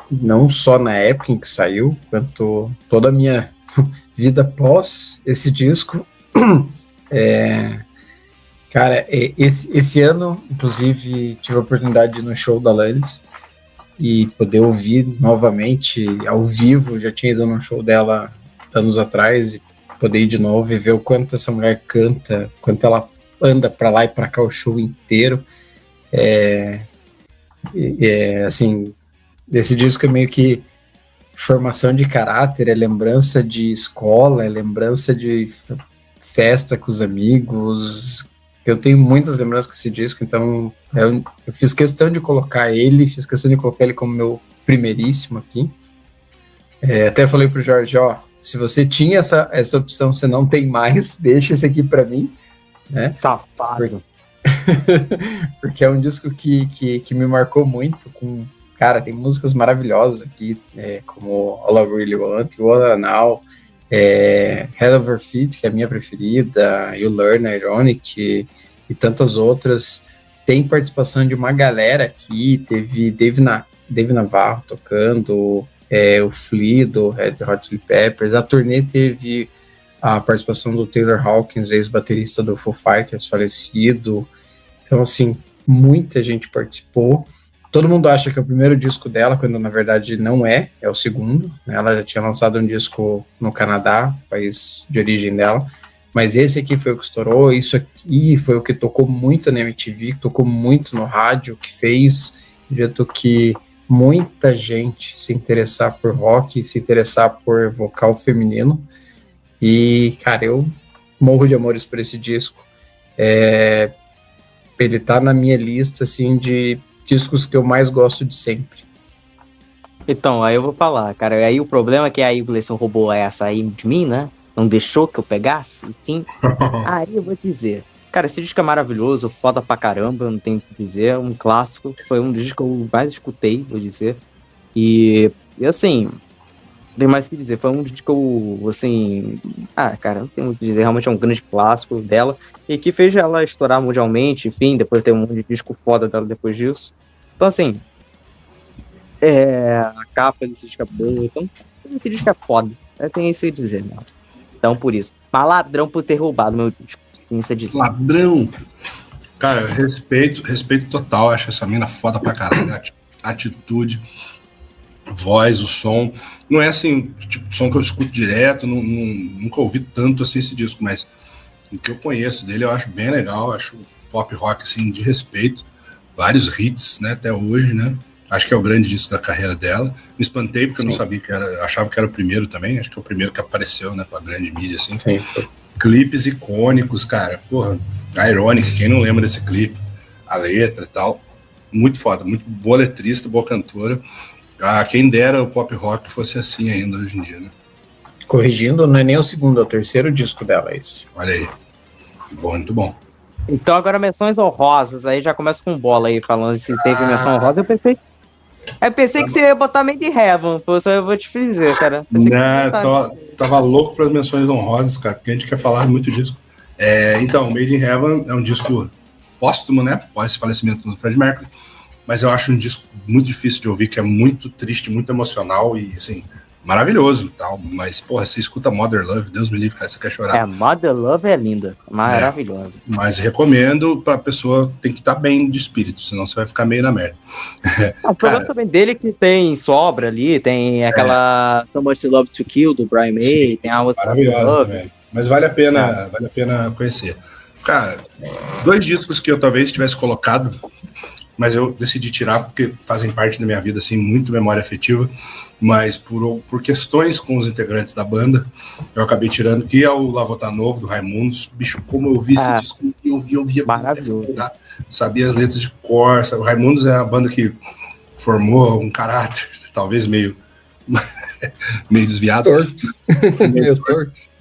não só na época em que saiu, quanto toda a minha vida pós esse disco. Cara, esse ano, inclusive, tive a oportunidade de ir no show da Alanis e poder ouvir novamente ao vivo. Já tinha ido no show dela anos atrás, e poder ir de novo e ver o quanto essa mulher canta, quanto ela anda pra lá e pra cá o show inteiro. Assim, esse disco é meio que formação de caráter, é lembrança de escola, é lembrança de festa com os amigos. Eu tenho muitas lembranças com esse disco, então eu fiz questão de colocar ele como meu primeiríssimo aqui. Até falei pro Jorge, se você tinha essa opção, você não tem mais, deixa esse aqui para mim, né? Safado. Porque é um disco que me marcou muito. Cara, tem músicas maravilhosas aqui, como All I Really Want, What Now, Hell Over Feet, que é a minha preferida, You Learn, Ironic e tantas outras. Tem participação de uma galera aqui, teve Dave Navarro tocando, o Flea do Red Hot Chili Peppers. A turnê teve a participação do Taylor Hawkins, ex-baterista do Foo Fighters, falecido. Então, assim, muita gente participou. Todo mundo acha que é o primeiro disco dela, quando na verdade não é o segundo, né? Ela já tinha lançado um disco no Canadá, país de origem dela, mas esse aqui foi o que estourou. Isso aqui foi o que tocou muito na MTV, que tocou muito no rádio, que fez do jeito que muita gente se interessar por rock, se interessar por vocal feminino. E, cara, eu morro de amores por esse disco. Ele tá na minha lista, assim, de discos que eu mais gosto de sempre. Então, aí eu vou falar, cara. Aí o problema é que aí o Gleison roubou essa aí de mim, né? Não deixou que eu pegasse, enfim. Aí eu vou dizer. Cara, esse disco é maravilhoso, foda pra caramba, não tenho o que dizer. É um clássico, foi um disco que eu mais escutei, vou dizer. E assim, não tem mais o que dizer. Foi um disco, assim... cara, não tem muito o que dizer. Realmente é um grande clássico dela. E que fez ela estourar mundialmente, enfim, depois ter um monte de disco foda dela depois disso. Então, assim... a capa desse disco é boa. Então, esse disco é foda. Eu tenho isso a dizer, né? Então, por isso. Mas ladrão por ter roubado meu disco. Tem isso a dizer. Ladrão! Cara, respeito total. Acho essa mina foda pra caralho. Atitude, voz, o som. Não é assim, tipo, som que eu escuto direto. Nunca ouvi tanto assim esse disco, mas o que eu conheço dele eu acho bem legal. Acho pop rock assim, de respeito. Vários hits, né, até hoje, né? Acho que é o grande disco da carreira dela. Me espantei porque eu não sabia que era. Achava que era o primeiro também. Acho que é o primeiro que apareceu, né, pra grande mídia, assim. Sim. Clipes icônicos, cara. Porra, Ironic, quem não lembra desse clipe? A letra e tal. Muito foda, muito boa letrista, boa cantora. Quem dera o pop rock fosse assim ainda hoje em dia, né? Corrigindo, não é nem o segundo, é o terceiro disco dela, esse. Olha aí. Muito bom. Então agora menções honrosas, aí já começa com bola aí, falando se teve menção honrosa, eu pensei que você ia botar Made in Heaven, eu vou te dizer, cara. Tava louco para as menções honrosas, cara, porque a gente quer falar muito disso. Então, Made in Heaven é um disco póstumo, né, pós falecimento do Freddie Mercury, mas eu acho um disco muito difícil de ouvir, que é muito triste, muito emocional e, assim, maravilhoso, tal. Mas, porra, você escuta Mother Love, Deus me livre, cara, você quer chorar. Mother Love é linda, maravilhosa. Mas recomendo pra pessoa, tem que estar bem de espírito, senão você vai ficar meio na merda. O problema também dele é que tem sobra ali, tem aquela So Much Love to Kill, do Brian May, Sim, tem a outra. maravilhosa também. Mas vale a pena conhecer. Cara, 2 discos que eu talvez tivesse colocado, mas eu decidi tirar porque fazem parte da minha vida, assim, muito memória afetiva, mas por questões com os integrantes da banda, eu acabei tirando, que é o Lavota Novo, do Raimundos. Bicho, como eu vi esse disco, eu via maravilhoso. Sabia as letras de cor, sabe? O Raimundos é a banda que formou um caráter, talvez meio desviado. Meio torto.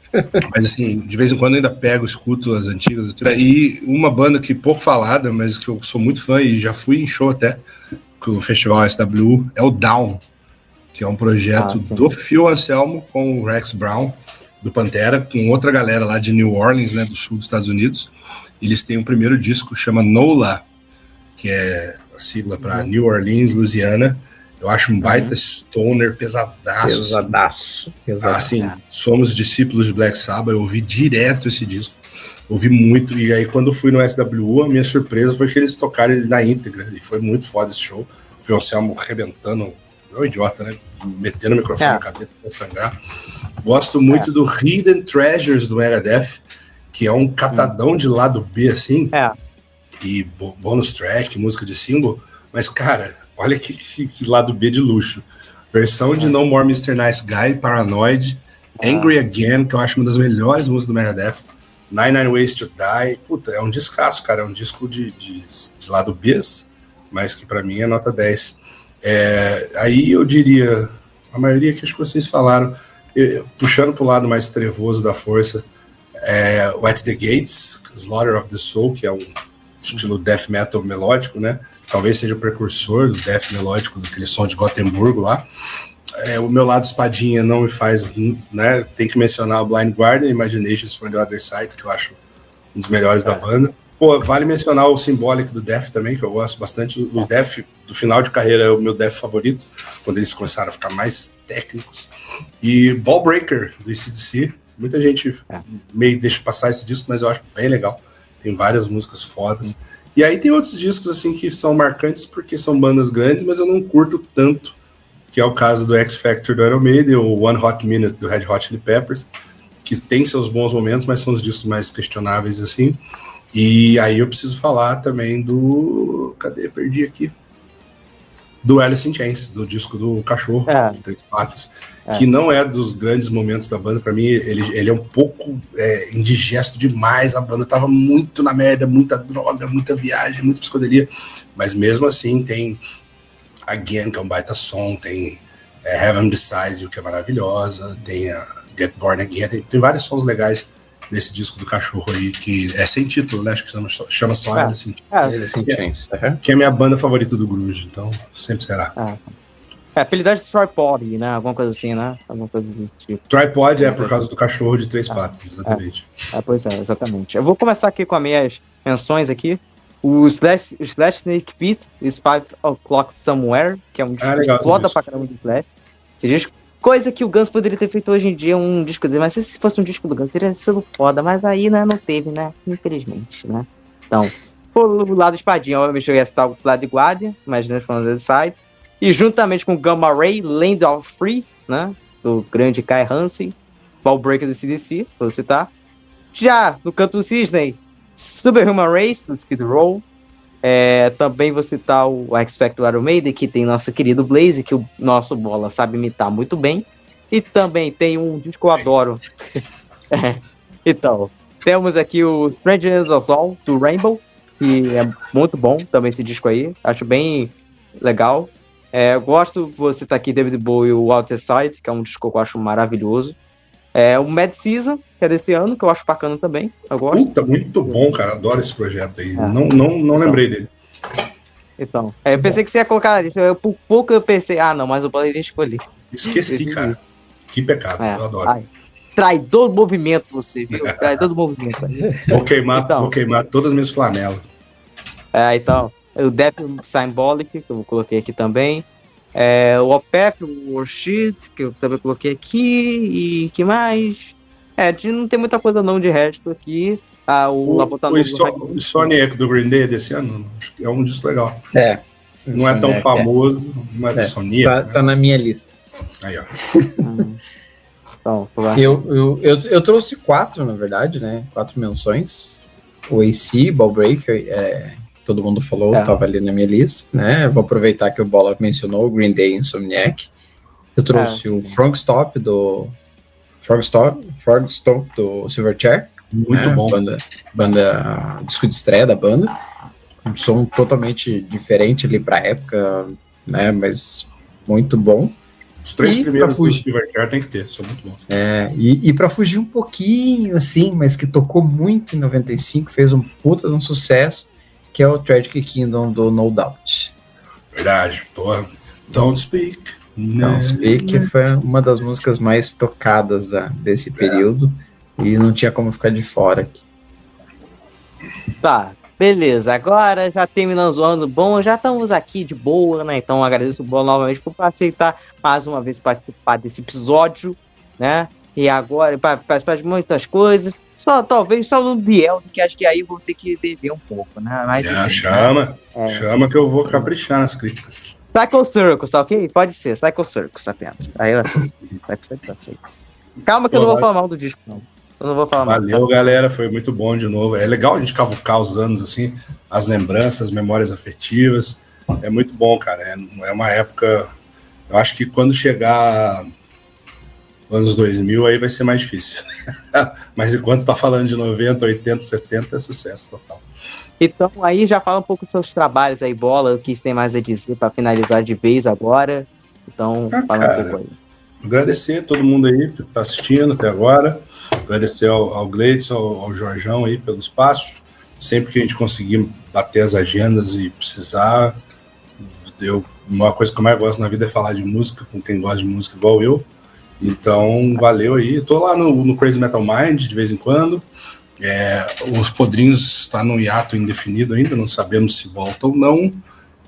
Mas assim, de vez em quando eu ainda pego, escuto as antigas. E uma banda que pouco falada, mas que eu sou muito fã e já fui em show até, com o Festival SWU, é o Down, que é um projeto do Phil Anselmo com o Rex Brown, do Pantera, com outra galera lá de New Orleans, né, do sul dos Estados Unidos. Eles têm um primeiro disco que chama NOLA, que é a sigla para New Orleans, Louisiana. Eu acho um baita stoner pesadaço. Assim, somos discípulos de Black Sabbath, eu ouvi direto esse disco, ouvi muito, e aí quando eu fui no SWU, a minha surpresa foi que eles tocaram ele na íntegra, e foi muito foda esse show. O Phil Anselmo arrebentando, é um idiota, né? Metendo o microfone na cabeça pra sangrar. Gosto muito do Hidden Treasures do Megadeth, que é um catadão de lado B, assim, e bonus track, música de single, mas, cara, olha que lado B de luxo. Versão de No More Mr. Nice Guy, Paranoid, Angry Again, que eu acho uma das melhores músicas do Megadeth, Nine Ways to Die. Puta, é um descasso, cara. É um disco de lado B, mas que pra mim é nota 10. Aí eu diria, a maioria que acho que vocês falaram, puxando pro lado mais trevoso da força, O At The Gates, Slaughter of the Soul, que é um estilo death metal melódico, né? Talvez seja o precursor do death melódico, daquele som de Gotemburgo lá. O meu lado espadinha não me faz, né? Tem que mencionar o Blind Guardian, Imaginations from the Other Side, que eu acho um dos melhores da banda. Pô, vale mencionar o Symbolic do Death também, que eu gosto bastante. O Death do final de carreira é o meu Death favorito, quando eles começaram a ficar mais técnicos. E Ball Breaker, do AC/DC. Muita gente meio deixa passar esse disco, mas eu acho bem legal. Tem várias músicas fodas. E aí tem outros discos assim que são marcantes porque são bandas grandes, mas eu não curto tanto, que é o caso do X Factor do Iron Maiden, o One Hot Minute do Red Hot Chili Peppers, que tem seus bons momentos, mas são os discos mais questionáveis assim. E aí eu preciso falar também do... Cadê? Perdi aqui. Do Alice in Chains, do disco do Cachorro, de 3 Patas, que não é dos grandes momentos da banda. Pra mim, ele é um pouco indigesto demais. A banda tava muito na merda, muita droga, muita viagem, muita psicodelia. Mas mesmo assim tem Again, que é um baita som, tem Heaven Beside You, que é maravilhosa, tem a Get Born Again, tem vários sons legais desse disco do Cachorro aí, que é sem título, né? Acho que chama só Alice in Chains. Que é a minha banda favorita do grunge, então sempre será. Apelidade de Tripod, né? Alguma coisa assim, né? Alguma coisa do tipo. Tripod é por causa do cachorro de 3 patas, exatamente. Pois é, exatamente. Eu vou começar aqui com as minhas menções aqui. O Slash Snake Pit, It's 5 O'Clock Somewhere, que é um disco foda pra caramba do Slash. Esse disco, coisa que o Guns poderia ter feito hoje em dia, um disco dele, mas se fosse um disco do Guns, teria sido foda, mas aí, né, não teve, né? Infelizmente, né? Então, por lado espadinha, obviamente eu ia citar o Blood Guardian, Imagination from the Other Side, e juntamente com Gamma Ray, Land of Free, né? Do grande Kai Hansen, Ball Breaker do AC/DC, vou citar. Já no canto do Cisne, Superhuman Race, do Skid Row. Também vou citar o X Factor Iron Maiden, que tem nosso querido Blaze, que o nosso Bola sabe imitar muito bem. E também tem um disco que eu adoro. Então, temos aqui o Strangers of All, do Rainbow, que é muito bom também esse disco aí. Acho bem legal. Eu gosto, vou citar aqui David Bowie e o Outer Side, que é um disco que eu acho maravilhoso. O Mad Season, que é desse ano, que eu acho bacana também. Eu gosto. Puta, muito bom, cara. Adoro esse projeto aí. Não lembrei dele. Então, eu pensei que você ia colocar na lista. Por pouco eu pensei, não, mas o Bola escolhi. Esqueci, cara. Que pecado, eu adoro. Traidor do movimento, você, viu? Traidor do movimento. Vou queimar todas as minhas flanelas. Então, o Death Symbolic, que eu coloquei aqui também. O Opeth, o Worship, que eu também coloquei aqui. E que mais? Não tem muita coisa não de resto aqui. O Sonic do Green Day desse ano é um disco legal. Não é tão famoso, não é do Sonic. Tá na minha lista. Aí, ó. Então, eu trouxe 4, na verdade, né? 4 menções. O AC, Ball Breaker, todo mundo falou, tava ali na minha lista, né? Vou aproveitar que o Bola mencionou o Green Day Insomniac. Eu trouxe o Frogstomp do Silverchair. Muito bom. Banda disco de estreia da banda. Um som totalmente diferente ali pra época, né? Mas muito bom. Os 3 primeiros do Silverchair tem que ter, são muito bons. E pra fugir um pouquinho, assim, mas que tocou muito em 95, fez um puta de um sucesso, que é o Tragic Kingdom do No Doubt. Verdade. Don't Speak. Don't Speak foi uma das músicas mais tocadas desse período e não tinha como ficar de fora aqui. Tá, beleza. Agora já terminamos o ano bom, já estamos aqui de boa, né? Então agradeço o Bola novamente por aceitar mais uma vez participar desse episódio, né? E agora, para participar de muitas coisas. Talvez só no Diel, que acho que aí vou ter que dever um pouco, né? Mas, chama que eu vou caprichar nas críticas. Cycle Circus, tá ok? Pode ser, Cycle Circus, apenas. Aí eu aceito. Calma que eu não vou falar mal do disco, não. Eu não vou falar mal. Valeu, galera, foi muito bom de novo. É legal a gente cavucar os anos, assim, as lembranças, as memórias afetivas. É muito bom, cara. É uma época... Eu acho que quando chegar... anos 2000, aí vai ser mais difícil. Mas enquanto está falando de 90, 80, 70, é sucesso total. Então, aí já fala um pouco dos seus trabalhos aí, Bola, o que você tem mais a dizer para finalizar de vez agora. Então, fala um pouco aí. agradecer todo mundo aí que está assistindo até agora, agradecer ao Gleidson, ao Jorjão aí pelo espaço, sempre que a gente conseguir bater as agendas e precisar, uma coisa que eu mais gosto na vida é falar de música, com quem gosta de música igual eu, então valeu aí, eu tô lá no Crazy Metal Mind de vez em quando, os Podrinhos está no hiato indefinido ainda, não sabemos se volta ou não,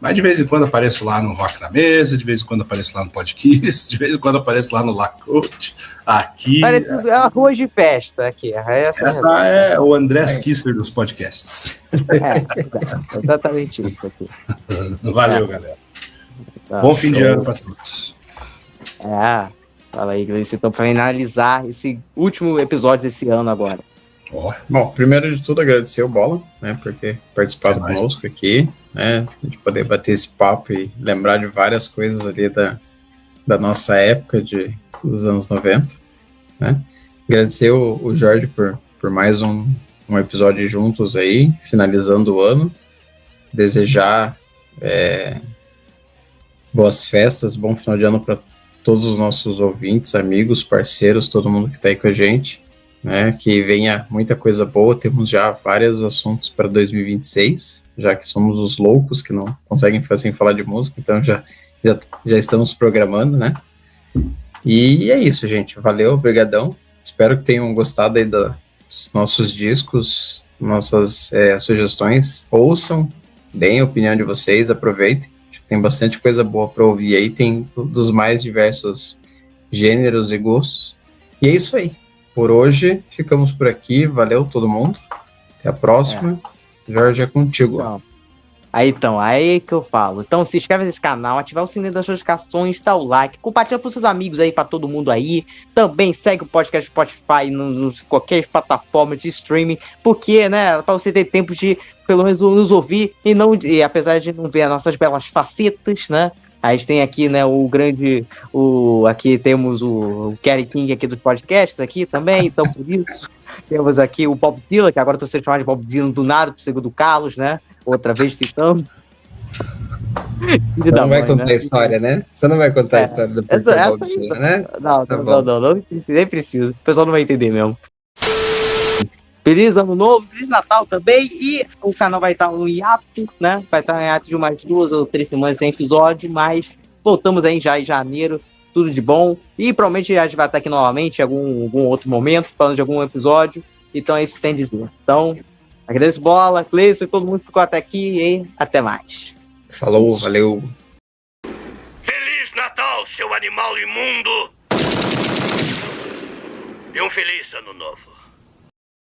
mas de vez em quando apareço lá no Rock na Mesa, de vez em quando apareço lá no Podcast, de vez em quando apareço lá no Lacote, aqui. É uma rua de festa aqui. Essa é o Andrés Kisser dos podcasts. Exatamente isso aqui. Valeu, galera. Bom fim de ano para todos. Fala aí, Gleice. Então, para finalizar esse último episódio desse ano agora. Bom, primeiro de tudo, agradecer o Bola, né, por ter participado conosco aqui, né, a gente poder bater esse papo e lembrar de várias coisas ali da nossa época dos anos 90, né. Agradecer o Jorge por mais um episódio juntos aí, finalizando o ano, desejar boas festas, bom final de ano para todos os nossos ouvintes, amigos, parceiros, todo mundo que está aí com a gente. Né, que venha muita coisa boa, temos já vários assuntos para 2026, já que somos os loucos que não conseguem ficar sem falar de música, então já estamos programando, né, e é isso, gente, valeu, obrigadão, espero que tenham gostado aí dos nossos discos, nossas sugestões, ouçam, deem a opinião de vocês, aproveitem, acho que tem bastante coisa boa para ouvir aí, tem dos mais diversos gêneros e gostos, e é isso aí. Por hoje, ficamos por aqui. Valeu todo mundo. Até a próxima. Jorge, é contigo. Então, aí que eu falo. Então, se inscreve nesse canal, ativar o sininho das notificações, dá o like, compartilha com seus amigos aí, pra todo mundo aí. Também segue o podcast Spotify no qualquer plataforma de streaming, porque, né, pra você ter tempo de, pelo menos, nos ouvir e apesar de não ver as nossas belas facetas, né, a gente tem aqui, né, aqui temos o Kerry King aqui dos podcasts aqui também, então por isso temos aqui o Bob Dylan, que agora estou sendo chamado de Bob Dylan do nada, por segundo do Carlos, né, outra vez citando. Você não vai contar a história, né? Você não vai contar a história do Bob Dylan, né? Não, nem precisa, o pessoal não vai entender mesmo. Feliz Ano Novo, Feliz Natal também, e o canal vai estar no hiato, né? Vai estar em hiato de umas 2 ou 3 semanas sem episódio, mas voltamos aí já em janeiro, tudo de bom, e provavelmente a gente vai estar aqui novamente em algum outro momento, falando de algum episódio, então é isso que tem a dizer. Então, agradeço Bola, Cleison e todo mundo que ficou até aqui, e até mais. Falou, valeu. Feliz Natal, seu animal imundo! E um feliz Ano Novo.